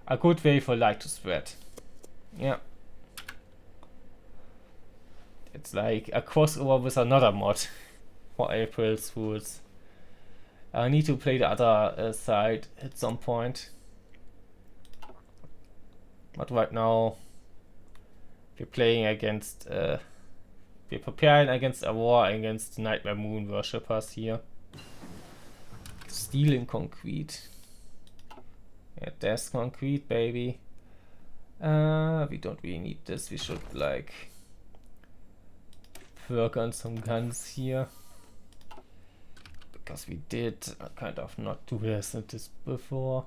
A good way for light to spread. Yeah. It's like a crossover with another mod for April's Fools. I need to play the other side at some point. But right now, we're playing against... we're preparing against a war against Nightmare Moon worshippers here. Steel and concrete. Yeah, that's concrete, baby. We don't really need this. We should like work on some guns here. because we did kind of not do this before.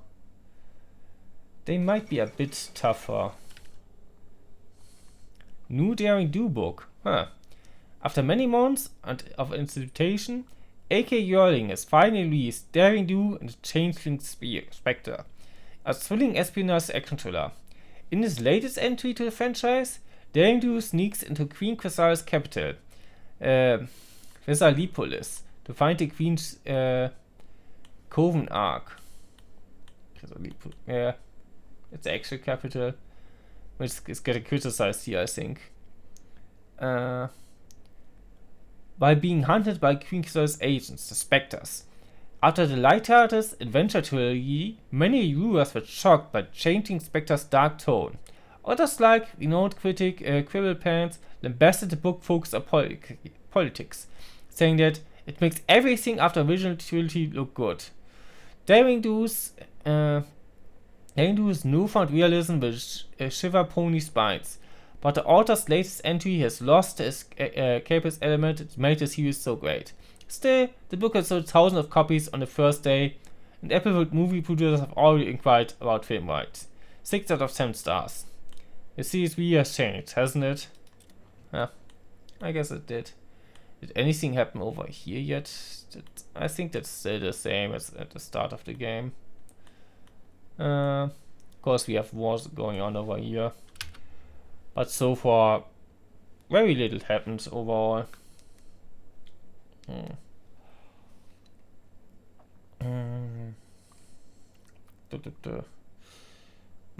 They might be a bit tougher. New Daring Do book. Huh. After many months of anticipation, A.K. Yearling has finally released Daring Do and the Changeling Spectre, a thrilling espionage action thriller. In his latest entry to the franchise, Daring Do sneaks into Queen Quasar's capital, Vesalipolis, to find the Queen's Coven Ark. Yeah, it's the actual capital, which is getting criticized here, I think. While being hunted by Queen Quasar's agents, the Spectres. After the lighthearted adventure trilogy, many viewers were shocked by Changing Spectre's dark tone. Others, like renowned critic Quibble Pants, lambasted the book focused on politics, saying that it makes everything after the original trilogy look good. Daring Do's newfound realism will shiver pony spines, but the author's latest entry has lost the escapist element that made the series so great. Still, the book has sold thousands of copies on the first day, and Applewood movie producers have already inquired about film rights. 6 out of 10 stars. The series really has changed, hasn't it? Yeah, I guess it did. Did anything happen over here yet? I think that's still the same as at the start of the game. Of course, we have wars going on over here. But so far, very little happened overall.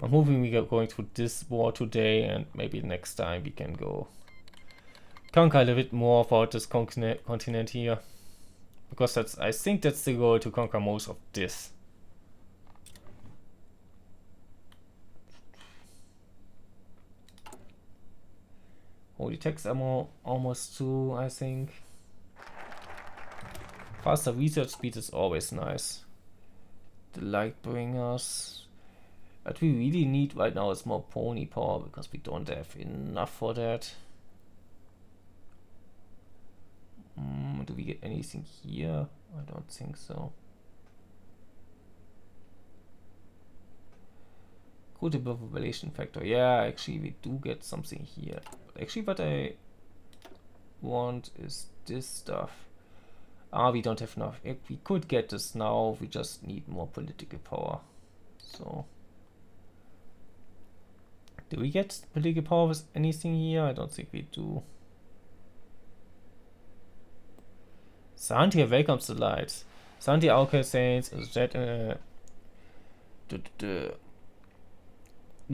I'm hoping we are going through this war today, and maybe next time we can go conquer a little bit more about this continent here, because I think that's the goal, to conquer most of this. Holy text ammo almost through, I think. Faster research speed is always nice. The light bringers. What we really need right now is more pony power, because we don't have enough for that. Do we get anything here? I don't think so. Good population factor. Yeah, actually we do get something here. But actually what I want is this stuff. We don't have enough. We could get this now, we just need more political power. So, do we get political power with anything here? I don't think we do. Santia welcomes the light. Santia Auker says that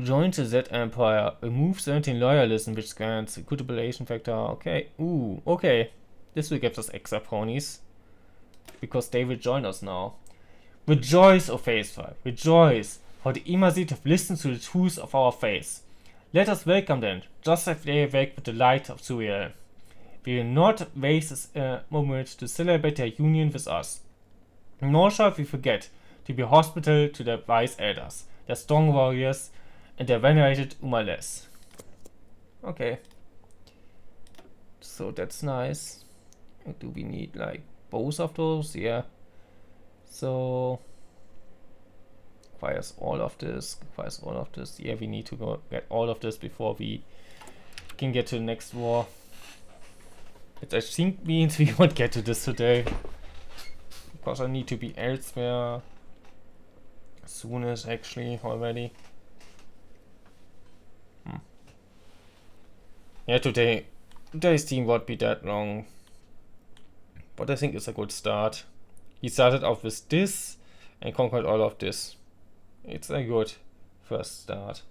joins the Z Empire, remove 17 loyalism, which grants a good population factor. Okay, okay. This will give us extra ponies, because they will join us now. Rejoice, O Phase 5, rejoice, for the Immersit have listened to the truth of our faith. Let us welcome them, just as they awake with the light of Suriel. We will not waste this moment to celebrate their union with us. Nor shall we forget to be hospitable to their wise elders, their strong warriors, and their venerated Umales. Okay. So that's nice. Do we need like both of those? Yeah. So requires all of this. Yeah, we need to go get all of this before we can get to the next war. Which I think means we won't get to this today, because I need to be elsewhere soonish actually already. Yeah, today's team won't be that long, but I think it's a good start. He started off with this and conquered all of this. It's a good first start.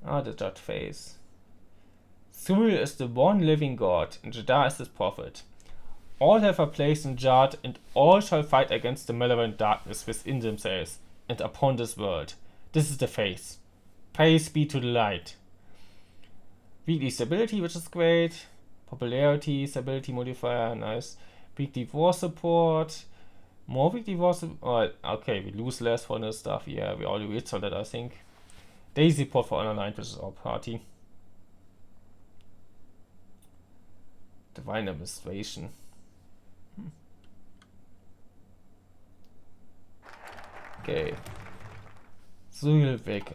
The Jadd phase. Suriel is the one living god, and Jadd is his prophet. All have a place in Jadd, and all shall fight against the malevolent darkness within themselves and upon this world. This is the phase. Praise be to the light. Weekly stability, which is great. Popularity, stability modifier, nice. Weekly war support. More weekly war support. Okay, we lose less for this stuff. Yeah, we already reached on that, I think. Daily support for online, which is our party. Divine administration. Okay. Zul wake.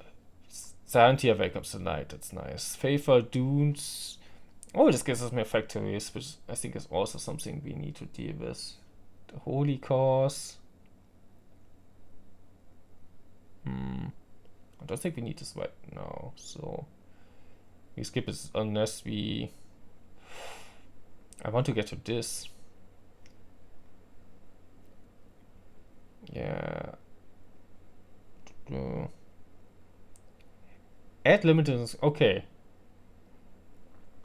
Santia wake up tonight. That's nice. Favor Dunes. Oh, this gives us more factories, which I think is also something we need to deal with. The Holy Cause. I don't think we need this right now, so we skip it unless we... I want to get to this. Yeah. Add limited... Okay.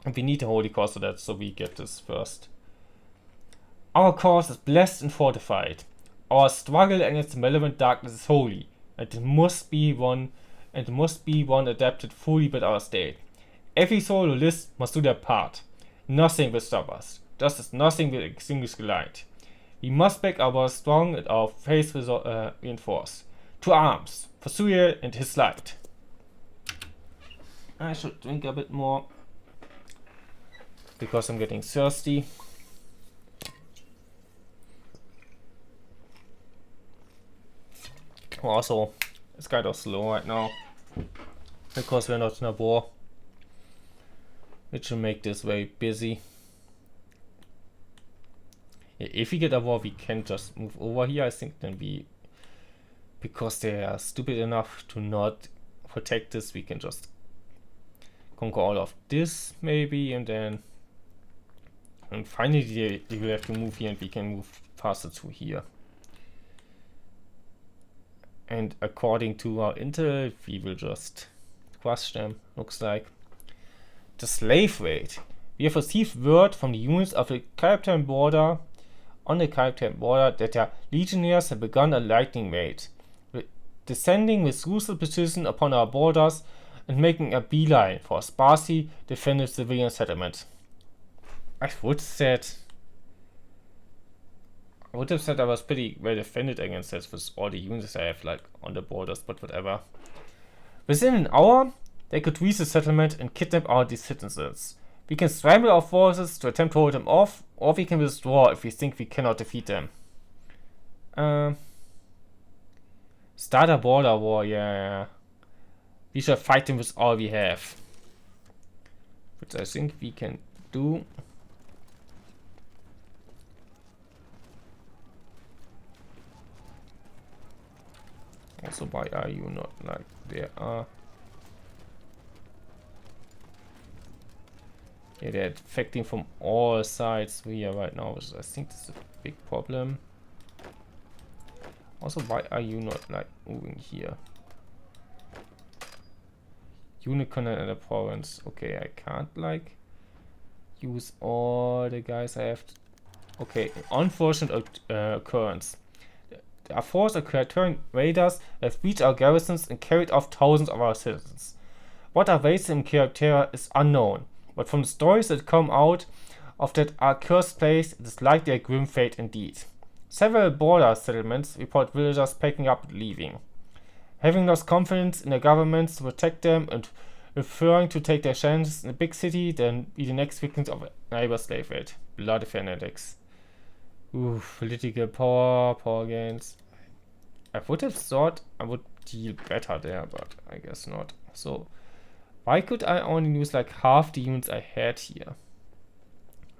And we need the Holy Cause for that, so we get this first. Our cause is blessed and fortified. Our struggle against the malevolent darkness is holy, and it must be one adapted fully by our state. Every soul who lives must do their part. Nothing will stop us, just as nothing will extinguish the light. We must back our strong and our faith reinforce. To arms, for Suriel and his light. I should drink a bit more, because I'm getting thirsty. Also, it's kind of slow right now, because we're not in a war, which will make this very busy. Yeah, if we get a war, we can just move over here, I think, then because they are stupid enough to not protect this, we can just conquer all of this, maybe, and finally they will have to move here, and we can move faster to here. And according to our intel, we will just crush them, looks like. The slave raid. We have received word from the units of the Capitan border, that their legionnaires have begun a lightning raid, descending with ruthless precision upon our borders and making a beeline for a sparsely defended civilian settlement. I would have said I was pretty well defended against this with all the units I have like on the borders, but whatever. Within an hour, they could reach the settlement and kidnap our citizens. We can scramble our forces to attempt to hold them off, or we can withdraw if we think we cannot defeat them. Start a border war, yeah. We shall fight them with all we have. Which I think we can do. Also, why are you not like there are? Yeah, they're affecting from all sides here right now, which I think this is a big problem. Also, why are you not like moving here? Unicorn and the province. Okay, I can't like use all the guys I have. Okay, unfortunate occurrence. There are forced occurring raiders that have reached our garrisons and carried off thousands of our citizens. What awaits them in Equestria is unknown, but from the stories that come out of that accursed place, it is likely a grim fate indeed. Several border settlements report villagers packing up and leaving, having lost confidence in their governments to protect them and preferring to take their chances in a big city than be the next victims of a neighbor slave raid. Bloody fanatics. Ooh, political power gains. I would have thought I would deal better there, but I guess not. So, why could I only use like half the units I had here?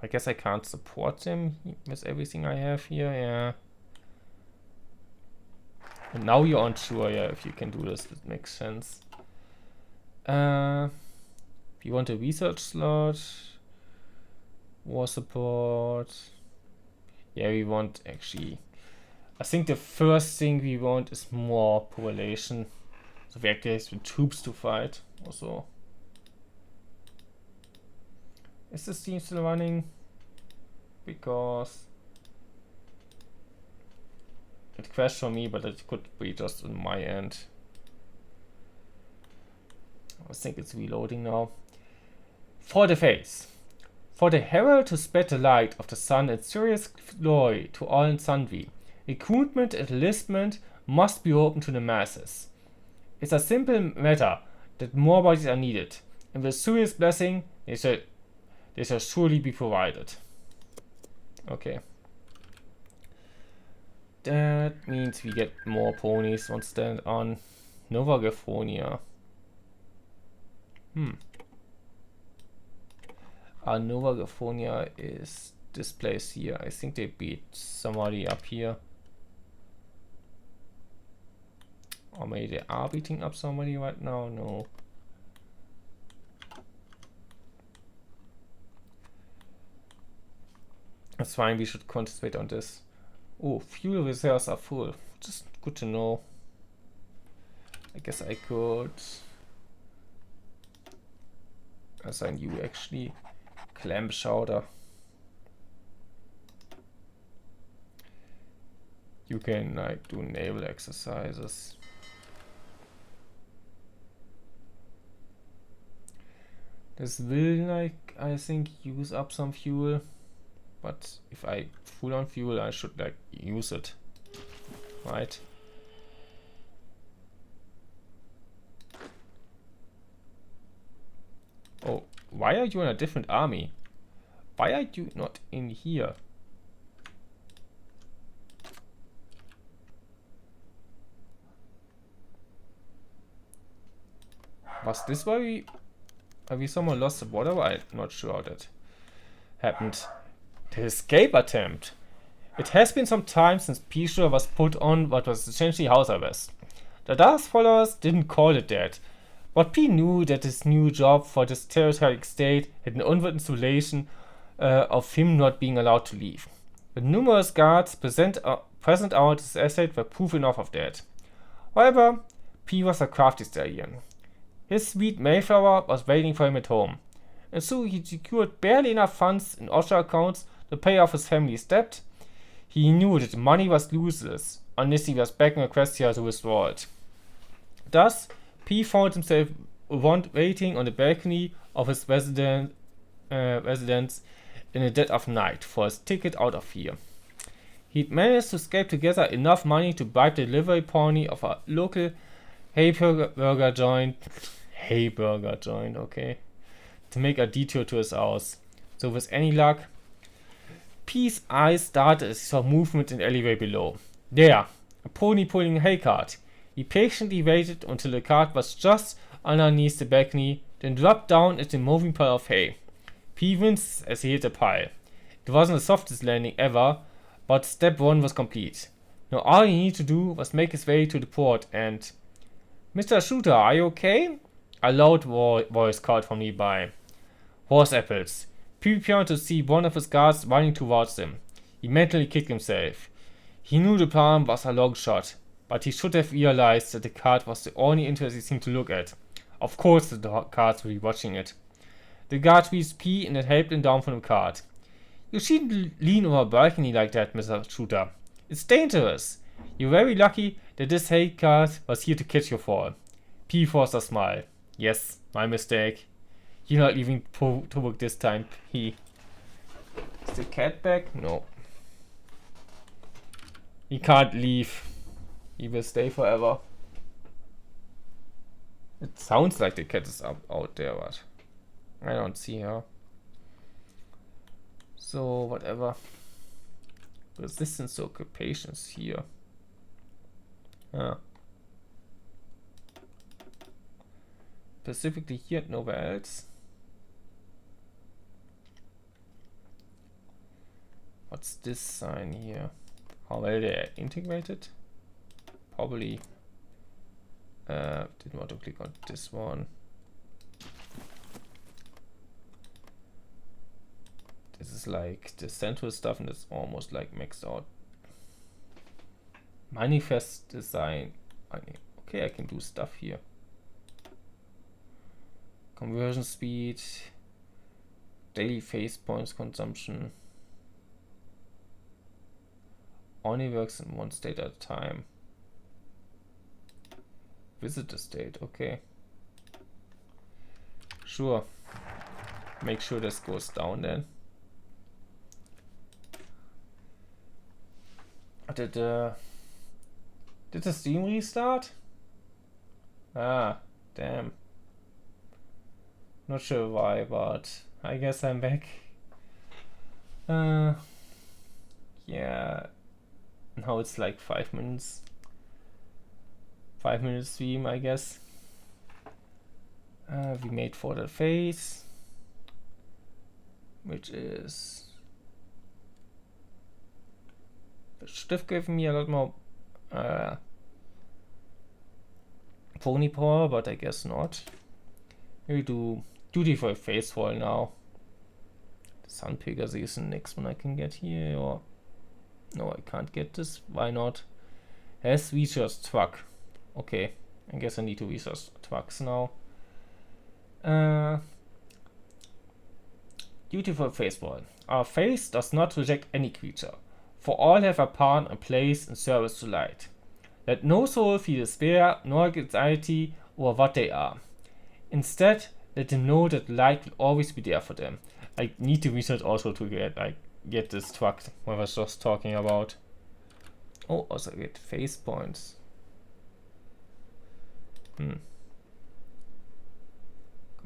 I guess I can't support them with everything I have here, yeah. And now you're unsure, yeah, if you can do this, it makes sense. We want a research slot. War support. Yeah, we want actually... I think the first thing we want is more population. So we actually have some troops to fight also. Is this team still running? Because it crashed for me, but it could be just on my end. I think it's reloading now. For the face. For the herald to spread the light of the sun and serious glory to all and sundry, recruitment and enlistment must be open to the masses. It's a simple matter that more bodies are needed, and with Suriel's blessing, they shall surely be provided. Okay. That means we get more ponies on stand on Nova California. Nova California is this place here. I think they beat somebody up here. Or maybe they are beating up somebody right now. No. That's fine. We should concentrate on this. Oh, fuel reserves are full. Just good to know. I guess I could assign you actually clam chowder. You can like do naval exercises. This will like I think use up some fuel, but if I full on fuel I should like use it, right? Oh, why are you in a different army? Why are you not in here? Was this why we... Have we someone lost the border? I'm not sure how that happened. The escape attempt. It has been some time since Pisha was put on what was essentially house arrest. The Dark followers didn't call it that, but P knew that his new job for this territorial state had an onward installation of him not being allowed to leave. The numerous guards present out his estate were proof enough of that. However, P was a crafty stallion. His sweet Mayflower was waiting for him at home, and so he secured barely enough funds in offshore accounts to pay off his family's debt. He knew that the money was useless unless he was back in Equestria to withdraw it. Thus, P found himself waiting on the balcony of his residence in the dead of night for his ticket out of here. He'd managed to scrape together enough money to bribe the delivery pony of a local burger joint, okay, to make a detour to his house. So with any luck, P's eyes started as he saw movement in the alleyway below. There, a pony pulling a hay cart. He patiently waited until the cart was just underneath the balcony, then dropped down at the moving pile of hay. P winced as he hit the pile. It wasn't the softest landing ever, but step one was complete. Now all he needed to do was make his way to the port and... Mr. Shooter, are you okay? A loud voice called from nearby. Horse apples. P prepared to see one of his guards running towards him. He mentally kicked himself. He knew the plan was a long shot, but he should have realized that the cart was the only interesting thing to look at. Of course the guards would be watching it. The guard reached P and helped him down from the cart. You shouldn't lean over a balcony like that, Mr. Shooter. It's dangerous. You're very lucky that this hay cart was here to catch your fall. P forced a smile. Yes, my mistake. You're not leaving to work this time, P. Is the cat back? No. He can't leave. He will stay forever. It sounds like the cat is out there, but I don't see her. So, whatever. Resistance to occupations here. Specifically here and nowhere else. What's this sign here? How well they are integrated? Probably. Didn't want to click on this one. This is like the central stuff and it's almost like maxed out. Manifest design. Okay, I can do stuff here. Conversion speed. Daily phase points consumption. Only works in one state at a time. Visit the state, okay. Sure. Make sure this goes down then. Did the stream restart? Ah, damn. Not sure why, but I guess I'm back. Yeah. Now it's like 5 minutes. 5 minute stream, I guess. We made for the face, which is, it should have given me a lot more pony power, but I guess not. Maybe do duty for a face wall now. The Sun Pegasus is the next one I can get here, or no, I can't get this. Why not? Has research truck. Okay, I guess I need to research trucks now. Beautiful face wall. Our face does not reject any creature, for all have a part and place in service to light. Let no soul feel despair nor anxiety over what they are. Instead, let them know that light will always be there for them. I need to research also to get this truck I was just talking about. Oh, also get face points.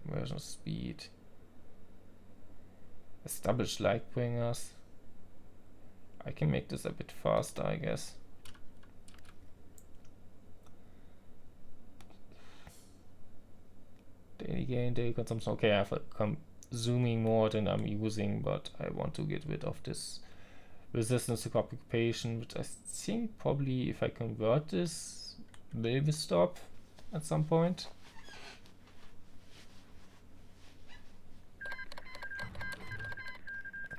Conversion speed. Established light bringers. I can make this a bit faster, I guess. Daily gain, daily consumption. Okay, I have consuming more than I'm using, but I want to get rid of this resistance to occupation, which I think probably if I convert this will stop at some point.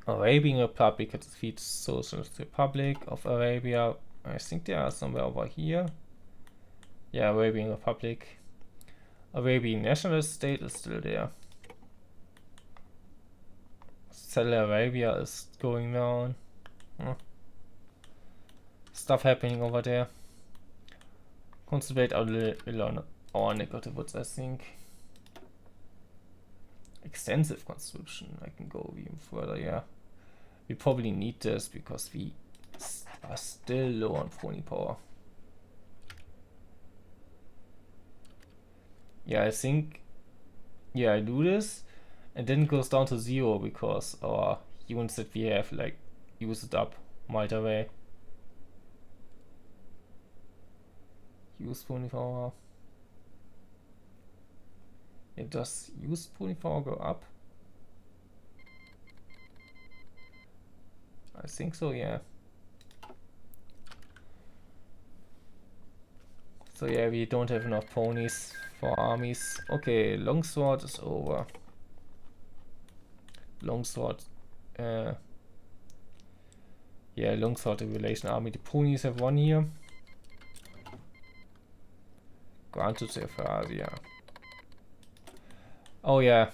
Arabian Republic at the feet Socialist Republic of Arabia. I think they are somewhere over here. Yeah, Arabian Republic. Arabian Nationalist State is still there. Saudi Arabia is going down. Stuff happening over there. Concentrate on our negative woods, I think. Extensive conscription. I can go even further, yeah. We probably need this because we are still low on pony power. Yeah, I think, yeah, I do this and then it goes down to 0 because our units that we have like use it up right away. Use pony power. It does use pony power go up? I think so, yeah. So yeah, we don't have enough ponies for armies. Okay, longsword is over. Longsword, yeah, longsword relation army. The ponies have one here. Granted to Equestria. Oh yeah.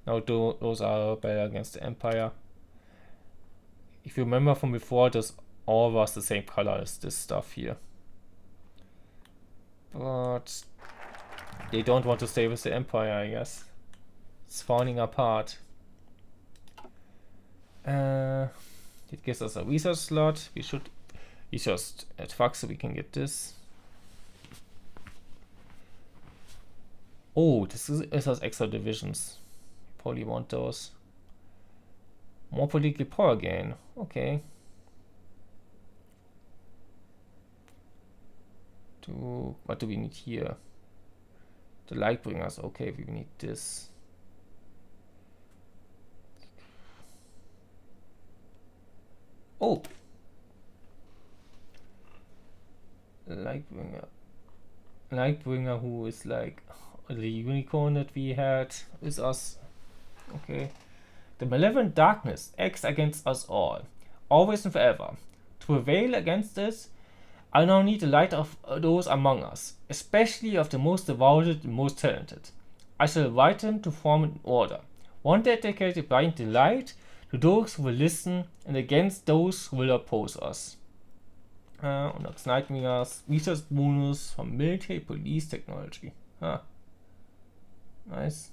Now those are better against the Empire. If you remember from before, this all was the same color as this stuff here. But they don't want to stay with the Empire, I guess. It's falling apart. It gives us a research slot. We should research at Fox so we can get this. Oh, this is us extra divisions. Probably want those. More political power gain. Okay. What do we need here? The light bringers. Okay, we need this. Oh, Lightbringer, who is like the unicorn that we had is us. Okay. The malevolent darkness acts against us all, always and forever. To prevail against this, I now need the light of those among us, especially of the most devoted and most talented. I shall invite them to form an order, one dedicated by the light to those who will listen and against those who will oppose us. Und als Nightmares, research bonus from military police technology. Nice.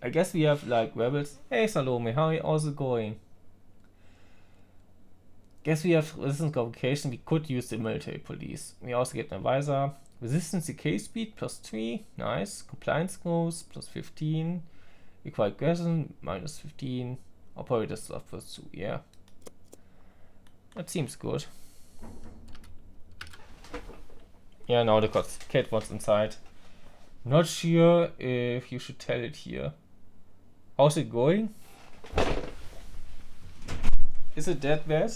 I guess we have like rebels. Hey Salome, how's it going? Guess we have resistance communication. We could use the military police. We also get an advisor. Resistance decay speed plus 3. Nice. Compliance goes plus 15. Required aggression minus 15. I'll probably just stuff plus 2. Yeah. That seems good. Yeah, now the cat wants inside. Not sure if you should tell it here. How's it going? Is it that bad?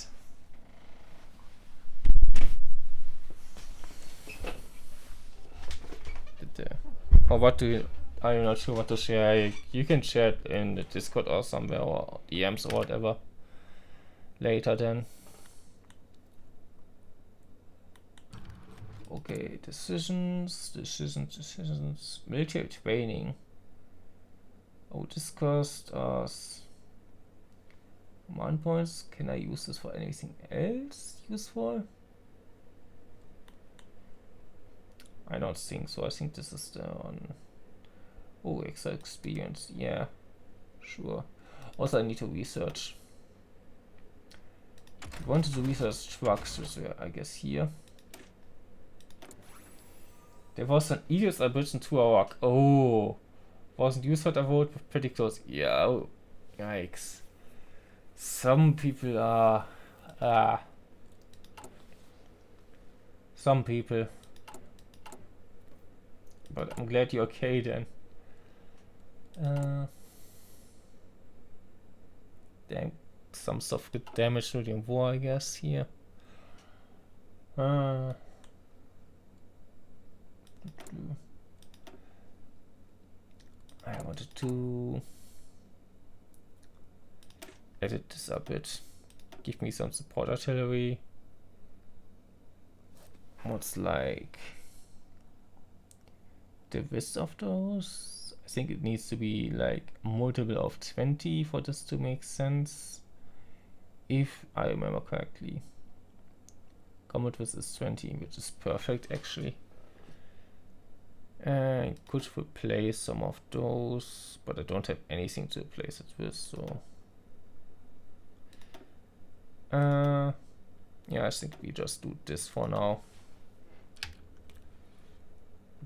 Or what do you... I'm not sure what to share. You can share it in the Discord or somewhere, or DMs or whatever. Later then. Okay, decisions. Military training. Oh, this cost us 1 points. Can I use this for anything else useful? I don't think so. I think this is the one. Oh, extra experience. Yeah, sure. Also, I need to research. I wanted to research trucks, which were, I guess, here. There was an Eagles ambition to our rock. Oh, wasn't used for the vote, but pretty close. Yeah, oh, yikes. Some people are. Some people. But I'm glad you're okay then. Damn, some stuff get damaged during war, I guess, here. I wanted to edit this a bit. Give me some support artillery. What's like the width of those? I think it needs to be like a multiple of 20 for this to make sense, if I remember correctly. Combat width is 20, which is perfect actually. And could replace some of those, but I don't have anything to replace it with, so yeah, I think we just do this for now.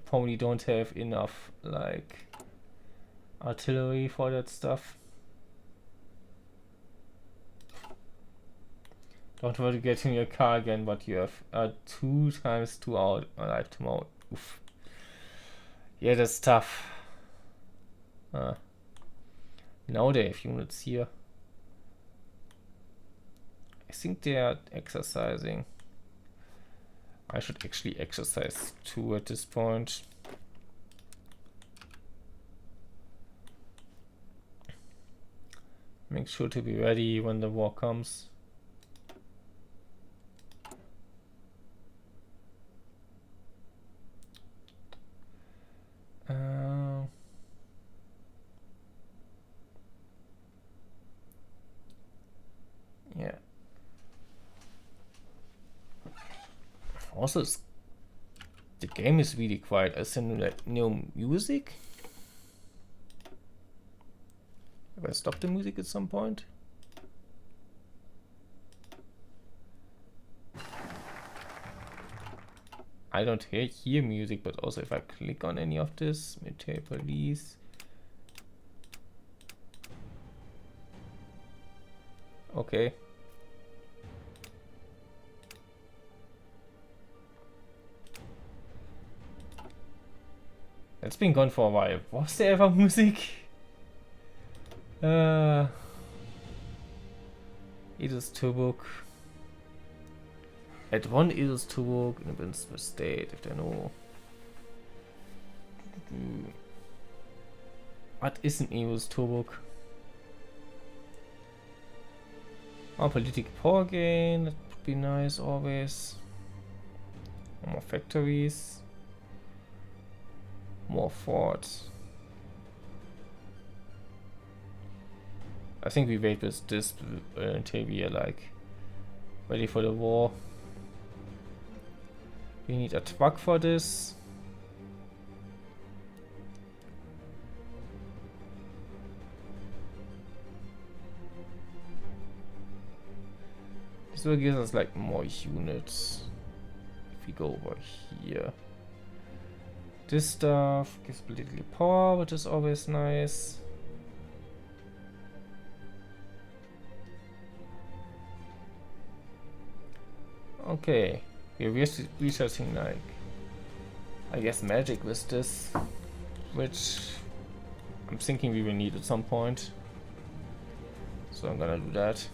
Probably don't have enough like artillery for that stuff. Don't want to get in your car again, but you have 2 times 2 hours alive tomorrow. Oof. Yeah, that's tough. Now they have units here. I think they are exercising. I should actually exercise too at this point. Make sure to be ready when the war comes. Yeah. Also, the game is really quiet. I send like no music. Have I stopped the music at some point? I don't hear music, but also if I click on any of this, military police. Okay. It's been gone for a while. Was there ever music? Edith's Turbook. At one Edith's Turbook in a Winston state, if they know. What is an Edith's Turbook? Oh, political power gain, that would be nice always. More factories. More forts. I think we wait with this until we are like ready for the war. We need a truck for this. This will give us like more units if we go over here. This stuff gives political power, which is always nice. Okay, we're researching like, I guess, magic with this, which I'm thinking we will need at some point. So I'm gonna do that.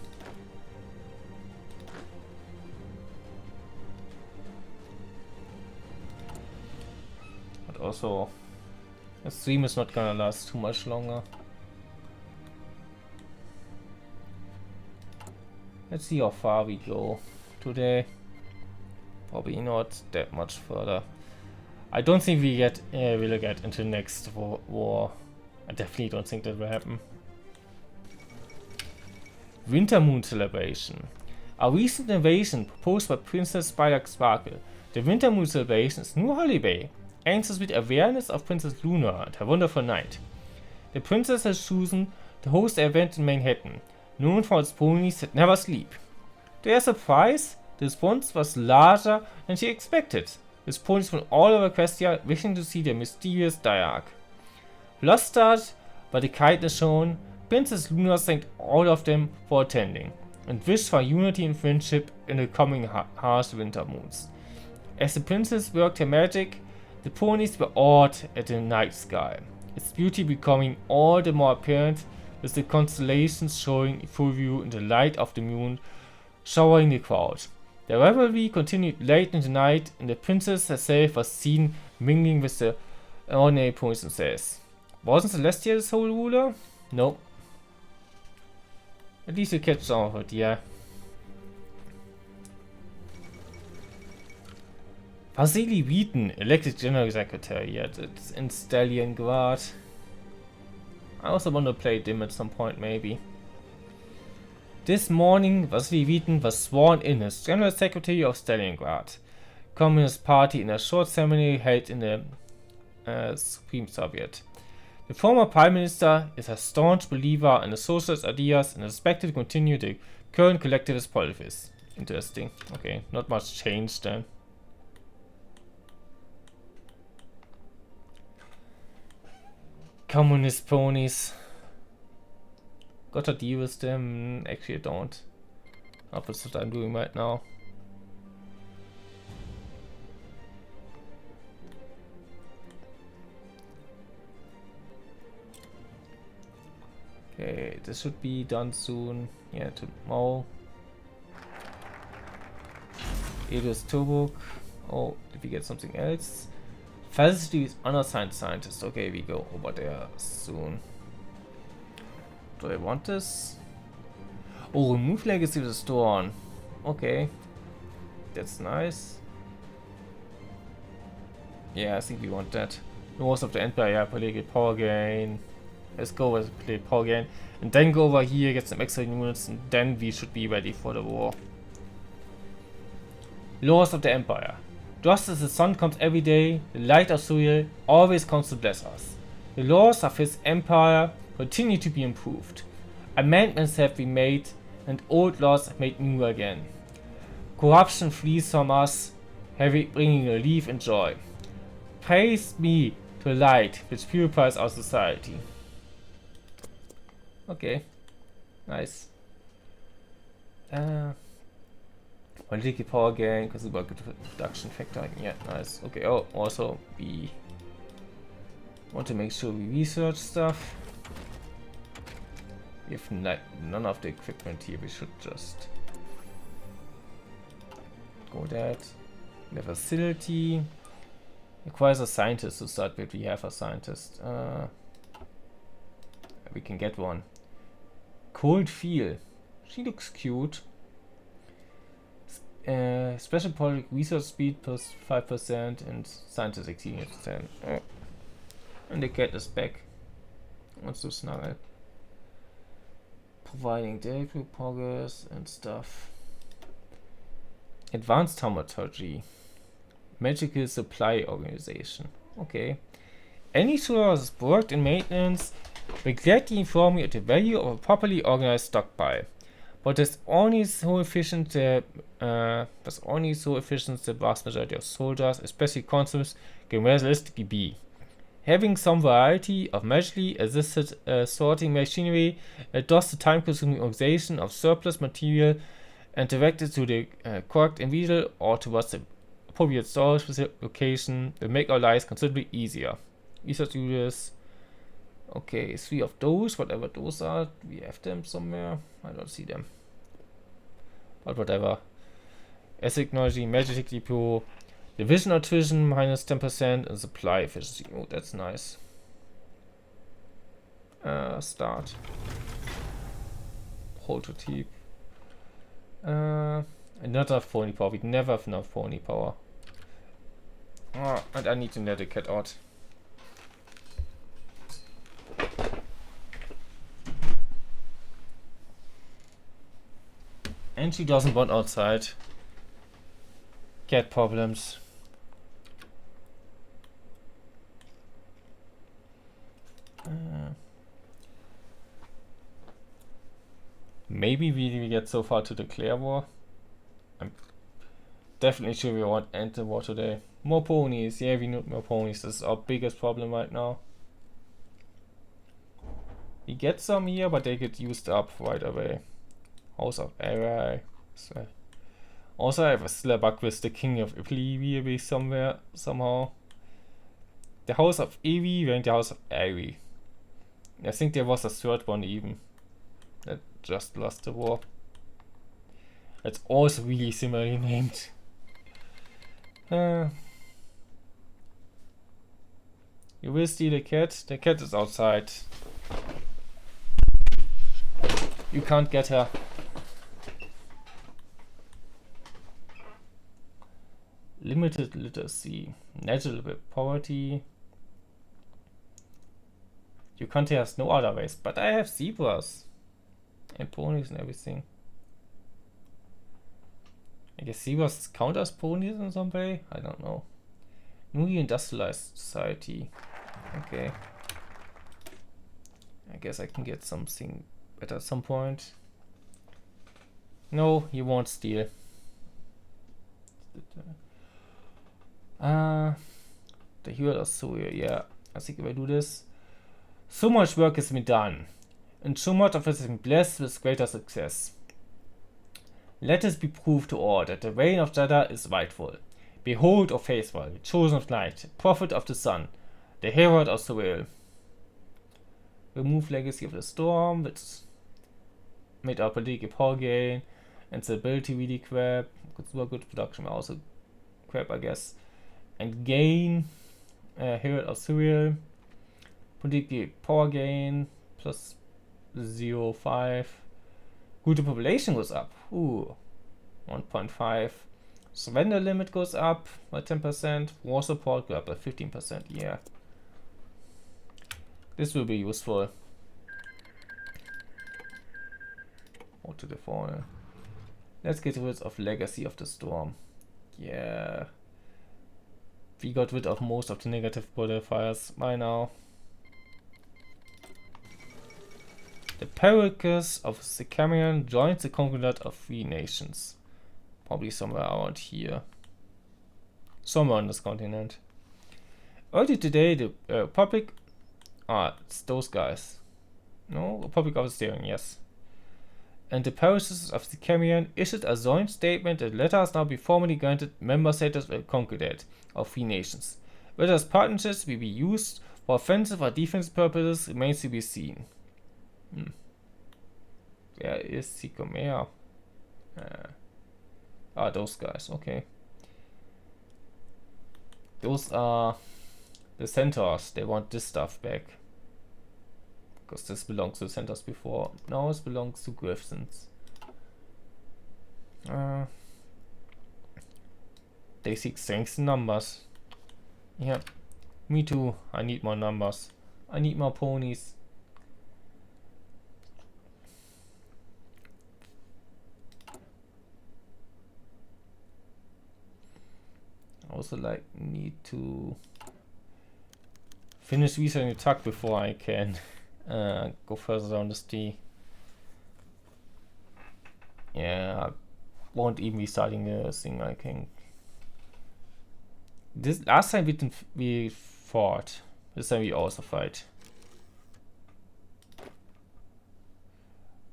But also, the stream is not gonna last too much longer. Let's see how far we go today. Probably not that much further. I don't think we will get into the next war. I definitely don't think that will happen. Winter Moon Celebration. A recent invasion proposed by Princess Sparkle. The Winter Moon Celebration is a new holiday, aims to spread awareness of Princess Luna and her wonderful night. The princess has chosen to host the event in Manhattan, known for its ponies that never sleep. To their surprise, the response was larger than she expected, with ponies from all over Equestria wishing to see the mysterious Diarch. Flustered by the kindness shown, Princess Luna thanked all of them for attending, and wished for unity and friendship in the coming harsh winter moons. As the princess worked her magic, the ponies were awed at the night sky, its beauty becoming all the more apparent with the constellations showing in full view in the light of the moon, showering the crowd. The revelry continued late in the night, and the princess herself was seen mingling with the ordinary ponies themselves. Wasn't Celestia the sole ruler? No. At least you catch some of it, yeah. Vasily Wheaton, elected general secretary, yeah, it's in Stalingrad. I also want to play Dim at some point, maybe. This morning, Vasily Wheaton was sworn in as General Secretary of Stalingrad Communist Party in a short ceremony held in the Supreme Soviet. The former Prime Minister is a staunch believer in the socialist ideas and is expected to continue the current collectivist politics. Interesting. Okay, not much change then. Communist ponies. Gotta deal with them. Actually, I don't. That's what I'm doing right now. Okay, this should be done soon. Yeah, tomorrow. Elias Tobuk. Oh, did we get something else? Facility with unassigned scientists. Okay, we go over there soon. Do I want this? Oh, remove legacy of the store. Okay. That's nice. Yeah, I think we want that. North of the Empire, yeah, political power gain. Let's go with play power gain. And then go over here, get some extra units, and then we should be ready for the war. Laws of the Empire. Just as the sun comes every day, the light of Surya always comes to bless us. The laws of his empire continue to be improved. Amendments have been made, and old laws made new again. Corruption flees from us, bringing relief and joy. Praise be to the light which purifies our society. Okay, nice. Political power gain, consumer production factor. Yeah, nice. Okay. Oh, also we want to make sure we research stuff. We have none of the equipment here. We should just go that. The facility requires a scientist to start with. We have a scientist. We can get one. Cold Feel. She looks cute. Special project research speed plus 5% and scientist experience 10. Oh. And the cat is back. Wants to snuggle. Providing daily progress and stuff. Advanced Thaumaturgy. Magical Supply Organization. Okay. Any source worked in maintenance will gladly inform you of the value of a properly organized stockpile. But that's only so efficient the vast majority of soldiers, especially consumers, can realistically be. Having some variety of magically assisted sorting machinery does the time-consuming organization of surplus material and direct it to the correct individual or towards the appropriate storage location will make our lives considerably easier. Easier to do this. Okay, 3 of those, whatever those are. We have them somewhere. I don't see them. But whatever. Acid technology, magic depot, division attrition minus 10%, and supply efficiency. Oh, that's nice. Start. Prototype. Not enough pony power. We never have enough pony power. Oh, and I need to let the cat out. And she doesn't want outside. Cat problems. Maybe we get so far to declare war. I'm definitely sure we want to end the war today. More ponies. Yeah, we need more ponies. This is our biggest problem right now. We get some here, but they get used up right away. House of Area. So. Also, I have a still a bug with the King of Italy somewhere, somehow. The House of Evi and the House of Ari. I think there was a third one even. That just lost the war. It's also really similarly named. You will steal the cat? The cat is outside. You can't get her. Limited literacy. Natural poverty. You can't have no other ways, but I have zebras. And ponies and everything. I guess zebras count as ponies in some way? I don't know. Newly industrialized society. Okay. I guess I can get something better at some point. No, you won't steal. The hero of Syria. Yeah, I think if I do this. So much work has been done, and so much of it has been blessed with greater success. Let it be proved to all that the reign of Jadd is rightful. Behold, O faithful, the chosen of light, prophet of the sun, the herald of the will. Remove legacy of the storm, which made our political power gain, and the ability really crap. Good production also crap, I guess. And gain, herald of Syria. Political power gain plus 0.5. Good, the population goes up. Ooh, 1.5. Surrender limit goes up by 10%. War support goes up by 15%. Yeah, this will be useful. Or to the fall. Let's get rid of legacy of the storm. Yeah, we got rid of most of the negative modifiers by now. The Pericles of Sicamian joins the Conglomerate of 3 nations. Probably somewhere around here. Somewhere on this continent. Earlier today, the Republic... it's those guys. No? Republic of Steering, yes. And the Pericles of Sicamian issued a joint statement that let us now be formally granted member status of the Conglomerate of 3 nations. Whether as partnerships will be used for offensive or defensive purposes remains to be seen. Where is Sycamore? Those guys, okay. Those are the centaurs. They want this stuff back. Because this belongs to the centaurs before. Now it belongs to griffins. They seek strength in numbers. Yeah, me too. I need more numbers. I need more ponies. Also, like, need to finish researching the tug before I can go further down the street. Yeah, I won't even be starting the thing, I think. This last time we fought. This time we also fight.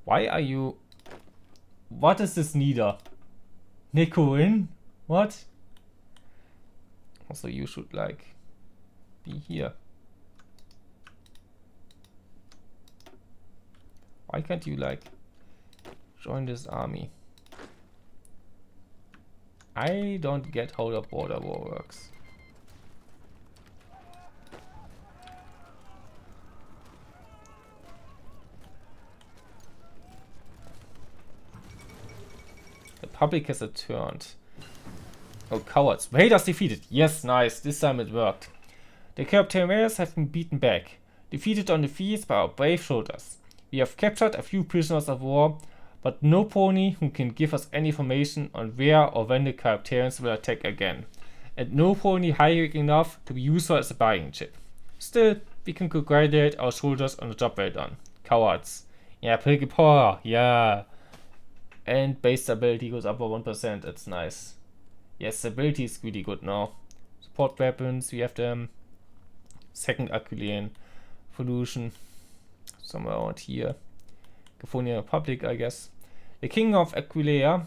Why are you What is this neither? Nico in? What? Also, you should like be here. Why can't you like join this army? I don't get how the border war works. The public has returned. Oh, cowards. Raiders defeated. Yes, nice. This time it worked. The Carabiniers have been beaten back, defeated on the fields by our brave soldiers. We have captured a few prisoners of war, but no pony who can give us any information on where or when the Carabiniers will attack again. And no pony high enough to be useful as a bargaining chip. Still, we can congratulate our soldiers on the job well done. Cowards. Yeah, pretty poor. Yeah. And base stability goes up by 1%. That's nice. Yes, stability is really good now. Support weapons, we have them. Second Aquilean Evolution. Somewhere around here. California Republic, I guess. The King of Aquileia,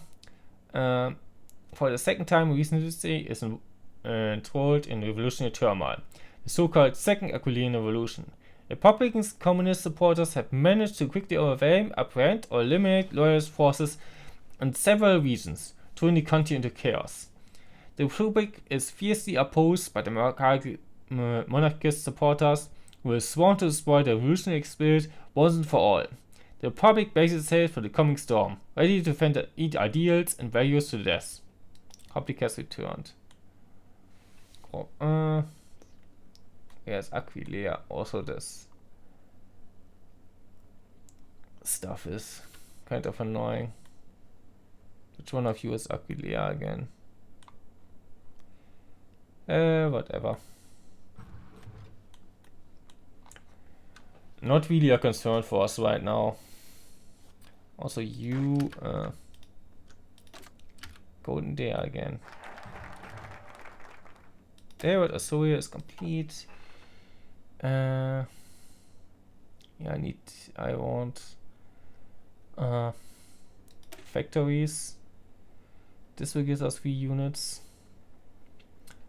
for the second time recently, is enthralled in revolutionary turmoil. The so-called Second Aquilean Revolution. Republicans, communist supporters have managed to quickly overwhelm, apprehend, or eliminate loyalist forces in several regions, turning the country into chaos. The Republic is fiercely opposed by the monarchist supporters who will sworn to destroy the revolutionary spirit once and for all. The Republic braces itself for the coming storm, ready to defend its ideals and values to the death. Republic has returned. Yes, Aquileia. Also, this stuff is kind of annoying. Which one of you is Aquileia again? Whatever. Not really a concern for us right now. Also, you go in there again. There, what Asoria is complete. Yeah, I want factories. This will give us 3 units.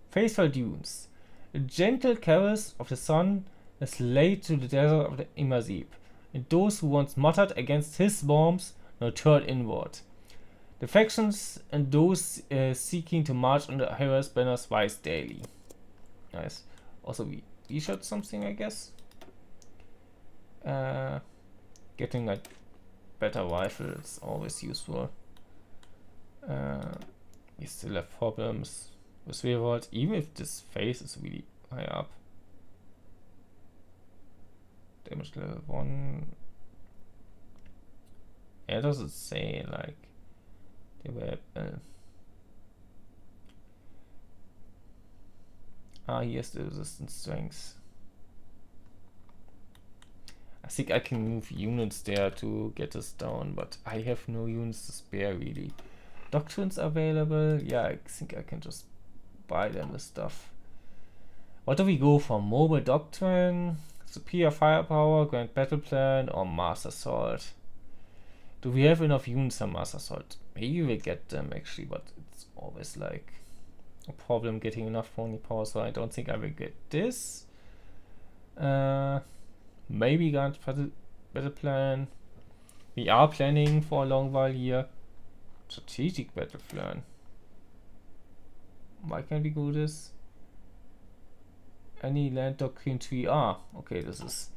Faithful Dunes. A gentle caress of the sun is laid to the desert of the Imazib, and those who once muttered against his warmth now turn inward. The factions and those seeking to march under Hera's banners rise daily. Nice. Also, we shot something, I guess. Getting like better rifle is always useful. We still have problems with revolt, even if this phase is really high up. Damage level 1. Yeah, does it say like they were here's the resistance strength. I think I can move units there to get this down, but I have no units to spare really. Doctrines available? Yeah, I think I can just buy them the stuff. What do we go for? Mobile Doctrine, Superior Firepower, Grand Battle Plan, or Mass Assault? Do we have enough units on Mass Assault? Maybe we'll get them actually, but it's always like a problem getting enough pony power, so I don't think I will get this. Maybe Grand Battle Plan. We are planning for a long while here. Strategic Battle Plan. Why can't we go this? Any land doctrine tree? Okay, this is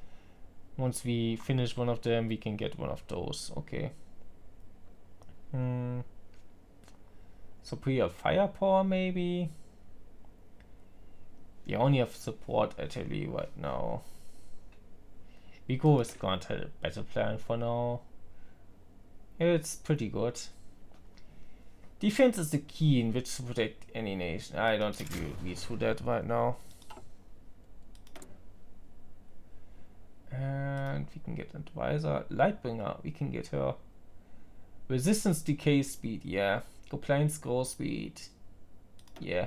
once we finish one of them we can get one of those. Okay. Superior firepower maybe. We only have support Italy right now. We go with Grand Battle Plan for now. It's pretty good. Defense is the key in which to protect any nation. I don't think we will read through that right now. And we can get Advisor. Lightbringer, we can get her. Resistance decay speed, yeah. Compliance growth speed, yeah.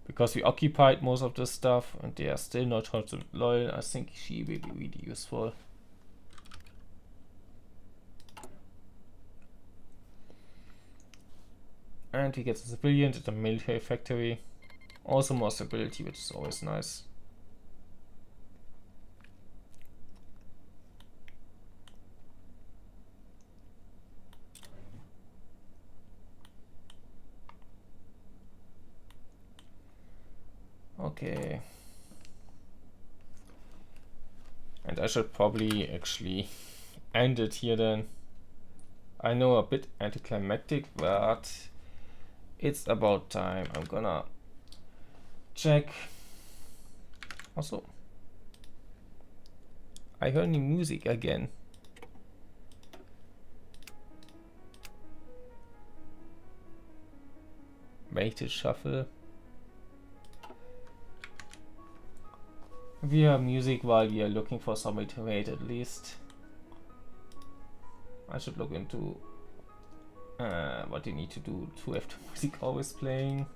Because we occupied most of this stuff and they are still not loyal, I think she will be really useful. And we get a civilian at the military factory. Also more stability, which is always nice. Okay. And I should probably actually end it here then. I know, a bit anticlimactic, but it's about time. I'm gonna check. Also, I heard new music again. Weighted shuffle. We have music while we are looking for somebody to rate at least. I should look into what you need to do to have the music always playing.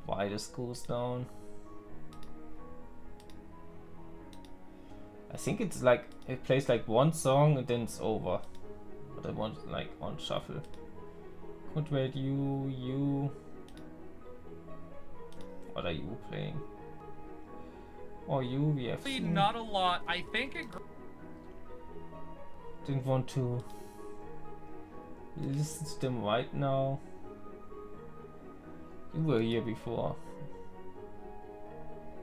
Why this goes down. I think it's like it plays like one song and then it's over. But I want like on shuffle. Could rate you. What are you playing? Or you, we have seen. Not a lot. I think it Didn't want to listen to them right now. You were here before.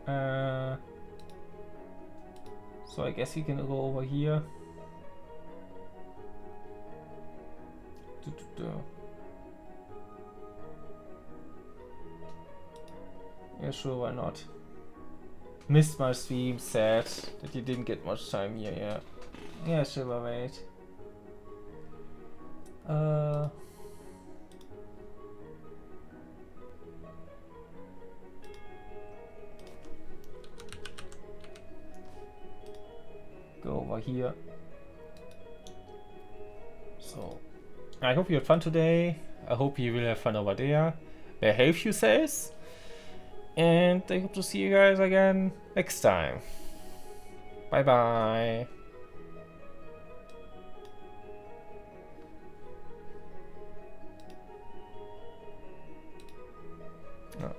So I guess we can go over here. Yeah, sure, why not? Missed my stream, sad that you didn't get much time here, yeah. Yeah, sure, mate. Go over here. So, I hope you had fun today. I hope you will have fun over there. Behave yourselves. And I hope to see you guys again next time. Bye bye. Oh.